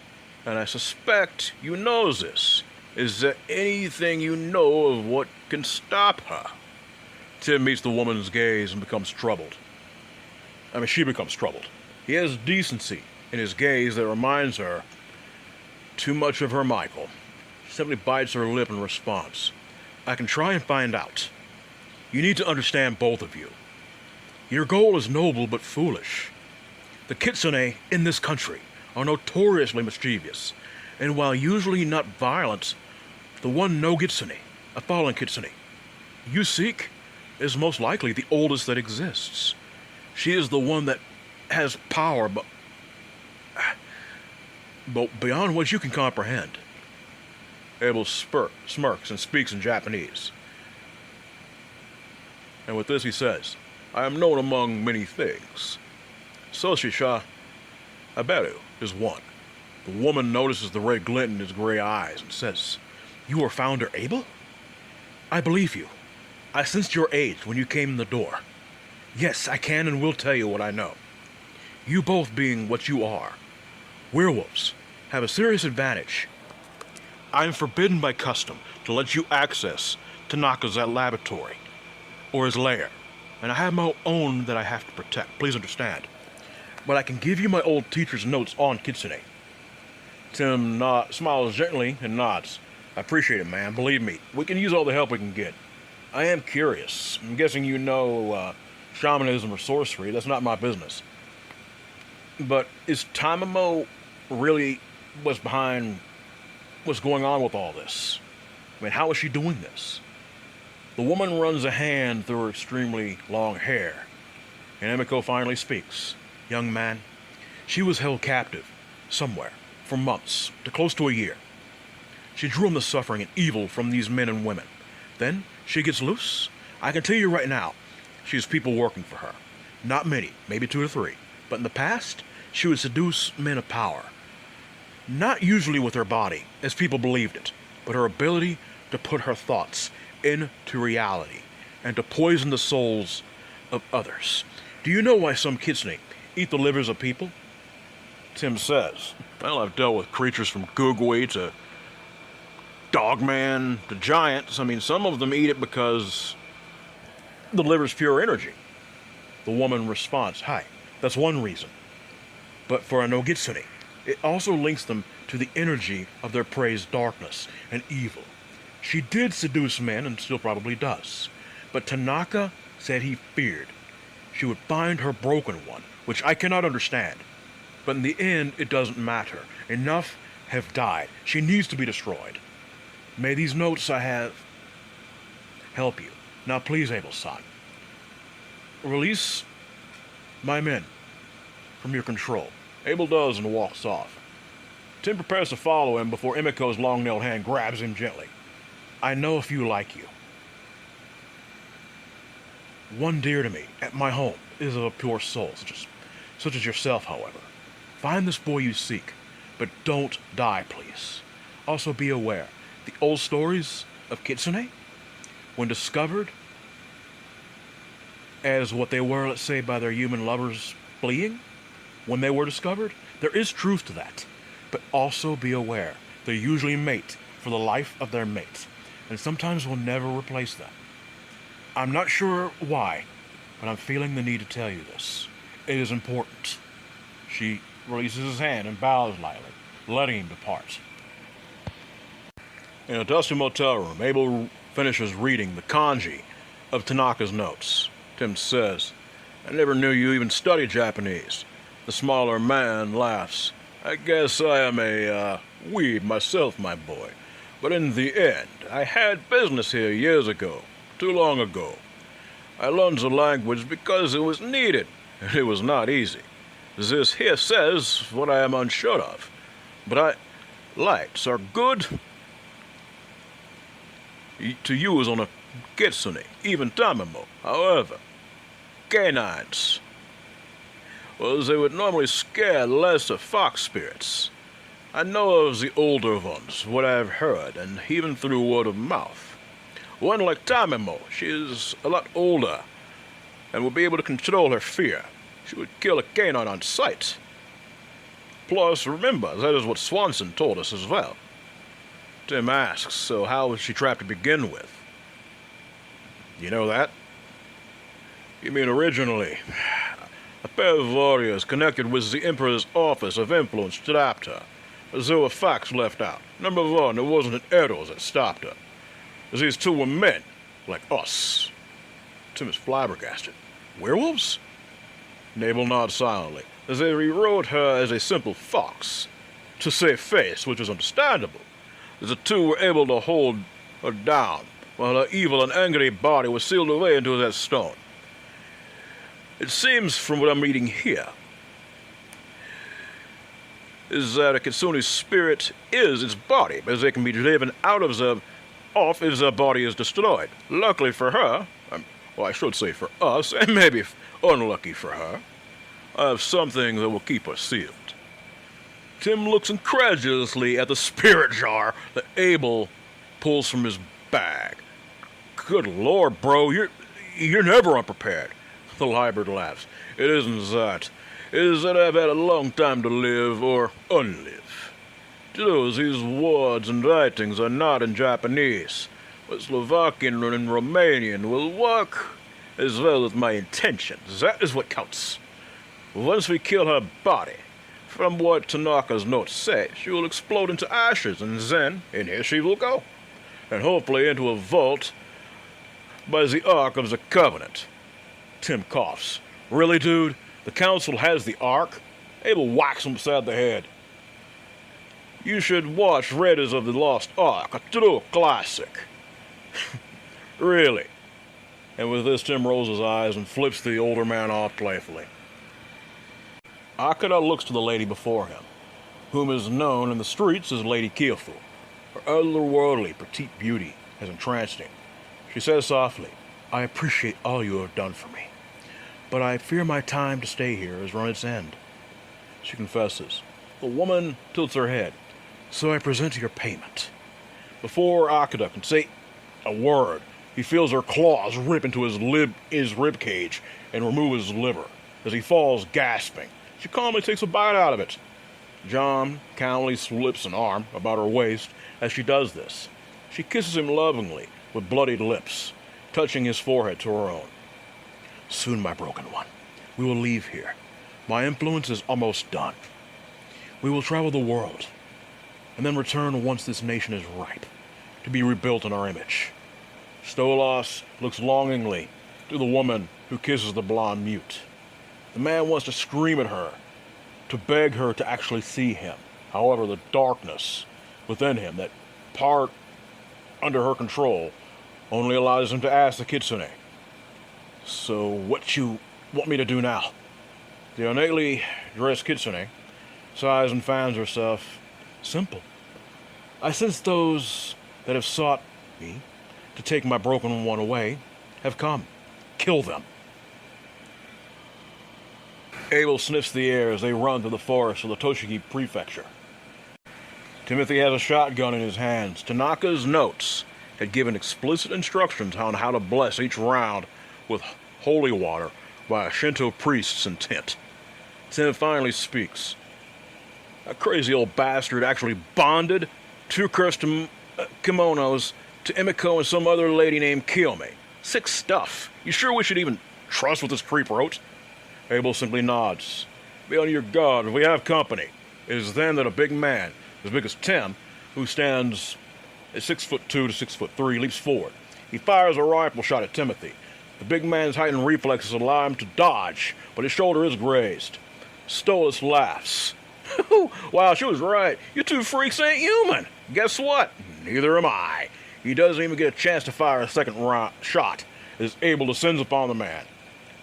and I suspect you know this. Is there anything you know of what can stop her? Tim meets the woman's gaze and becomes troubled. She becomes troubled. He has decency in his gaze that reminds her too much of her Michael. She simply bites her lip in response. I can try and find out. You need to understand, both of you. Your goal is noble but foolish. The kitsune in this country are notoriously mischievous, and while usually not violent, the one no kitsune, a fallen kitsune, you seek is most likely the oldest that exists. She is the one that has power, but beyond what you can comprehend. Abel smirks and speaks in Japanese. And with this he says, I am known among many things. Soshisha Aberu is one. The woman notices the red glint in his gray eyes and says, You are Founder Abel? I believe you. I sensed your age when you came in the door. Yes, I can and will tell you what I know. You both being what you are, werewolves, have a serious advantage. I am forbidden by custom to let you access Tanaka's laboratory or his lair, and I have my own that I have to protect. Please understand. But I can give you my old teacher's notes on kitsune. Tim smiles gently and nods. I appreciate it, man. Believe me, we can use all the help we can get. I am curious. I'm guessing you know shamanism or sorcery. That's not my business. But is Tamamo really what's behind what's going on with all this? I mean, how is she doing this? The woman runs a hand through her extremely long hair, and Emiko finally speaks. Young man, she was held captive somewhere for months to close to a year. She drew in the suffering and evil from these men and women. Then she gets loose. I can tell you right now, she has people working for her. Not many, maybe 2 or 3. But in the past, she would seduce men of power. Not usually with her body, as people believed it, but her ability to put her thoughts into reality and to poison the souls of others. Do you know why some kitsune eat the livers of people? Tim says, well, I've dealt with creatures from Gugui to Dogman to giants. I mean, some of them eat it because the liver's pure energy. The woman responds, hi, that's one reason. But for a no-gitsune, it also links them to the energy of their prey's darkness and evil. She did seduce men and still probably does. But Tanaka said he feared she would find her broken one, which I cannot understand. But in the end, it doesn't matter. Enough have died. She needs to be destroyed. May these notes I have help you. Now please, Abel-san, release my men from your control. Abel does and walks off. Tim prepares to follow him before Emiko's long-nailed hand grabs him gently. I know a few like you. One dear to me, at my home, is of a pure soul, such as yourself, however. Find this boy you seek, but don't die, please. Also be aware, the old stories of Kitsune, when discovered as what they were, let's say, by their human lovers fleeing, when they were discovered, there is truth to that. But also be aware, they usually mate for the life of their mate, and sometimes will never replace them. I'm not sure why, but I'm feeling the need to tell you this. It is important. She releases his hand and bows lightly, letting him depart. In a dusty motel room, Abel finishes reading the kanji of Tanaka's notes. Tim says, I never knew you even studied Japanese. The smaller man laughs. I guess I am a weeb myself, my boy. But in the end, I had business here years ago, too long ago. I learned the language because it was needed, and it was not easy. This here says what I am unsure of. But lights are good to use on a kitsune, even tamamo. However, canines, well, they would normally scare lesser fox spirits. I know of the older ones, what I've heard, and even through word of mouth. One like Tamimo, she is a lot older, and will be able to control her fear. She would kill a canine on sight. Plus, remember, that is what Swanson told us as well. Tim asks, so how was she trapped to begin with? You know that? You mean originally? A pair of warriors connected with the Emperor's office of influence trapped her. There were facts left out. Number one, it wasn't an arrow that stopped her. These two were men, like us. Tim is flabbergasted. Werewolves? Abel nods silently, as they rewrote her as a simple fox. To save face, which is understandable. The two were able to hold her down, while her evil and angry body was sealed away into that stone. It seems, from what I'm reading here, is that a kitsune's spirit is its body, as they can be driven out of the off if the body is destroyed. Luckily for her, well, I should say for us, and maybe unlucky for her, I have something that will keep her sealed. Tim looks incredulously at the spirit jar that Abel pulls from his bag. Good Lord, bro, you're never unprepared. The hybrid laughs. It isn't that. It is that I've had a long time to live or unlive. These words and writings are not in Japanese, but Slovakian and Romanian will work as well as my intentions. That is what counts. Once we kill her body, from what Tanaka's notes say, she will explode into ashes, and then in here she will go, and hopefully into a vault by the Ark of the Covenant. Tim coughs. Really, dude? The council has the Ark? Abel whacks him beside the head. You should watch Raiders of the Lost Ark, a true classic. Really? And with this, Tim rolls his eyes and flips the older man off playfully. Akira looks to the lady before him, whom is known in the streets as Lady Kyofu. Her otherworldly, petite beauty has entranced him. She says softly, I appreciate all you have done for me, but I fear my time to stay here has run its end. She confesses. The woman tilts her head. So I present your payment. Before Akira can say a word, he feels her claws rip into his rib cage and remove his liver as he falls gasping. She calmly takes a bite out of it. John calmly slips an arm about her waist as she does this. She kisses him lovingly with bloodied lips, touching his forehead to her own. Soon, my broken one, we will leave here. My influence is almost done. We will travel the world, and then return once this nation is ripe, to be rebuilt in our image. Stolas looks longingly to the woman who kisses the blonde mute. The man wants to scream at her, to beg her to actually see him. However, the darkness within him, that part under her control, only allows him to ask the kitsune. So what you want me to do now? The ornately dressed kitsune sighs and fans herself. Simple. I sense those that have sought me to take my broken one away have come. Kill them. Abel sniffs the air as they run through the forest of the Toshiki Prefecture. Timothy has a shotgun in his hands. Tanaka's notes had given explicit instructions on how to bless each round with holy water by a Shinto priest's intent. Tim finally speaks. That crazy old bastard actually bonded 2 cursed kimonos to Emiko and some other lady named Kiyomi. Sick stuff. You sure we should even trust what this creep wrote? Abel simply nods. Be on your guard, if we have company. It is then that a big man, as big as Tim, who stands at 6'2" to 6'3", leaps forward. He fires a rifle shot at Timothy. The big man's heightened reflexes allow him to dodge, but his shoulder is grazed. Stolas laughs. Wow, she was right. You 2 freaks ain't human. Guess what? Neither am I. He doesn't even get a chance to fire a second shot as Abel descends upon the man,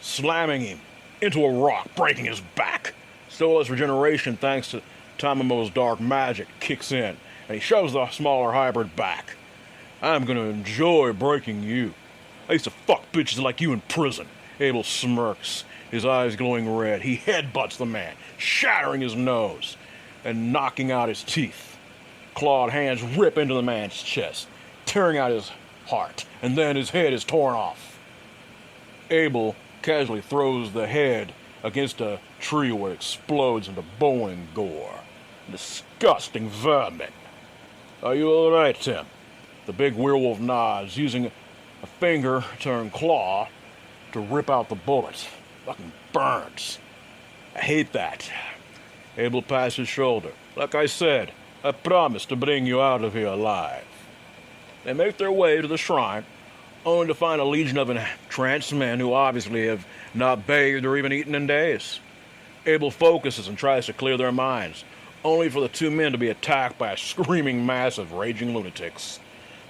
slamming him into a rock, breaking his back. Stolas' regeneration, thanks to Tamamo's dark magic, kicks in, and he shoves the smaller hybrid back. I'm gonna enjoy breaking you. I used to fuck bitches like you in prison. Abel smirks, his eyes glowing red. He headbutts the man, shattering his nose and knocking out his teeth. Clawed hands rip into the man's chest, tearing out his heart, and then his head is torn off. Abel casually throws the head against a tree where it explodes into bone and gore. Disgusting vermin. Are you all right, Tim? The big werewolf nods, using a finger turned claw to rip out the bullet. Fucking burns. I hate that. Abel pats his shoulder. Like I said, I promised to bring you out of here alive. They make their way to the shrine, only to find a legion of entranced men who obviously have not bathed or even eaten in days. Abel focuses and tries to clear their minds, only for the 2 men to be attacked by a screaming mass of raging lunatics.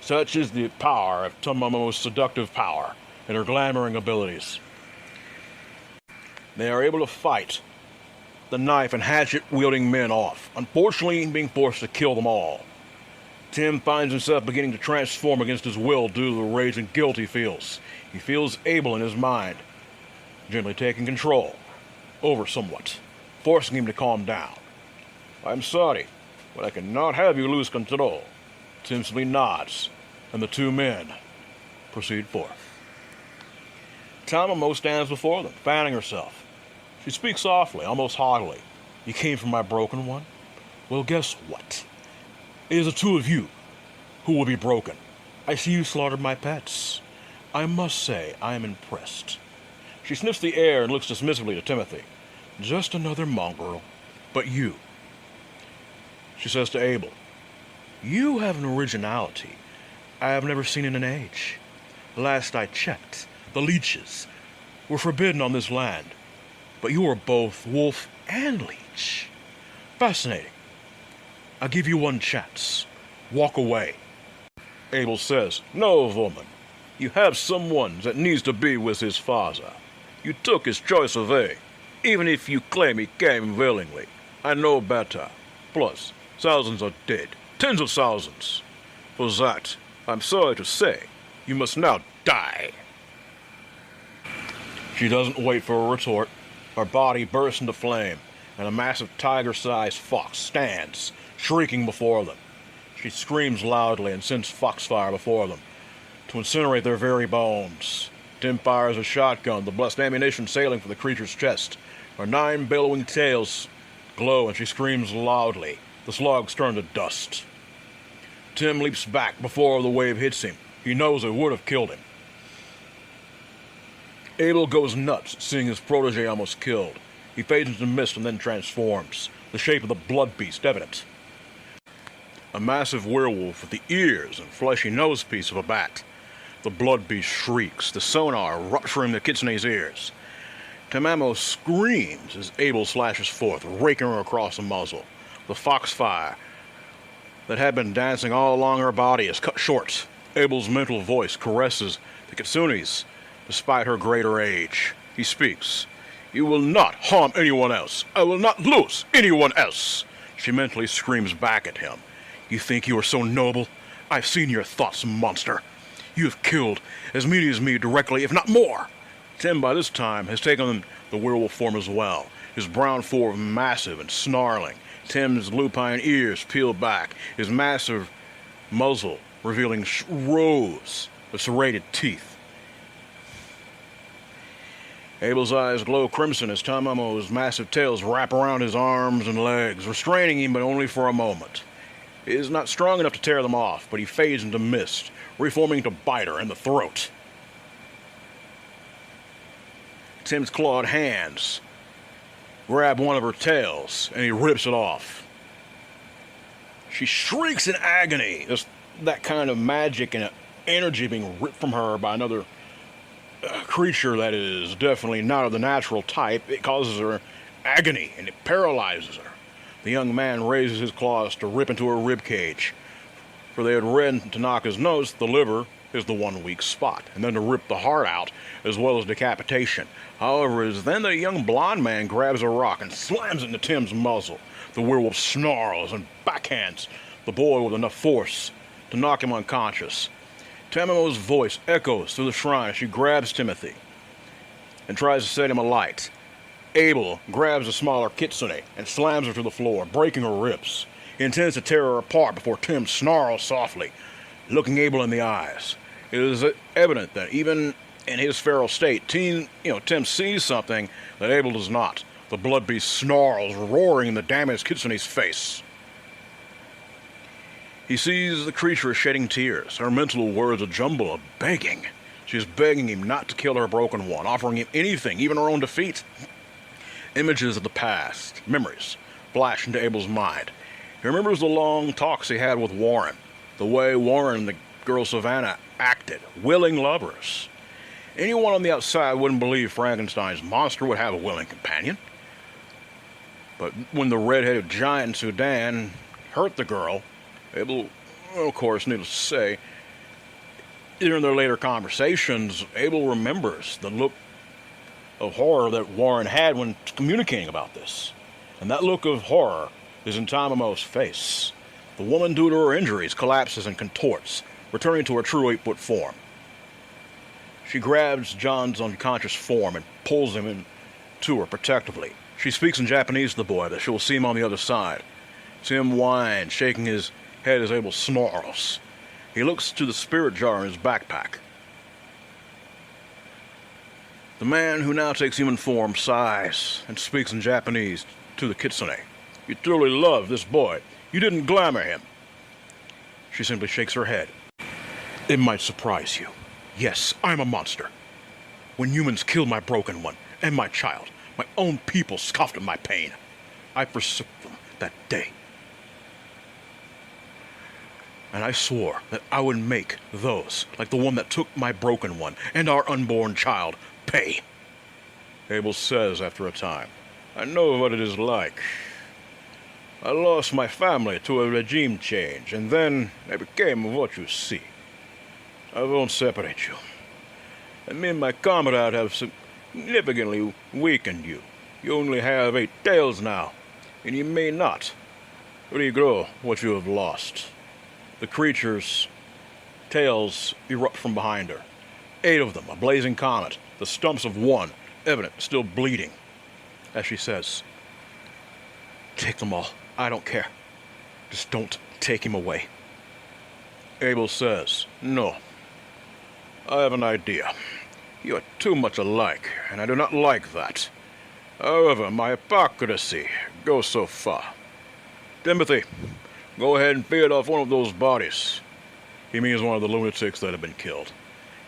Such is the power of Tamamo's seductive power and her glamoring abilities. They are able to fight the knife and hatchet-wielding men off, unfortunately being forced to kill them all. Tim finds himself beginning to transform against his will due to the rage and guilt he feels. He feels Abel in his mind, gently taking control over somewhat, forcing him to calm down. I'm sorry, but I cannot have you lose control. Tim simply nods, and the 2 men proceed forth. Tamamo stands before them, fanning herself. She speaks softly, almost haughtily. You came for my broken one? Well, guess what? It is the 2 of you who will be broken. I see you slaughtered my pets. I must say, I am impressed. She sniffs the air and looks dismissively to Timothy. Just another mongrel. But you, she says to Abel, you have an originality I have never seen in an age. Last I checked, the leeches were forbidden on this land, but you are both wolf and leech. Fascinating. I'll give you one chance. Walk away. Abel says, no, woman. You have someone that needs to be with his father. You took his choice away, even if you claim he came willingly. I know better. Plus, thousands are dead. Tens of thousands. For that, I'm sorry to say, you must now die. She doesn't wait for a retort. Her body bursts into flame, and a massive tiger-sized fox stands, shrieking before them. She screams loudly and sends foxfire before them to incinerate their very bones. Tim fires a shotgun, the blessed ammunition sailing for the creature's chest. Her 9 billowing tails glow, and she screams loudly. The slugs turn to dust. Tim leaps back before the wave hits him. He knows it would have killed him. Abel goes nuts, seeing his protege almost killed. He fades into mist and then transforms, the shape of the blood beast evident. A massive werewolf with the ears and fleshy nose piece of a bat. The blood beast shrieks, the sonar rupturing the kitsune's ears. Tamamo screams as Abel slashes forth, raking her across the muzzle. The foxfire that had been dancing all along her body is cut short. Abel's mental voice caresses the kitsune's despite her greater age. He speaks. You will not harm anyone else. I will not lose anyone else. She mentally screams back at him. You think you are so noble? I've seen your thoughts, monster. You have killed as many as me directly, if not more. Tim, by this time, has taken the werewolf form as well. His brown form massive and snarling. Tim's lupine ears peeled back, his massive muzzle revealing rows of serrated teeth. Abel's eyes glow crimson as Tamamo's massive tails wrap around his arms and legs, restraining him but only for a moment. He is not strong enough to tear them off, but he fades into mist, reforming to bite her in the throat. Tim's clawed hands grab one of her tails, and he rips it off. She shrieks in agony. There's that kind of magic and energy being ripped from her by another creature that is definitely not of the natural type. It causes her agony, and it paralyzes her. The young man raises his claws to rip into her ribcage, for they had read Tanaka's notes the liver is the one weak spot, and then to rip the heart out, as well as decapitation. However, as then the young blonde man grabs a rock and slams it into Tim's muzzle. The werewolf snarls and backhands the boy with enough force to knock him unconscious. Tamamo's voice echoes through the shrine as she grabs Timothy and tries to set him alight. Abel grabs a smaller kitsune and slams her to the floor, breaking her ribs. He intends to tear her apart before Tim snarls softly, looking Abel in the eyes. It is evident that even in his feral state, Tim sees something that Abel does not. The blood beast snarls, roaring in the damaged kitsune's face. He sees the creature shedding tears, her mental words a jumble of begging. She is begging him not to kill her broken one, offering him anything, even her own defeat. Images of the past, memories, flash into Abel's mind. He remembers the long talks he had with Warren, the way Warren and the girl Savannah acted, willing lovers. Anyone on the outside wouldn't believe Frankenstein's monster would have a willing companion. But when the red-headed giant in Sudan hurt the girl, Abel, of course, needless to say, during their later conversations, Abel remembers the look of horror that Warren had when communicating about this. And that look of horror is in Tamamo's face. The woman, due to her injuries, collapses and contorts, returning to her true 8-foot form. She grabs John's unconscious form and pulls him into her protectively. She speaks in Japanese to the boy that she will see him on the other side. Tim whines, shaking his head as Abel snarls. He looks to the spirit jar in his backpack. The man, who now takes human form, sighs and speaks in Japanese to the kitsune. You truly love this boy. You didn't glamour him. She simply shakes her head. It might surprise you. Yes, I'm a monster. When humans killed my broken one and my child, my own people scoffed at my pain. I forsook them that day. And I swore that I would make those, like the one that took my broken one and our unborn child, pay. Abel says after a time, I know what it is like. I lost my family to a regime change, and then I became what you see. I won't separate you. And me and my comrade have significantly weakened you. You only have 8 tails now, and you may not regrow what you have lost. The creature's tails erupt from behind her. 8 of them, a blazing comet, the stumps of one, evident, still bleeding. As she says, take them all. I don't care. Just don't take him away. Abel says, no. I have an idea. You are too much alike, and I do not like that. However, my hypocrisy goes so far. Timothy, go ahead and feed off one of those bodies. He means one of the lunatics that have been killed.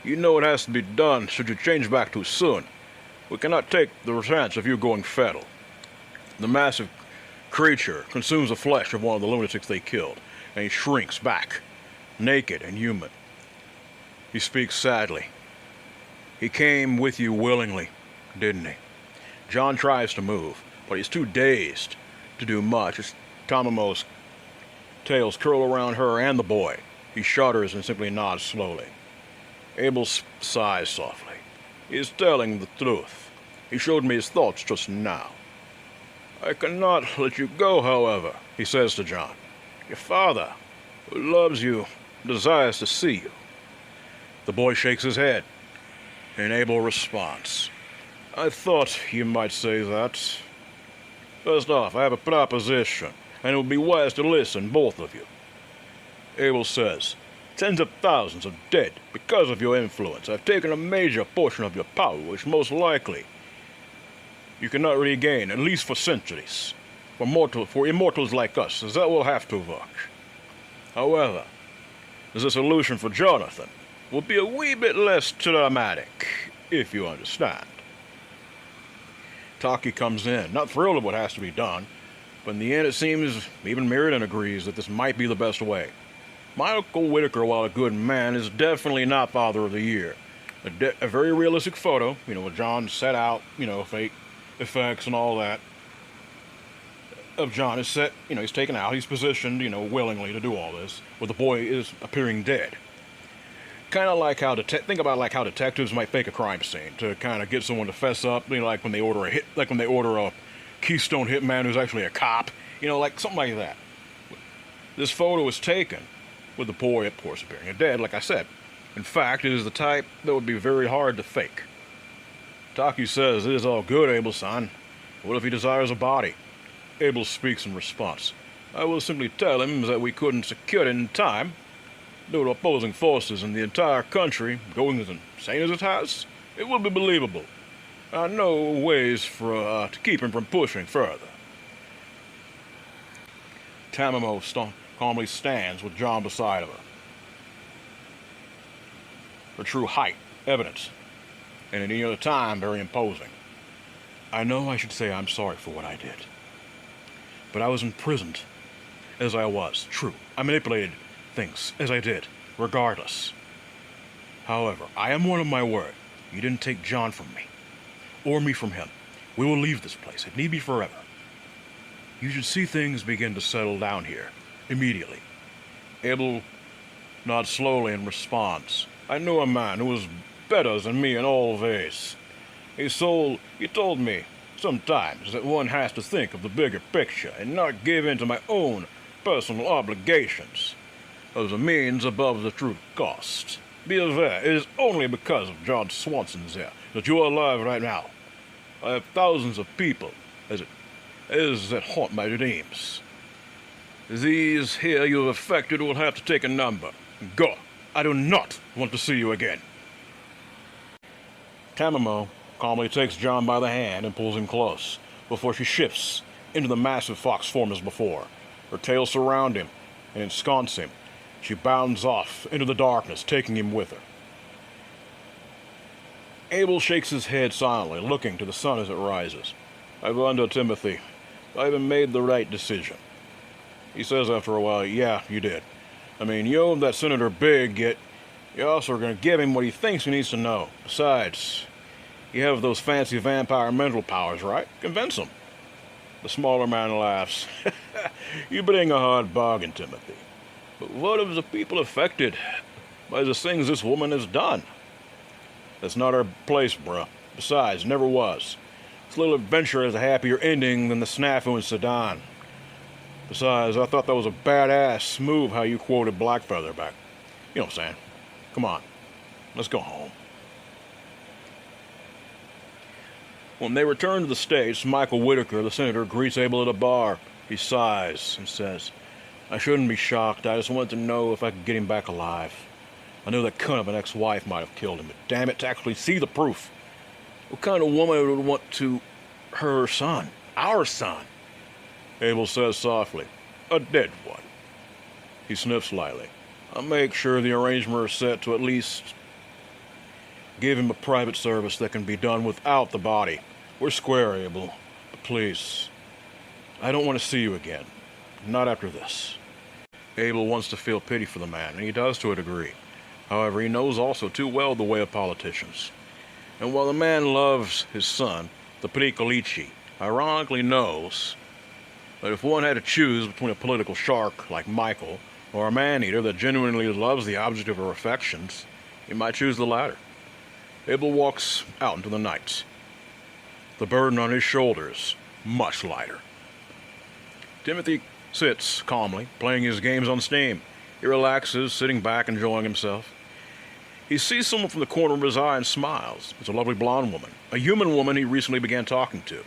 You know it has to be done should you change back too soon. We cannot take the chance of you going fatal. The massive creature consumes the flesh of one of the lunatics they killed, and he shrinks back, naked and human. He speaks sadly. He came with you willingly, didn't he? John tries to move, but he's too dazed to do much as Tamamo's tails curl around her and the boy. He shudders and simply nods slowly. Abel sighs softly. He is telling the truth. He showed me his thoughts just now. I cannot let you go, however, he says to John. Your father, who loves you, desires to see you. The boy shakes his head, and Abel responds. I thought you might say that. First off, I have a proposition, and it would be wise to listen, both of you. Abel says, tens of thousands are dead because of your influence. I've taken a major portion of your power, which most likely you cannot regain, at least for centuries. For immortals like us, as that will have to work. However, the solution for Jonathan will be a wee bit less dramatic, if you understand. Taki comes in, not thrilled at what has to be done, but in the end it seems even Meriden agrees that this might be the best way. Michael Whitaker, while a good man, is definitely not Father of the Year. A very realistic photo, with John set out, fake effects and all that, of John is set, he's taken out, he's positioned, willingly to do all this, where the boy is appearing dead. Kind of like how think about like how detectives might fake a crime scene to kind of get someone to fess up. Like when they order a Keystone hitman who's actually a cop. Like something like that. This photo was taken with the boy, of course, appearing dead. Like I said, in fact, it is the type that would be very hard to fake. Taki says, "It is all good, Abel-san. What if he desires a body?" Abel speaks in response. "I will simply tell him that we couldn't secure it in time. Due to opposing forces in the entire country going as insane as it has, it will be believable. I know ways to keep him from pushing further." Tamamo calmly stands with John beside of her. Her true height, evident, and at any other time very imposing. "I know I should say I'm sorry for what I did, but I was imprisoned as I was. True, I manipulated things as I did, regardless. However, I am one of my word. You didn't take John from me, or me from him. We will leave this place, if need be forever. You should see things begin to settle down here, immediately." Abel nods slowly and responds. "I knew a man who was better than me in all ways. He told me sometimes that one has to think of the bigger picture and not give in to my own personal obligations as a means above the true cost. Be aware, it is only because of John Swanson's there that you are alive right now. I have thousands of people that haunt my dreams. These here you have affected will have to take a number. Go. I do not want to see you again." Tamamo calmly takes John by the hand and pulls him close before she shifts into the massive fox form as before. Her tail surrounds him and ensconce him. She bounds off into the darkness, taking him with her. Abel shakes his head silently, looking to the sun as it rises. "I wonder, Timothy, if I even made the right decision." He says after a while, "Yeah, you did. I mean, you owe that Senator big, yet you also are going to give him what he thinks he needs to know. Besides, you have those fancy vampire mental powers, right? Convince him." The smaller man laughs. "You bring a hard bargain, Timothy. But what of the people affected by the things this woman has done? That's not our place, bruh. Besides, never was. This little adventure has a happier ending than the snafu in Sedan. Besides, I thought that was a badass move how you quoted Blackfeather back. You know what I'm saying? Come on, let's go home." When they return to the States, Michael Whitaker, the senator, greets Abel at a bar. He sighs and says, "I shouldn't be shocked. I just wanted to know if I could get him back alive. I knew that cunt of an ex-wife might have killed him, but damn it, to actually see the proof. What kind of woman would want to her son? Our son?" Abel says softly, "A dead one." He sniffs lightly. "I'll make sure the arrangement is set to at least give him a private service that can be done without the body. We're square, Abel. But please, I don't want to see you again. Not after this." Abel wants to feel pity for the man, and he does to a degree. However, he knows also too well the way of politicians. And while the man loves his son, the Pericolici ironically knows that if one had to choose between a political shark like Michael or a man-eater that genuinely loves the object of her affections, he might choose the latter. Abel walks out into the night, the burden on his shoulders much lighter. Timothy sits calmly, playing his games on Steam. He relaxes, sitting back, enjoying himself. He sees someone from the corner of his eye and smiles. It's a lovely blonde woman, a human woman he recently began talking to.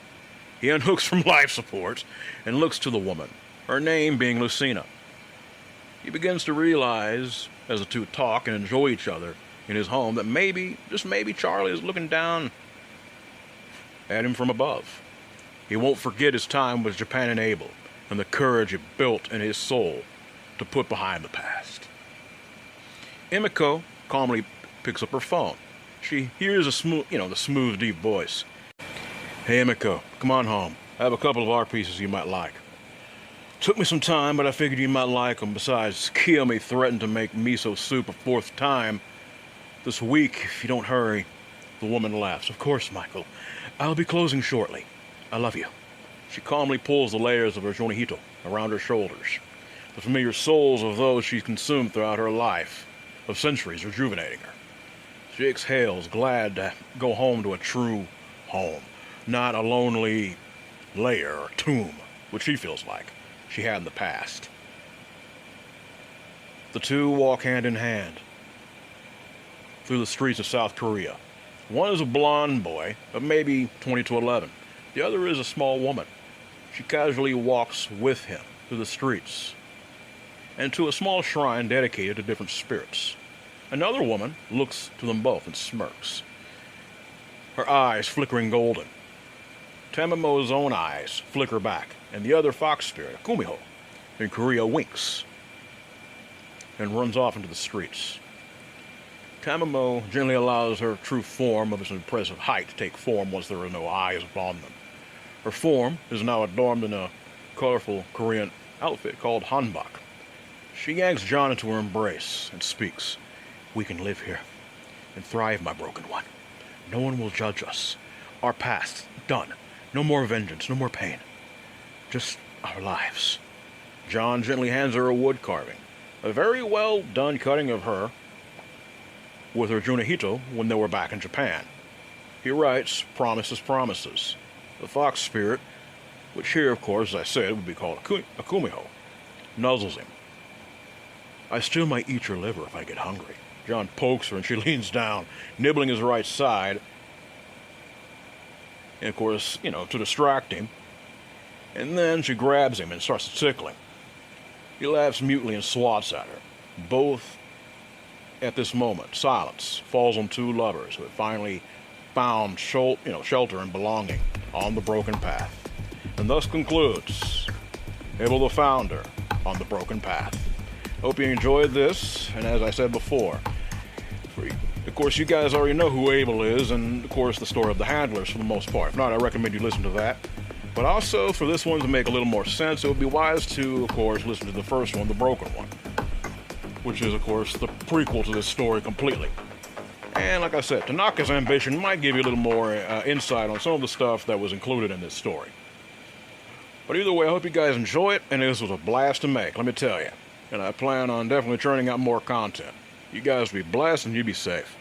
He unhooks from life support and looks to the woman, her name being Lucina. He begins to realize, as the two talk and enjoy each other in his home, that maybe, just maybe, Charlie is looking down at him from above. He won't forget his time with Japan and Abel, and the courage it built in his soul to put behind the past. Emiko calmly picks up her phone. She hears the smooth, deep voice. Hey, Emiko, come on home. I have a couple of art pieces you might like. Took me some time, but I figured you might like them. Besides, Kiyomi threatened to make miso soup a fourth time this week if you don't hurry. The woman laughs. Of course, Michael. I'll be closing shortly. I love you. She calmly pulls the layers of her jonihito around her shoulders, the familiar souls of those she's consumed throughout her life, of centuries rejuvenating her. She exhales, glad to go home to a true home, not a lonely lair or tomb, which she feels like she had in the past. The two walk hand in hand through the streets of South Korea. One is a blonde boy of maybe 20 to 11. The other is a small woman. She casually walks with him through the streets and to a small shrine dedicated to different spirits. Another woman looks to them both and smirks, her eyes flickering golden. Tamamo's own eyes flicker back, and the other fox spirit, Kumiho, in Korea, winks and runs off into the streets. Tamamo gently allows her true form of his impressive height to take form once there are no eyes upon them. Her form is now adorned in a colorful Korean outfit called hanbok. She yanks John into her embrace and speaks. We can live here and thrive, my broken one. No one will judge us. Our past, done. No more vengeance, no more pain. Just our lives. John gently hands her a wood carving, a very well done cutting of her with her Junihito when they were back in Japan. He writes, promises, promises. The fox spirit, which here, of course, as I said, would be called a Kumiho, nuzzles him. I still might eat your liver if I get hungry. John pokes her and she leans down, nibbling his right side, and of course, to distract him. And then she grabs him and starts to tickle him. He laughs mutely and swats at her. Both, at this moment, silence falls on two lovers who have finally found shelter and belonging on the broken path. And thus concludes Abel the Founder on the Broken Path. Hope you enjoyed this, and as I said before, of course you guys already know who Abel is, and of course the story of the handlers for the most part. If not, I recommend you listen to that. But also, for this one to make a little more sense, it would be wise to, of course, listen to the first one, the Broken One, which is, of course, the prequel to this story completely. And like I said, Tanaka's ambition might give you a little more insight on some of the stuff that was included in this story. But either way, I hope you guys enjoy it, and this was a blast to make, let me tell you. And I plan on definitely churning out more content. You guys be blessed and you be safe.